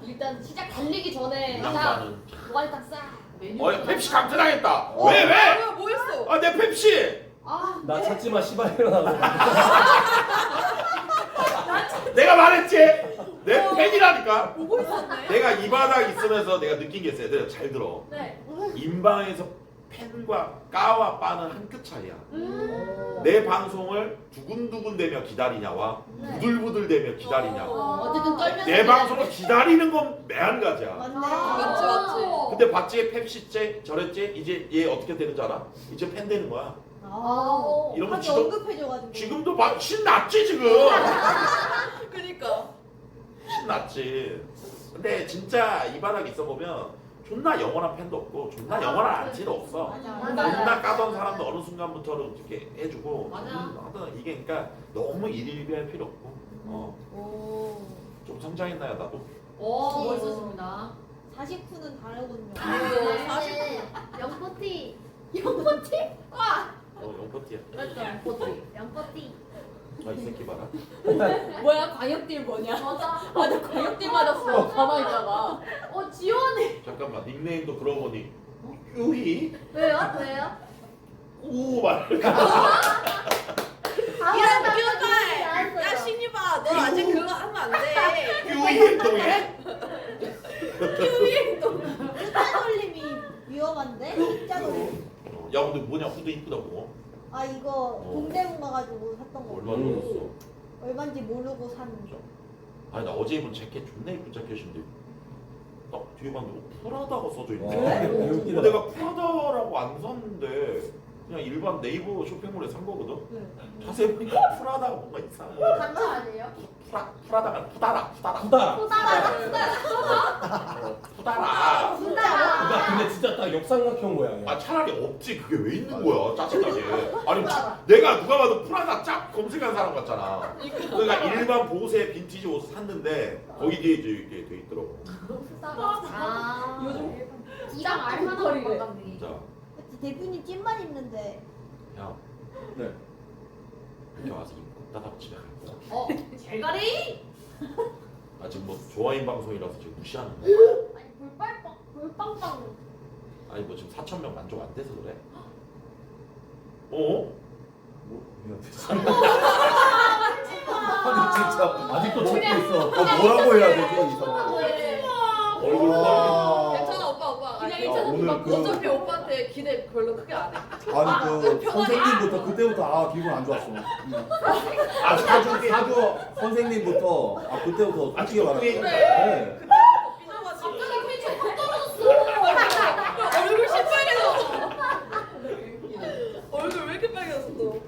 S2: 일단 시작 달리기 전에 딱
S8: 양반은.
S2: 도가니 딱 싹.
S8: 펩시 강퇴당했다. 왜?
S11: 뭐 했어?
S8: 내 펩시.
S12: 나 찾지마 씨발 일어나고.
S8: 내가 말했지. 내 팬이라니까.
S11: 보고 있었네.
S8: 내가 이 바닥 있으면서 내가 느낀 게 있어. 얘들아 잘 들어.
S2: 네.
S8: 인방에서 팬과 까와 빠는 한 끗 차이야. 내 방송을 두근두근대며 기다리냐와 부들부들대며 기다리냐고.
S2: 어쨌든 떨면서
S8: 내 방송을 기다리는 건 매한가지야.
S11: 맞지.
S8: 근데 봤지? 펩시째 저랬지? 이제 얘 어떻게 되는 줄 알아? 이제 팬 되는 거야. 이러면 지금
S4: 언급해줘가지고.
S8: 지금도 막 신났지 지금.
S11: 그니까.
S8: 신났지. 근데 진짜 이 바닥 있어 보면 존나 영원한 팬도 없고 존나 영원한 안티도 없어. 존나 까던 사람도 어느 순간부터는 이렇게 해주고. 하여튼 이게 그러니까 너무 일일비할 필요 없고. 좀 성장했나요 나도?
S7: 오 멋있었습니다.
S4: 49는 다르군요.
S11: 49.
S4: 영포티.
S2: 영포티?
S8: 영포티야.
S7: 그랬죠. 포티.
S4: 영포티.
S8: 이 새끼 봐라.
S2: 뭐야 광역딜 뭐냐? 맞아. 나 광역딜 맞았어. 가만히 있다가.
S4: 지원이.
S8: 잠깐만 닉네임도 그러고 보니 큐이
S4: 왜요? 왜요?
S8: 우 말.
S11: 이런 뷰발. 야 신이봐, 너 아직 그거 하면 안 돼.
S8: 큐이 행동해?
S11: 큐이 행동.
S14: 숫자돌림이 위험한데? 숫자돌림.
S8: 야 근데 뭐냐 후드 이쁘다고.
S14: 아 이거 동대문 가가지고 샀던 거.
S8: 얼마 들었어?
S14: 얼마인지 모르고 샀는데.
S8: 아니 나 어제 입은 재킷 존나 이쁜 재킷인데 딱 뒤에 봤는데 프라다가 써져 있네.
S12: 그래?
S8: 내가 프라다라고 안 샀는데 그냥 일반 네이버 쇼핑몰에 산 거거든. 자세히 보니까 프라다가 뭔가 이상해.
S4: 단자 아니에요?
S8: 프라다가 푸다라.
S12: 나 근데 진짜 딱 역삼각형 모양이야.
S8: 아 차라리 없지 그게 왜 있는 거야 짜증나게. 아니 내가 누가 봐도 프라다 cap 검색한 사람 같잖아. 그러니까 일반 보세 빈티지 옷 샀는데 거기 뒤에 이렇게 돼 있더라고.
S4: 요즘 이랑 알만한 건강들이.
S8: 자,
S14: 그치, 대표님 찐만 입는데.
S8: 야,
S13: 네.
S8: 이렇게 와서 입고 따다가 집에 갈 거야.
S7: 제가리.
S8: 아 지금 뭐 조아인 방송이라서 지금 무시하는 거야.
S4: 아니 불빵빵.
S8: 아니 뭐 지금 4,000명 만족 안 돼서 그래? 어?
S13: 뭐 해야 되지? 아니 진짜
S12: 아직도 찾고 있어.
S13: 뭐라고 해야 되지 이 사람?
S8: 얼굴 봐.
S11: 괜찮아 오빠.
S2: 그냥
S13: 야, 오늘 그
S11: 어차피 오빠한테 기대 별로 크게 안 해.
S13: 아니 그 선생님부터 그때부터 기분 안 좋았어.
S8: 아 사주
S13: 사주 선생님부터 그때부터 솔직히 말하면
S11: 그래.
S13: 네.
S11: 갑자기
S7: 텐션 확 떨어졌어.
S11: 얼굴 시뻘개졌어. 얼굴 왜 이렇게 빨개졌어 또?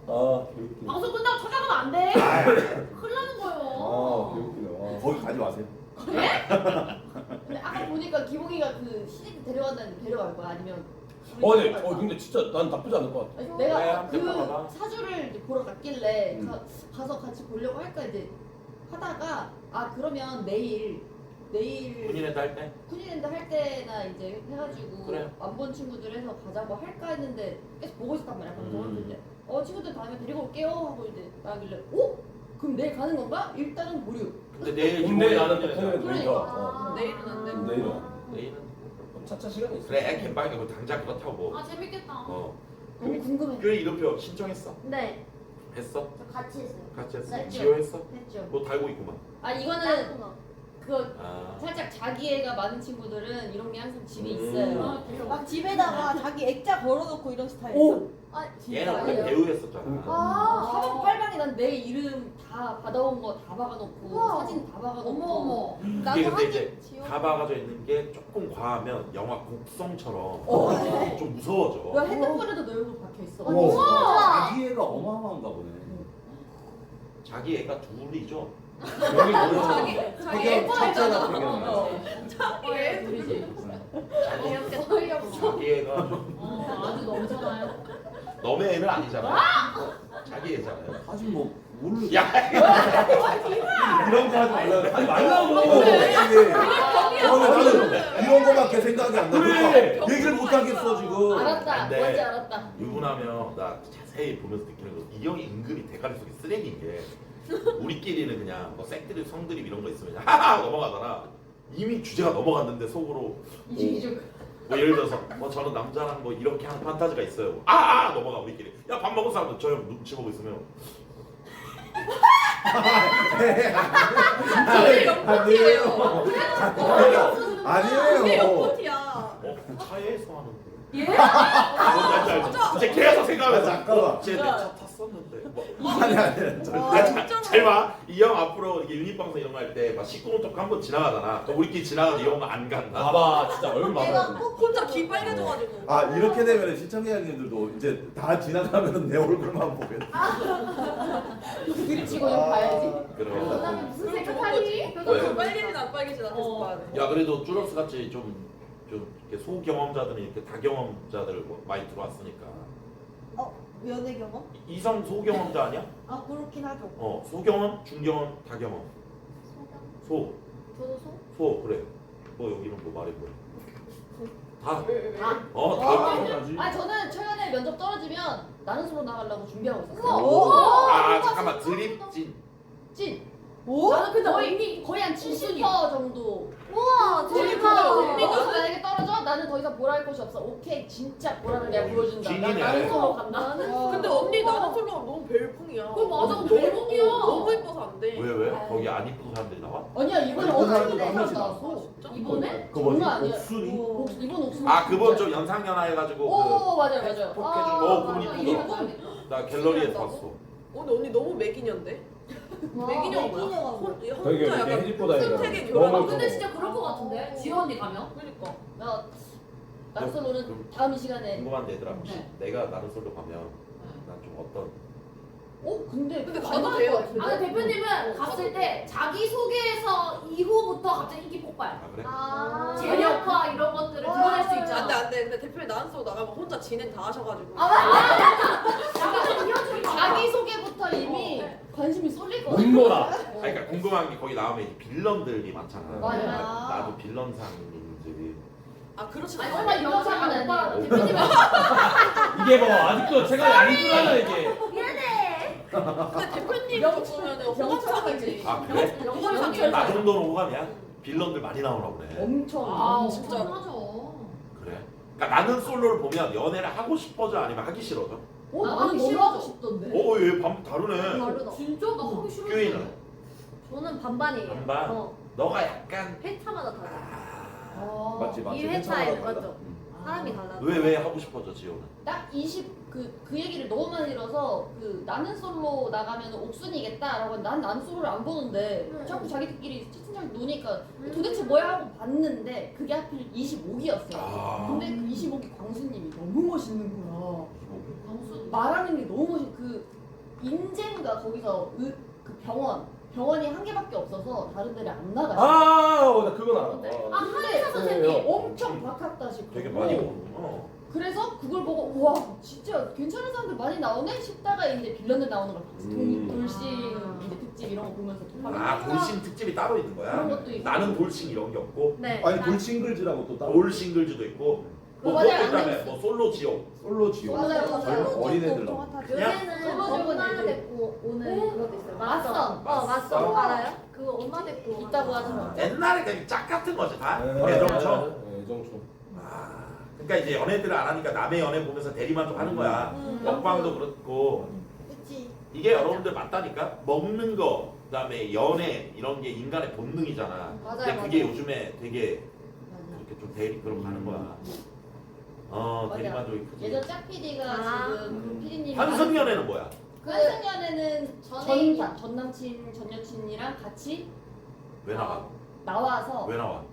S12: 아 개웃기네.
S7: 방송 끝나고 찾아가면 안 돼. 큰일 나는 거예요.
S13: 아 개웃기네. 거기 가지 마세요.
S2: 근데 아까 보니까 기봉이가 그 시집 데려간다는데 데려갈 거야 아니면?
S12: 근데 진짜 난 나쁘지 않을 것 같아.
S2: 아니,
S8: 그래,
S2: 내가
S8: 한번 봐봐.
S2: 그 사주를 이제 보러 갔길래 가서 같이 보려고 할까 이제 하다가 그러면 내일
S8: 군인회 할 때?
S2: 군인랜드 할 때나 이제 해가지고
S8: 그래.
S2: 안 본 친구들 해서 가자고 할까 했는데 계속 보고 있었단 말이야 방송을. 근데 친구들 다음에 데리고 올게요 하고 이제 나길래 그럼 내일 가는 건가? 일단은 보류.
S8: 근데 내일
S12: 근데 나는 또
S8: 기본이잖아.
S12: 편하게
S2: 그러니까.
S11: 내일은 안 돼.
S12: 내일은
S8: 내일은
S12: 차차 시간이 있어.
S8: 그래 캠방이 뭐 당장 그렇다고 뭐.
S7: 아 재밌겠다.
S2: 너무 궁금해.
S8: 교회 이름표 신청했어?
S4: 네.
S8: 했어?
S4: 저 같이 했어요.
S8: 같이 했어?
S2: 네.
S8: 지효했어?
S2: 했죠.
S8: 뭐 달고 있구만.
S2: 이거는 그거
S8: 아.
S2: 살짝 자기애가 많은 친구들은 이런 게 항상 집에
S8: 음.
S2: 있어요.
S14: 막 집에다가 자기 액자 걸어놓고 이런 스타일.
S8: 얘는 원래 배우 했었잖아.
S2: 사방 빨방에 난 내 이름 다 받아온 거 다 박아놓고
S4: 우와.
S2: 사진 다 박아놓고.
S7: 어머.
S8: 이게 근데 이제 다 박아져 있는 게 조금 과하면 영화 곡성처럼 좀 무서워져.
S2: 왜 핸드폰에도 내 얼굴 박혀 있어.
S13: 자기 애가 어마어마한가 보네.
S8: 자기 애가 둘이죠.
S13: 여기
S11: 자기
S13: 태경 첫째가 태경.
S11: 자기
S2: 둘이지.
S8: 자기 애가
S7: 아주 넘잖아요.
S8: 너네 애는 아니잖아. 자기 애잖아요.
S13: 아직 뭐 모르.
S8: 야,
S13: 이런 거 하지 말라고.
S12: 하지 말라고.
S13: 나는 이런 거밖에 생각이 안 나.
S12: 그래.
S13: 그러니까 얘기를 못 하겠어 지금.
S2: 알았다.
S8: 네.
S2: 뭔지 알았다.
S8: 유부남이면 나 자세히 보면서 느끼는 거 이 형이 은근히 대가리 속에 쓰레기인 게 우리끼리는 그냥 뭐 색드립 성드립 이런 거 있으면 그냥 하하 넘어가잖아. 이미 주제가 넘어갔는데 속으로
S2: 이죽이죽.
S8: 뭐 예를 들어서 저는 남자랑 뭐 이렇게 하는 판타지가 있어요. 넘어가 우리끼리. 야 밥 먹은 사람도 저 형 눈치 보고 있으면
S11: 연포티예요.
S13: 아니에요.
S11: 연포티야.
S8: 차에서 하는
S11: 예?
S8: 이제 계속 생각하면서
S13: 잠깐만.
S8: 쟤 내 차 탔었는데 뭐.
S13: 아니.
S8: 잘 봐. 이 형 앞으로 이게 유닛 방송 이런 거 할 때 막 19금 토크 한번 지나가잖아. 그럼 우리끼리 지나가도 이 형은 안 간다.
S12: 봐봐 진짜 얼굴
S14: 내가
S12: 봐봐.
S14: 꼭
S11: 혼자 귀 빨개져가지고.
S13: 이렇게 되면 시청자님들도 이제 다 지나가면 내 얼굴만 보겠다.
S2: 들이치고 좀 봐야지.
S8: 그럼.
S4: 그다음에 무슨 생각하니?
S11: 너 빨개진 안 빨개진 계속 봐야 돼.
S8: 야 그래도 쭈러스 같이 좀 이렇게 소경험자들은 이렇게 다경험자들 많이 들어왔으니까.
S14: 연애 경험?
S8: 이성 소경험자 아니야?
S14: 그렇긴 하죠.
S8: 소경험, 중경험, 다경험. 소.
S4: 저도 소?
S8: 소 그래. 뭐 여기는 뭐 말해 뭐. 다.
S7: 다.
S8: 다.
S7: 저는 최근에 면접 떨어지면 나는 솔로 나가려고 준비하고 있었어요.
S8: 아 잠깐만 드립진.
S7: 찐.
S14: 오?
S7: 나는 근데 거의 한 70% 정도.
S4: 우와
S7: 대박. 언니가
S4: 대박.
S7: 만약에 떨어져? 나는 더 이상 보랄 곳이 없어. 오케이 진짜 보라를 내가 보여준다.
S8: 진이네.
S7: 나는 솔로 간다.
S11: 근데 언니 나는 솔로가 너무 벨풍이야.
S7: 그거 맞아, 벨풍이야.
S11: 너무 이뻐서 안 돼.
S8: 왜? 거기 안 이쁜 사람들이 나와?
S7: 아니야 이번에
S13: 이쁜 사람도
S7: 엄청
S13: 한 명씩
S7: 나왔어. 이번에?
S13: 그거 뭐지?
S7: 장난 아니야.
S13: 옥순이?
S7: 이번 옥순이.
S8: 아 그분 좀 연상연하 해가지고
S7: 오 맞아요 맞아요.
S8: 폭해준 그분
S7: 맞아.
S8: 이쁘더라. 나 갤러리에서 봤어.
S11: 근데 언니 너무 매기년데? 매기년 뭐야?
S13: 되게
S11: 혼자
S13: 이렇게
S11: 약간
S13: 해집고 다니잖아.
S11: 선택의
S13: 너무
S11: 결혼.
S7: 근데 진짜 그럴 것 같은데 지원 언니 가면?
S11: 그러니까.
S7: 나는 솔로는 다음 시간에.
S8: 궁금한데 얘들아 혹시
S7: 네.
S8: 내가 나는 솔로 가면 난 좀 어떤
S7: 근데
S11: 가도
S7: 가능할
S11: 돼요.
S7: 것 같은데?
S11: 아니,
S7: 대표님은 갔을 때 자기 소개에서 이후부터 갑자기 인기 폭발.
S8: 아 그래?
S4: 아
S7: 재력화 이런 것들을 드러낼 수 있잖아.
S11: 안돼. 근데 대표님 나는 솔로 나가면 혼자 진행 다 하셔가지고.
S7: 자기 소개부터 이미 관심이 쏠릴 것 같아.
S12: 눈보라.
S8: 아니, 그러니까 궁금한 게 거기 나오면 이제 빌런들이 많잖아.
S7: 맞아요.
S8: 나도 빌런상인지.
S11: 아 그렇지.
S7: 아니 정말 이런 상황은 아니에요. 대표님은
S12: 이게 뭐 아직도 체감이 아닌 줄 알아 이게.
S11: 근데 대표님 보면은 호감상이지.
S8: 아 그래?
S7: 영상이
S8: 나 정도는 호감이야? 빌런들 많이 나오나 보네.
S7: 엄청.
S11: 진짜로.
S7: 하죠.
S8: 그래? 그러니까 나는 솔로를 보면 연애를 하고 싶어져 아니면 하기 싫어져?
S7: 나는 너무 하고 싶던데.
S8: 얘밤 다르네.
S4: 다르다.
S7: 진짜 나 하기 싫어.
S8: 규이는
S4: 저는 반반이에요.
S8: 반반. 너가 약간
S4: 회차마다 달라.
S13: 맞지 맞지.
S4: 이 회차에는
S13: 괜찮아,
S4: 맞죠.
S13: 달라.
S4: 사람이 달라.
S8: 왜 하고 싶어져 지호는?
S7: 딱 20 그 얘기를 너무 많이 들어서 나는 솔로 나가면 옥순이겠다라고 난 솔로를 안 보는데 자꾸 자기들끼리 채팅창에 노니까 도대체 뭐야 하고 봤는데 그게 하필 25기였어요. 근데 그 25기 광수님이 너무 멋있는 거야. 광수 말하는 게 너무 멋있. 인젠가 거기서 그 병원이 한 개밖에 없어서 다른 데를 안 나가시고.
S12: 나 그건 알아.
S7: 근데
S12: 네,
S7: 선생님 엄청 박학다시고
S8: 되게 많이 보는구나.
S7: 그래서 그걸 보고 와 진짜 괜찮은 사람들 많이 나오네 싶다가 이제 빌런들 나오는 걸 봤어. 돌싱 이제 특집 이런 거 보면서
S8: 아 돌싱 특집이 따로 있는 거야?
S7: 그런 것도 있고.
S8: 나는 돌싱 이런 게 없고
S7: 네.
S13: 아니 돌싱글즈라고 또 따로.
S8: 돌싱글즈도 있고 뭐
S7: 맞아요.
S8: 그것도 있다며 뭐 솔로 지옥
S13: 솔로 지옥.
S7: 맞아요.
S13: 젊은 어린애들 나오.
S4: 요새는 엄마 데리고 오는 그것도 있어요. 맞선. 맞선 알아요? 그거 엄마 데리고
S7: 있다고 하더라고.
S8: 옛날에 그냥 짝 같은 거지 다?
S12: 네,
S8: 애정처?
S12: 애정초.
S8: 그러니까 이제 연애들을 안 하니까 남의 연애 보면서 대리만족 하는 거야. 먹방도 그렇고
S14: 그치.
S8: 이게 여러분들 맞다니까? 먹는 거 그다음에 연애 이런 게 인간의 본능이잖아.
S7: 맞아요,
S8: 근데 그게
S7: 맞아요.
S8: 요즘에 되게 그렇게 좀 대리 그런 가는 거야.
S7: 맞아.
S8: 대리만족이 크지.
S7: 예전 짝 PD가 지금 그 PD님이
S8: 환승 연애는 뭐야?
S7: 환승 연애는 전 남친 전 여친이랑 같이
S8: 왜 나가?
S7: 나와서
S8: 왜 나와?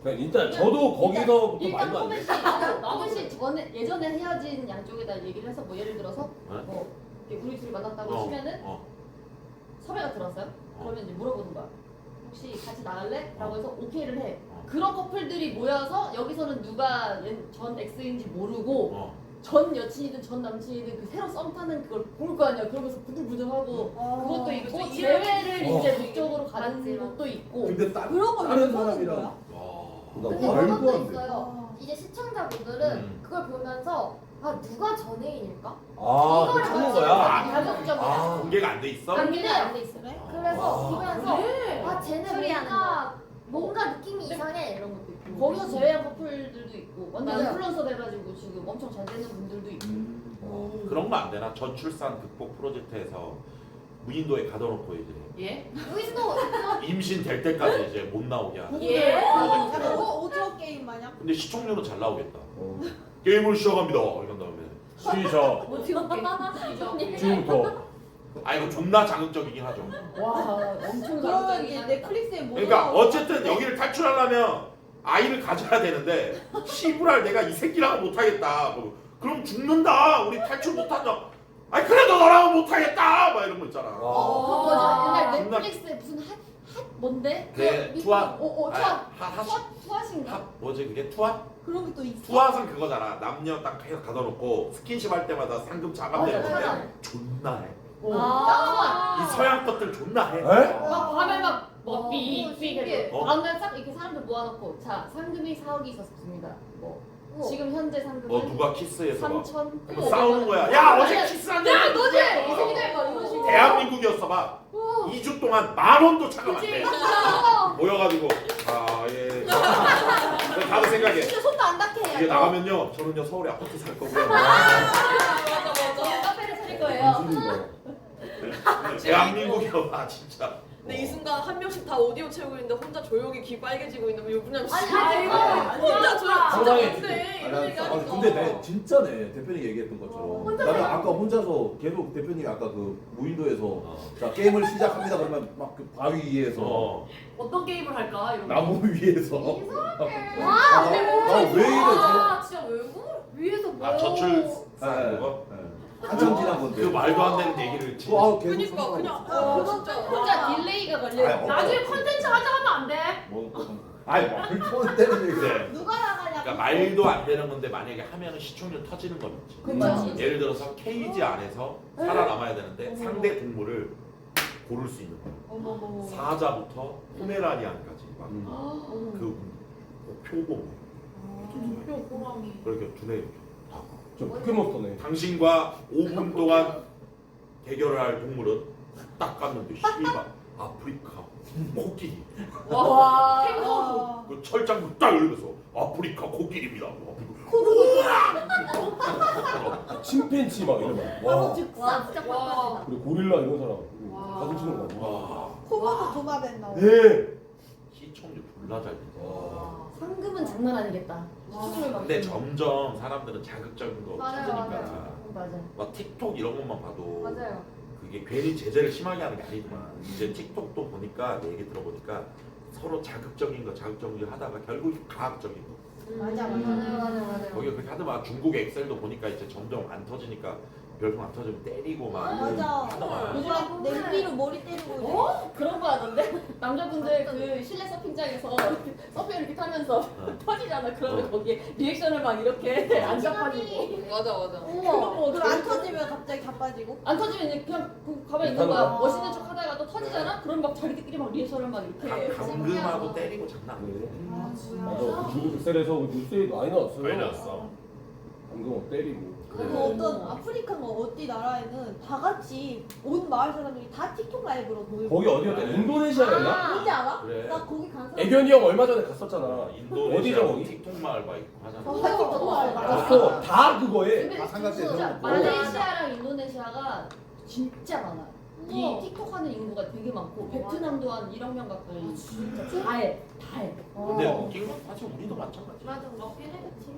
S12: 일단 저도 거기서부터
S7: 일단
S12: 말도 안 돼.
S7: 코멘씨 예전에 헤어진 양쪽에다 얘기를 해서 뭐 예를 들어서
S8: 네?
S7: 뭐 이렇게 우리 둘이 만났다고 치면은 섭외가 들어왔어요? 그러면 이제 물어보는 거야. 혹시 같이 나갈래? 라고 해서 오케이를 해. 그런 커플들이 모여서 여기서는 누가 전 X인지 모르고 전 여친이든 전 남친이든 그 새로 썸 타는 그걸 볼 거 아니야. 그러면서 부들부들하고 그것도 있고 재회를 이제 목적으로 가는 것도 있고.
S13: 근데
S14: 그런 거
S13: 다른
S14: 몇 번은
S13: 사람이랑
S14: 거야?
S13: 나
S4: 근데
S13: 말도
S4: 그것도
S13: 안 돼.
S4: 있어요. 이제 시청자분들은 그걸 보면서 누가 전애인일까?
S8: 아,
S4: 이거를
S8: 찾는
S4: 맞추는
S8: 거야?
S4: 게 자극적이야.
S8: 공개가 안 돼 있어?
S4: 공개는 안 돼 있어. 그래서 보면서
S7: 그래?
S4: 쟤네 뭔가 느낌이 이상해 이런 것도 있고.
S7: 거기서 제외한 커플들도 있고 완전
S4: 맞아요.
S7: 인플루언서 돼가지고 지금 엄청 잘 되는 분들도 있고.
S8: 그런 거 안 되나? 저출산 극복 프로젝트에서 무인도에 가둬놓고 이제
S7: 예?
S4: 무인도
S8: 임신 될 때까지 이제 못 나오게 하는
S7: 예?
S8: 프로젝트.
S14: 오징어 게임 마냥?
S8: 근데 시청률은 잘 나오겠다. 게임을 시작합니다. 이런 다음에
S12: 시작. 지금부터.
S8: 아 이거 존나 자극적이긴 하죠.
S7: 와 엄청
S14: 그러면 이제 넷플릭스에 뭐
S8: 그러니까 어쨌든 여기를 탈출하려면 아이를 가져야 되는데 시부랄 내가 이 새끼랑은 못하겠다. 뭐, 그럼 죽는다. 우리 탈출 못한다. 아니 그래도 너랑은 못하겠다. 막 이런 거 있잖아.
S7: 그거 뭐지? 옛날
S8: 존나-
S7: 넷플릭스에 무슨 핫 뭔데?
S8: 네, 투하.
S7: 투핫인가?
S8: 뭐지 그게 투하?
S14: 그런 게 또 있어?
S8: 투하는 그거잖아. 남녀 딱 계속 가둬놓고 스킨십 할 때마다 상금 자감되는데 존나 해.
S7: 짱
S8: 이 서양 것들 존나 해.
S7: 막 밤에 막 뭐 삐삐 해서 다음날 딱 이렇게 사람들 모아놓고 자 상금이 4억이 있었습니다. 뭐 지금 현재 상금은
S8: 누가 키스해서 막
S7: 3천.
S8: 한번 싸우는 거야. 야 어제 키스한
S7: 야
S8: 적
S7: 너지 이 새끼들 막 이런 식으로.
S8: 대한민국이었어 봐. 2주 동안 10,000원도 차가 안 돼. 모여가지고 예. 다들 생각해.
S14: 진짜 손도 안 닿게 해야
S8: 이게 나가면요, 저는요 서울에 아파트 살 거고요.
S7: 카페를 차릴 거예요.
S8: 대한민국이요, 진짜.
S11: 근데 이 순간 한 명씩 다 오디오 채우고 있는데 혼자 조용히 귀 빨개지고 있는 유부남 씨.
S7: 아니,
S11: 혼자 조용. 진짜
S12: 상상해.
S11: 뭔데? 이런
S13: 아니,
S11: 얘기하니까.
S13: 근데 내 진짜네 대표님이 얘기했던 것처럼 나는 아까 혼자서 계속 대표님이 아까 그 무인도에서 자 게임을 시작합니다 그러면 막 그 바위 위에서
S7: 어떤 게임을 할까? 이런 거.
S13: 나무 위에서
S7: 와,
S13: 나왜 이래
S7: 진짜 외국 위에서 뭐?
S8: 젖출
S13: 네.
S8: 그거?
S13: 한참 지난 건데
S8: 그 말도 안 되는 얘기를 진짜.
S11: 그니까 그냥 진짜
S7: 혼자 딜레이가 걸려.
S13: 아니,
S7: 나중에 컨텐츠 하자 하면 안 돼.
S13: 아니 말도 때는 얘기
S8: 네.
S14: 누가 나가냐?
S8: 그러니까 말도 안 되는 건데 만약에 하면 시청률 터지는 건 있지.
S7: 그치.
S8: 예를 들어서 케이지 안에서 살아남아야 되는데 상대 동물을 고를 수 있는 거야. 사자부터 포메라니안까지 막 그 표고 그렇게 두뇌
S12: 저 포켓몬스터네.
S8: 당신과 5분 동안 대결을 할 동물은 딱 갔는데 씨발 아프리카 코끼리.
S7: 와.
S8: 그 철장도 딱 열면서 아프리카 코끼리입니다.
S12: 침팬지 막 이런 거.
S14: 바로
S12: 와.
S14: 즉사 진짜 빡빡하다.
S12: 그리고 고릴라 이런 사람 가슴 치는 거. 와.
S14: 코모도 도마뱀
S12: 네.
S8: 시청률 졸라 잘 돼.
S7: 상금은 장난 아니겠다.
S8: 근데 점점 사람들은 자극적인 거
S4: 맞아요,
S8: 찾으니까
S7: 맞아.
S8: 막 틱톡 이런 것만 봐도
S4: 맞아요.
S8: 그게 괜히 제재를 심하게 하는 게 아니구만. 이제 틱톡도 보니까 얘기 들어보니까 서로 자극적인 거 하다가 결국 과학적인 거.
S14: 맞아
S4: 맞아요.
S8: 거기 그렇게 하더만 중국 엑셀도 보니까 이제 점점 안 터지니까 별풍 안 터지면 때리고 막
S14: 맞아.
S8: 하더만.
S14: 요즘에 냄비로 머리 때리고 이래.
S7: 그런 거 하던데? 남자분들 그 실내 서핑장에서 서핑 이렇게 타면서 터지잖아. 그러면 거기에 리액션을 막 이렇게 안 잡아지고.
S11: 맞아.
S14: 어머, 그럼 안 터지면 갑자기 다 빠지고?
S7: 안 터지면 이제 그냥 그 가만히 있는 거야. 멋있는 척 하다가 또 터지잖아? 그럼 막 자기들끼리 막 리액션을 막 이렇게.
S8: 감금하고 때리고 장난 안 돼.
S12: 맞아. 그 중국 엑셀에서 그 뉴스에 많이 나왔어요.
S8: 많이 나왔어.
S12: 방금 때리고.
S14: 그리고 어떤 아프리카 어디 나라에는 다 같이 온 마을 사람들이 다 틱톡 라이브로 보이고.
S12: 거기 어디였다? 인도네시아였나?
S14: 뭔지 알아?
S8: 그래.
S14: 나 거기 간 사람.
S12: 애견이 형 얼마 전에 갔었잖아.
S8: 인도네시아
S12: 어디죠 거기?
S8: 틱톡 마을 막 있고 하잖아.
S14: 틱톡 마을
S12: 갔어. 다 그거에.
S13: 다 삼각대 세우고
S7: 말레이시아랑 인도네시아가 진짜 많아. 이 틱톡 하는 인구가 되게 많고 베트남도 한 1억 명 가까이 진짜 다 해.
S8: 근데 웃긴 건 사실 우리도 마찬가지.
S7: 맞아. 먹긴 해. 그치.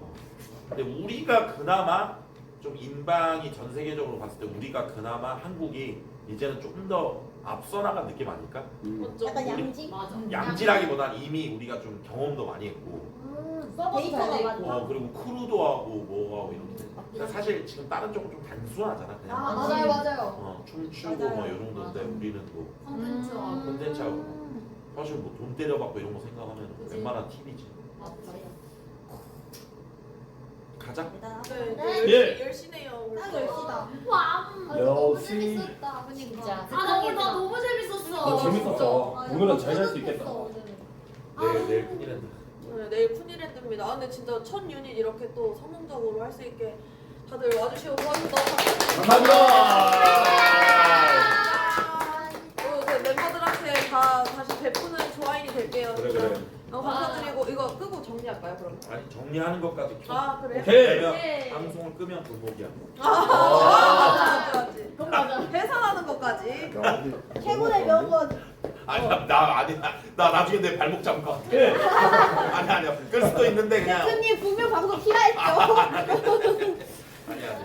S8: 근데 우리가 그나마 좀 인방이 전 세계적으로 봤을 때 우리가 그나마 한국이 이제는 조금 더 앞서 나간 느낌 아닐까?
S14: 약간 양지?
S7: 맞아.
S8: 양지라기보단 이미 우리가 좀 경험도 많이 했고
S14: 데이터가 많다.
S8: 그리고 크루도 하고 뭐 하고 이런 게 그러니까 사실 지금 다른 쪽은 좀 단순하잖아 그냥
S4: 맞아요.
S8: 춤추고
S14: 맞아요.
S8: 뭐 이 정도인데 우리는 뭐
S7: 콘텐츠와
S8: 콘텐츠하고 사실 뭐 돈 때려받고 이런 거 생각하면 웬만한 TV지 가자.
S11: 네, 열시네요.
S14: 딱 10시다.
S4: 와.
S12: 너무
S4: 재밌었다.
S7: 진짜.
S4: 나 너무 재밌었어.
S12: 재밌었어. 오늘은 잘 잘 수 있겠다.
S8: 내일 큰일 했네.
S11: 네, 내일 쿤이랜드입니다. 근데 진짜 첫 유닛 이렇게 또 성공적으로 할 수 있게 다들 와주시고 도와주셔서 그 멤버들한테 다시 베푸는 조아인이 될게요.
S8: 그래.
S11: 너무 감사드리고 이거 끄고 정리할까요 그럼?
S8: 아니 정리하는 것까지 켜.
S11: 그래요?
S8: 왜냐면
S11: 네.
S8: 방송을 끄면 불복이야.
S11: 맞지.
S7: 그럼 맞아.
S11: 해산하는 것까지.
S14: 최고의 명언.
S8: 아니 나 나중에 내 발목 잡을 것 같아. 아니야. 끌 수도 있는데 그냥.
S14: 대표님 분명 방송 키라했죠.
S8: 아니야.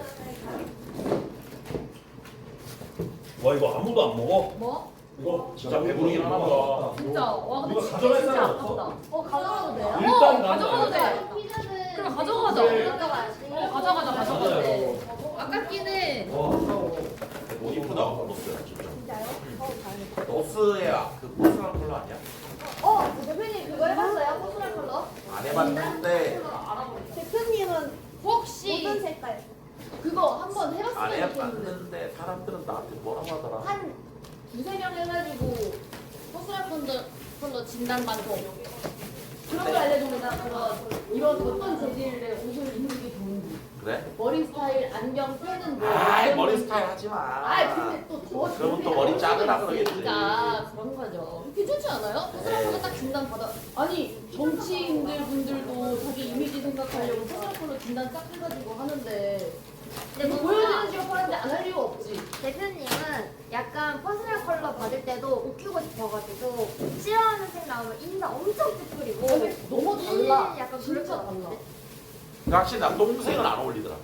S12: 와 이거 아무도 안 먹어?
S7: 뭐?
S12: 이거
S8: 진짜 배부르긴 하나 봐.
S7: 진짜. 와 근데
S12: 이거
S7: 진짜
S12: 가져갈
S7: 진짜
S12: 사람
S7: 아깝다.
S4: 가져가도 돼요?
S12: 일단
S7: 가져가도 돼.
S4: 피자는
S7: 그럼 가져가자. 가져가자. 아깝긴 해.
S8: 옷 이쁘다. 노스 진짜.
S14: 진짜요?
S8: 노스의 그 포스랑 컬러 아니야?
S4: 대표님 그거 해봤어요? 포스랄 컬러?
S8: 안 해봤는데
S14: 대표님은
S7: 혹시
S14: 어떤 색깔?
S7: 그거 한번
S8: 안
S7: 해봤으면 좋겠는데.
S8: 해봤는데 사람들은 나한테 뭐라고 하더라.
S7: 한 두세 명 해가지고 허술할 분도 진단 방송.
S14: 그런 걸 알려줍니다. 이런 어떤 재질의 옷을 입는 게 좋은지.
S8: 그래?
S14: 머리 스타일, 안경, 펜은 뭐.
S8: 아이
S14: 어떤
S8: 머리
S14: 건지.
S8: 스타일 하지 마.
S14: 아 근데 또
S8: 그러면 또 머리 자르라 그러겠지.
S7: 그러니까 그런 거죠. 괜찮지 않아요? 허술할 분도 딱 진단 받아.
S14: 아니 정치인들 분들도 자기 이미지 생각하려고 포스터로 진단 딱 해가지고 하는데
S4: 근데
S14: 뭐 보여지는 직업 하는데 안 할 이유가 없지.
S4: 대표님은 약간 퍼스널 컬러 받을 때도 웃기고 싶어가지고 싫어하는 색 나오면 인상 엄청 찌푸리고
S14: 너무 달라.
S4: 약간
S14: 진짜
S4: 그럴 것
S14: 달라.
S4: 같은데?
S8: 확실히 난 동생은 안 어울리더라.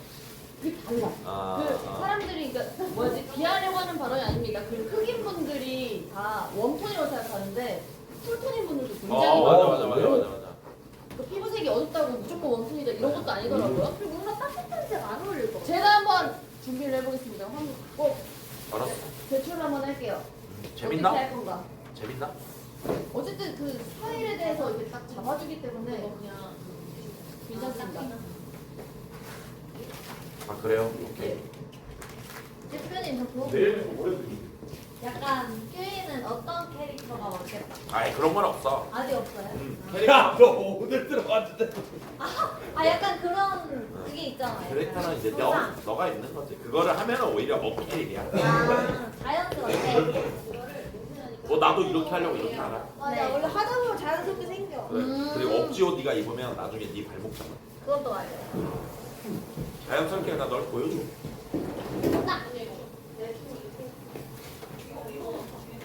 S14: 그게 달라.
S8: 아,
S14: 사람들이 그러니까 뭐지 비하려고 하는 발언이 아닙니다. 그 흑인 분들이 다 웜톤이라고 생각하는데 쿨톤인 분들도 굉장히
S8: 맞아.
S14: 그 피부색이 어둡다고 무조건 웜톤이다 이런 것도 아니더라고요.
S4: 그리고 뭔가 따뜻한 색 안 어울릴 것 같아요.
S14: 제가 한번 준비를 해보겠습니다. 한번 꼭
S8: 알았어.
S14: 제출을 한번 할게요.
S8: 재밌나?
S14: 어떻게 할 건가?
S8: 재밌나?
S14: 어쨌든 그 스타일에 대해서 이렇게 딱 잡아주기 때문에 그냥 괜찮습니다.
S8: 아 그래요? 오케이.
S4: 대표님 저 그거
S8: 내일
S4: 약간 큐이는 어떤 캐릭터가 맞겠다?
S8: 아이 그런 건 없어.
S4: 아직 없어요?
S12: 야, 너 오늘 들어갔는데.
S4: 아 약간 그런 그게 있잖아요.
S8: 캐릭터는 이제
S4: 소상.
S8: 너가 있는 거지. 그거를 하면 오히려 먹힐이야.
S4: 아 자연스럽게.
S8: 뭐 나도 이렇게 하려고 이렇게 알아.
S14: 맞아 원래 하다 보면 자연스럽게 생겨.
S8: 그래. 그리고 억지 옷 네가 입으면 나중에 네 발목 잡아.
S4: 그것도 맞아요.
S8: 자연스럽게 나 널 보여줘.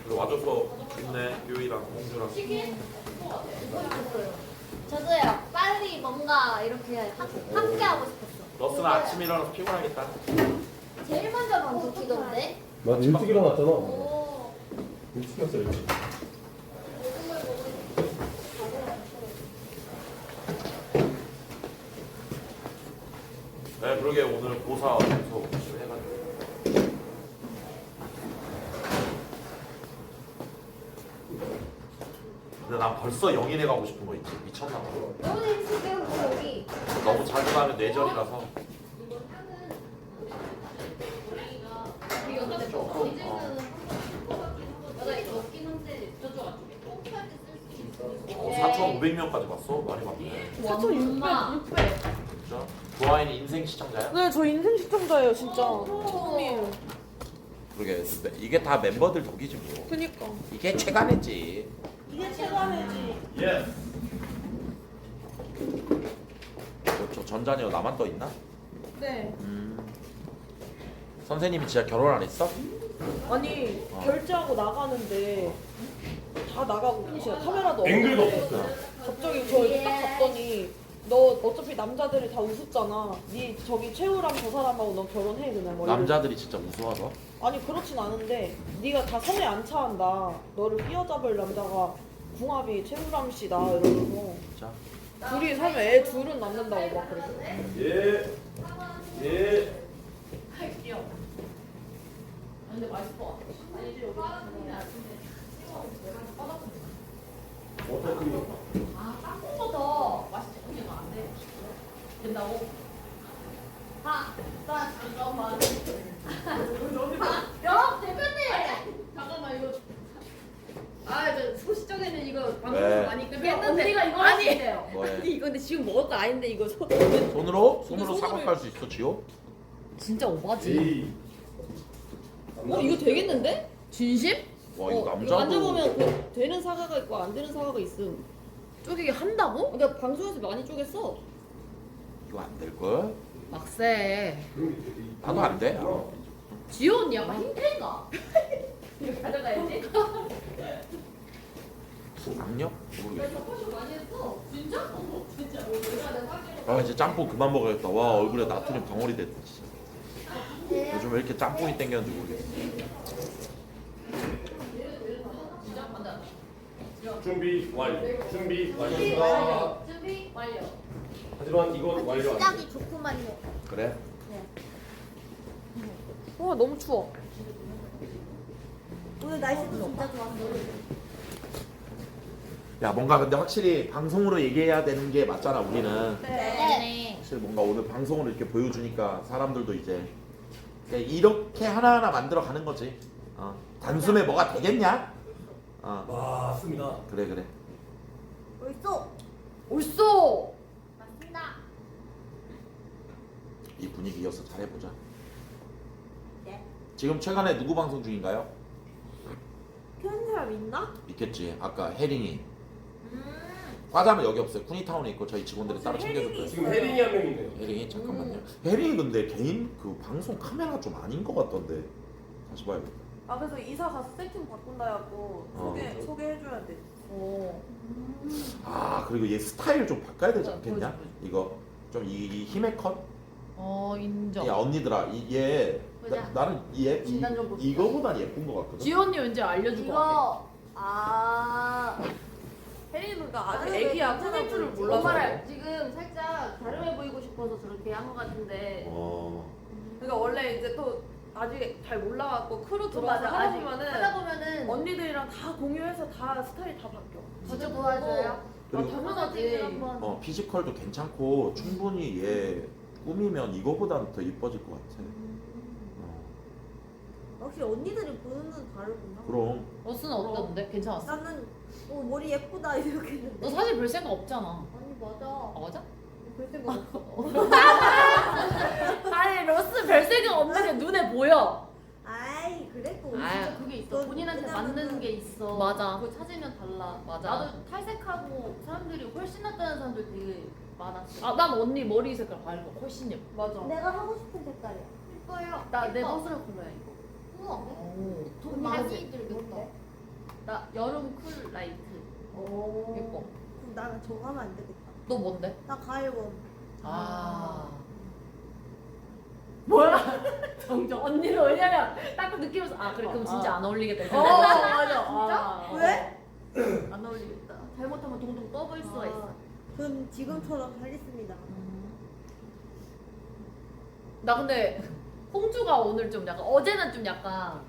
S8: 그리고 와줘서 좋네. 교이랑 홍주랑.
S4: 저도요. 빨리 뭔가 이렇게 함께 하고 싶었어.
S8: 너스는 아침에 일어나서 피곤하겠다.
S4: 제일 먼저 방송 키던데.
S12: 나 일찍 일어났잖아. 일찍 했어 일찍.
S8: 네, 그러게 오늘 고사 연속 열심히 해가지고. 근데 난 벌써 영인회 가고 싶은 거 있지. 미쳤나 봐.
S4: 너무 재밌을게요 여기.
S8: 너무 자주 가면 뇌절이라서. 어, 4,500명까지 봤어? 많이 봤네.
S14: 4,600.
S8: 진짜? 좋아하는 인생 시청자야?
S11: 네, 저 인생 시청자예요, 진짜. 처음이에요.
S8: 그러게 이게 다 멤버들 덕이지 뭐.
S11: 그니까.
S8: 이게 최간이지.
S14: 이게 최강이지.
S8: 예. 저 전자녀 나만 떠 있나?
S11: 네.
S8: 선생님이 진짜 결혼 안 했어?
S11: 아니, 결제하고 나가는데 다 나가고 끝이야. 카메라도
S12: 앵글도
S11: 없는데.
S12: 없었어요.
S11: 갑자기 저 이렇게 딱 봤더니 너 어차피 남자들이 다 우습잖아. 네 저기 최우랑 저 사람하고 너 결혼해 그냥 뭐 이러고.
S8: 남자들이 진짜 우수하다.
S11: 아니 그렇진 않은데 네가 다 선에 안 차한다. 너를 휘어잡을 남자가 궁합이 최우람 씨다 이러면서
S8: 진짜?
S11: 둘이 살면 애 둘은 낳는다고 막 그랬어.
S12: 예. 예.
S14: 귀여워. 근데 맛있을 것 같아. 아니지 여기.
S12: 어떤 크림?
S14: 아 땅콩보다 맛있지. 언니 안 돼. 된다고? 잠깐만. 야 대표님. 잠깐만 이거. 아저 소시적에는 이거 방송에서
S8: 왜?
S14: 많이 깼는데 언니가 이거 하시대요.
S8: 뭐해?
S11: 아니 이거 근데 지금 먹을 거 아닌데 이거
S8: 손으로? 손으로
S11: 손으로-
S8: 사과 깔 수 있어 지호?
S1: 진짜 오바지.
S12: 에이.
S11: 이거 되겠는데?
S1: 진심?
S8: 와 이거
S11: 이거
S8: 남자도
S11: 만져보면 그 되는 사과가 있고 안 되는 사과가 있음.
S1: 쪼개기 한다고?
S11: 근데 방송에서 많이 쪼갰어.
S8: 이거 안 될걸?
S1: 막세.
S8: 나도 안 돼.
S1: 지효 언니 약간 흰태인가?
S14: 이거 가져가야지.
S8: 악력? 모르겠어.
S14: 포션 많이 했어. 진짜? 진짜.
S8: 아 이제 짬뽕 그만 먹어야겠다. 와 얼굴에 나트륨 덩어리 됐다 진짜. 요즘 왜 이렇게 짬뽕이 땡겼는지 모르겠어.
S12: 준비 완료. 준비 완료.
S14: 준비 완료.
S12: 하지만 이건 완료 안 돼.
S4: 시작이 좋구만요.
S8: 그래?
S11: 와 너무 추워.
S4: 오늘 날씨도 진짜 좋았어.
S8: 야 뭔가 근데 확실히 방송으로 얘기해야 되는 게 맞잖아 우리는.
S4: 네.
S8: 사실 뭔가 오늘 방송으로 이렇게 보여주니까 사람들도 이제 이렇게 하나하나 만들어 가는 거지. 단숨에 뭐가 되겠냐?
S12: 맞습니다.
S8: 그래.
S4: 벌써
S7: 옳소.
S4: 맞습니다.
S8: 이 분위기 이어서 잘해보자.
S4: 네.
S8: 지금 최근에 누구 방송 중인가요?
S11: 켜는 사람 있나?
S8: 있겠지. 아까 혜린이. 과자는 여기 없어요. 쿠니타운에 있고 저희 직원들이 따로 챙겨줄 거예요.
S12: 지금 혜린이 한 명 있네요.
S8: 혜린이 잠깐만요. 혜린이 근데 개인 그 방송 카메라가 좀 아닌 것 같던데. 다시 봐야겠다.
S11: 아 그래서 이사 가서 세팅 바꾼다 해갖고 소개해줘야 돼.
S8: 아 그리고 얘 스타일 좀 바꿔야 되지 않겠냐? 이거 좀 이 힘의 컷?
S7: 인정.
S8: 야 언니들아 얘
S7: 보자.
S8: 나는 얘
S7: 진단 좀 봅시다.
S8: 이거보단 예쁜 것 같거든.
S7: 지호 언니 왠지 알려줄 것 같아.
S11: 혜린이가
S14: 나는
S11: 아직
S14: 왜
S11: 애기야.
S14: 괜찮아
S11: 꾸밀 줄을
S14: 보이지?
S11: 몰라서.
S14: 엄마를 지금 살짝 다름해 보이고 싶어서 저렇게 한 것 같은데.
S11: 그러니까 원래 이제 또 아직 잘 몰라갖고 크루 들어와서
S14: 맞아,
S11: 하다
S14: 아직
S11: 보면은
S14: 하다 보면은
S11: 언니들이랑 다 공유해서 다 스타일 다 바뀌어.
S14: 진짜 도와줘요?
S8: 그리고
S14: 당연하지.
S8: 피지컬도 괜찮고 충분히 얘 꾸미면 이거보단 더 이뻐질 것 같아.
S4: 역시 언니들이 보는 눈 다르구나.
S8: 그럼
S7: 너스는 어떤데? 괜찮았어?
S4: 나는 머리 예쁘다 이렇게 했는데.
S7: 너 사실 별 생각 없잖아.
S4: 아니 맞아.
S7: 맞아?
S4: 별 생각 없어.
S7: 아니 로스 별 생각 없는 게 눈에 보여.
S4: 아이 그래도
S7: 아유,
S14: 그게 있어. 본인한테 맞는 게 있어.
S7: 맞아.
S14: 그거 찾으면 달라.
S7: 맞아.
S14: 나도 탈색하고 사람들이 훨씬 낫다는 사람들 되게 많았어.
S7: 아, 난 언니 머리 색깔 밝은 거 훨씬 예뻐.
S11: 맞아.
S4: 내가 하고 싶은 색깔이야.
S14: 예뻐요. 나내 버스를 콜라야 이거.
S4: 우와.
S14: 돈
S4: 언니
S14: 많이
S4: 색이
S14: 들겠다.
S4: 뭔데?
S14: 나 여름 쿨 라이트.
S4: 오.
S7: 예뻐.
S4: 그럼 나는 저거 하면 안 되겠다.
S7: 너 뭔데?
S4: 나 가을원.
S7: 뭐야? 정정 언니는 왜냐면 딱 느끼면서 그래 그럼 진짜 안 어울리겠다.
S14: 맞아.
S4: 진짜? 왜?
S14: 안 어울리겠다. 잘못하면 동동 떠볼 수가 있어.
S4: 그럼 지금처럼 하겠습니다.
S7: 나 근데 홍주가 오늘 좀 약간 어제는 좀 약간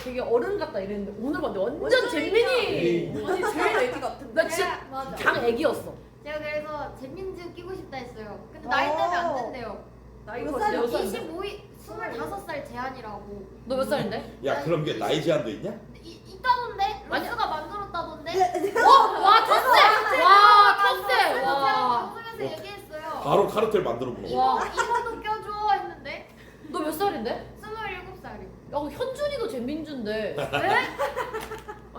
S7: 되게 어른 같다 이랬는데 오늘 봤는데 완전 잼민이.
S11: 아니 제일 애기 같은데.
S7: 나 진짜
S4: 맞아.
S7: 장 애기였어.
S4: 제가 그래서 재민즈 끼고 싶다 했어요. 근데 나이 때문에 안 된대요.
S11: 나이
S4: 몇
S11: 몇
S4: 살이야?
S11: 살인데?
S4: 25살 제한이라고.
S7: 너 몇 살인데?
S8: 야 그럼 게 나이 제한도 있냐?
S4: 있다던데? 로스가 만들었다던데?
S7: 와 텃세! 와 텃세!
S4: 제가
S7: 와.
S4: 방송에서 얘기했어요.
S8: 바로 카르텔 만들어 보는 거.
S7: 와.
S4: 이모도 껴줘 했는데
S7: 너 몇 살인데?
S4: 27살이요.
S7: 야 현준이도 잼민주인데. 네?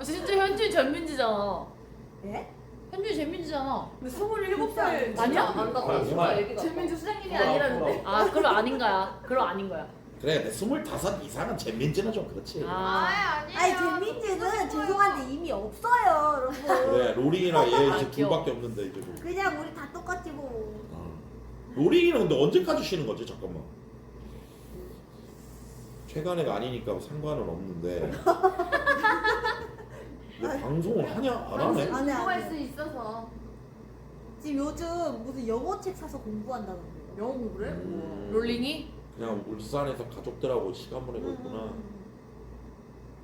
S7: 진짜 현준이 잼민지잖아.
S4: 예?
S7: 현준이 잼민지잖아.
S11: 근데 27살
S7: 아니야?
S11: 안다고.
S12: 진짜
S11: 애기 같아.
S14: 재민주 수장님이
S12: 돌아,
S14: 아니라는데.
S7: 아 그럼 아닌 거야. 그럼 아닌 거야.
S8: 그래 근데 25 이상은 잼민지는 좀 그렇지.
S4: 아니에요.
S15: 아니 잼민지는 죄송한데 이미 없어요 여러분.
S8: 그래 로링이랑 얘 이제
S7: 귀여워.
S8: 둘밖에 없는데 이제 뭐.
S15: 그냥 우리 다 똑같이 뭐.
S8: 로링이는 근데 언제까지 쉬는 거지? 잠깐만. 최간애가 아니니까 상관은 없는데. 근데 방송을 하냐 안 하네?
S15: 안 해, 안
S14: 공부할
S15: 해.
S14: 수 있어서.
S15: 지금 요즘 무슨 영어책 사서 공부한다던데.
S11: 영어 공부를 해?
S7: 롤링이?
S8: 그냥 울산에서 가족들하고 시간 보내고 있구나.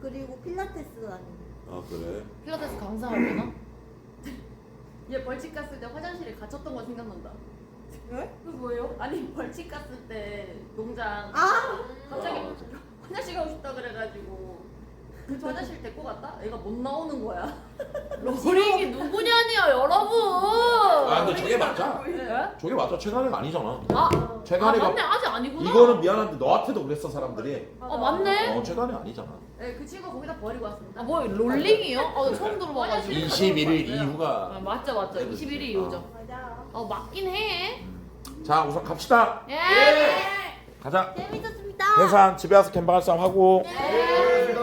S15: 그리고 필라테스도 다니고.
S8: 아 그래?
S7: 필라테스 강사하려나?
S14: 얘 벌칙 갔을 때 화장실에 갇혔던 거 생각난다.
S15: 왜?
S14: 그 뭐예요? 아니 벌칙 갔을 때 농장
S15: 아!
S14: 갑자기
S8: 아, 맞아.
S14: 화장실 가고 싶다 그래가지고 그 화장실 데리고 갔다? 애가 못 나오는 거야.
S7: 롤링이 누구냐니요 여러분.
S8: 아 근데 저게 맞아.
S7: 네?
S8: 저게 맞아. 최간애가 아니잖아.
S7: 아
S8: 최간애가
S7: 맞네 아직 아니구나.
S8: 이거는 미안한데 너한테도 그랬어 사람들이.
S7: 맞네.
S8: 최간애 아니잖아.
S14: 네, 그 친구 거기다 버리고 왔습니다.
S7: 뭐 롤링이요? 나 처음 들어봐가지고.
S8: 21일 이후가.
S7: 맞죠. 21일 이후죠.
S15: 맞아.
S7: 맞긴 해.
S8: 자 우선 갑시다.
S7: 예.
S8: 가자.
S15: 재밌었습니다.
S8: 해산 집에 와서 캔방할 싸움 하고.
S4: 고생했습니다.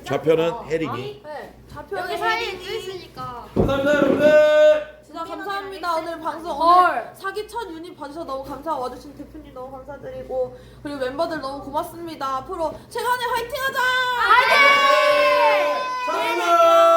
S8: 좌표는 혜린이.
S11: 네. 좌표는
S4: 여기 사이에 있으니까.
S12: 감사합니다 여러분들.
S11: 진짜 감사합니다. 오늘 방송
S7: 헐.
S11: 오늘 사기 첫 유닛 봐주셔서 너무 감사하고 와주신 대표님 너무 감사드리고 그리고 멤버들 너무 고맙습니다. 앞으로 최간애 화이팅하자.
S12: 사랑합니다.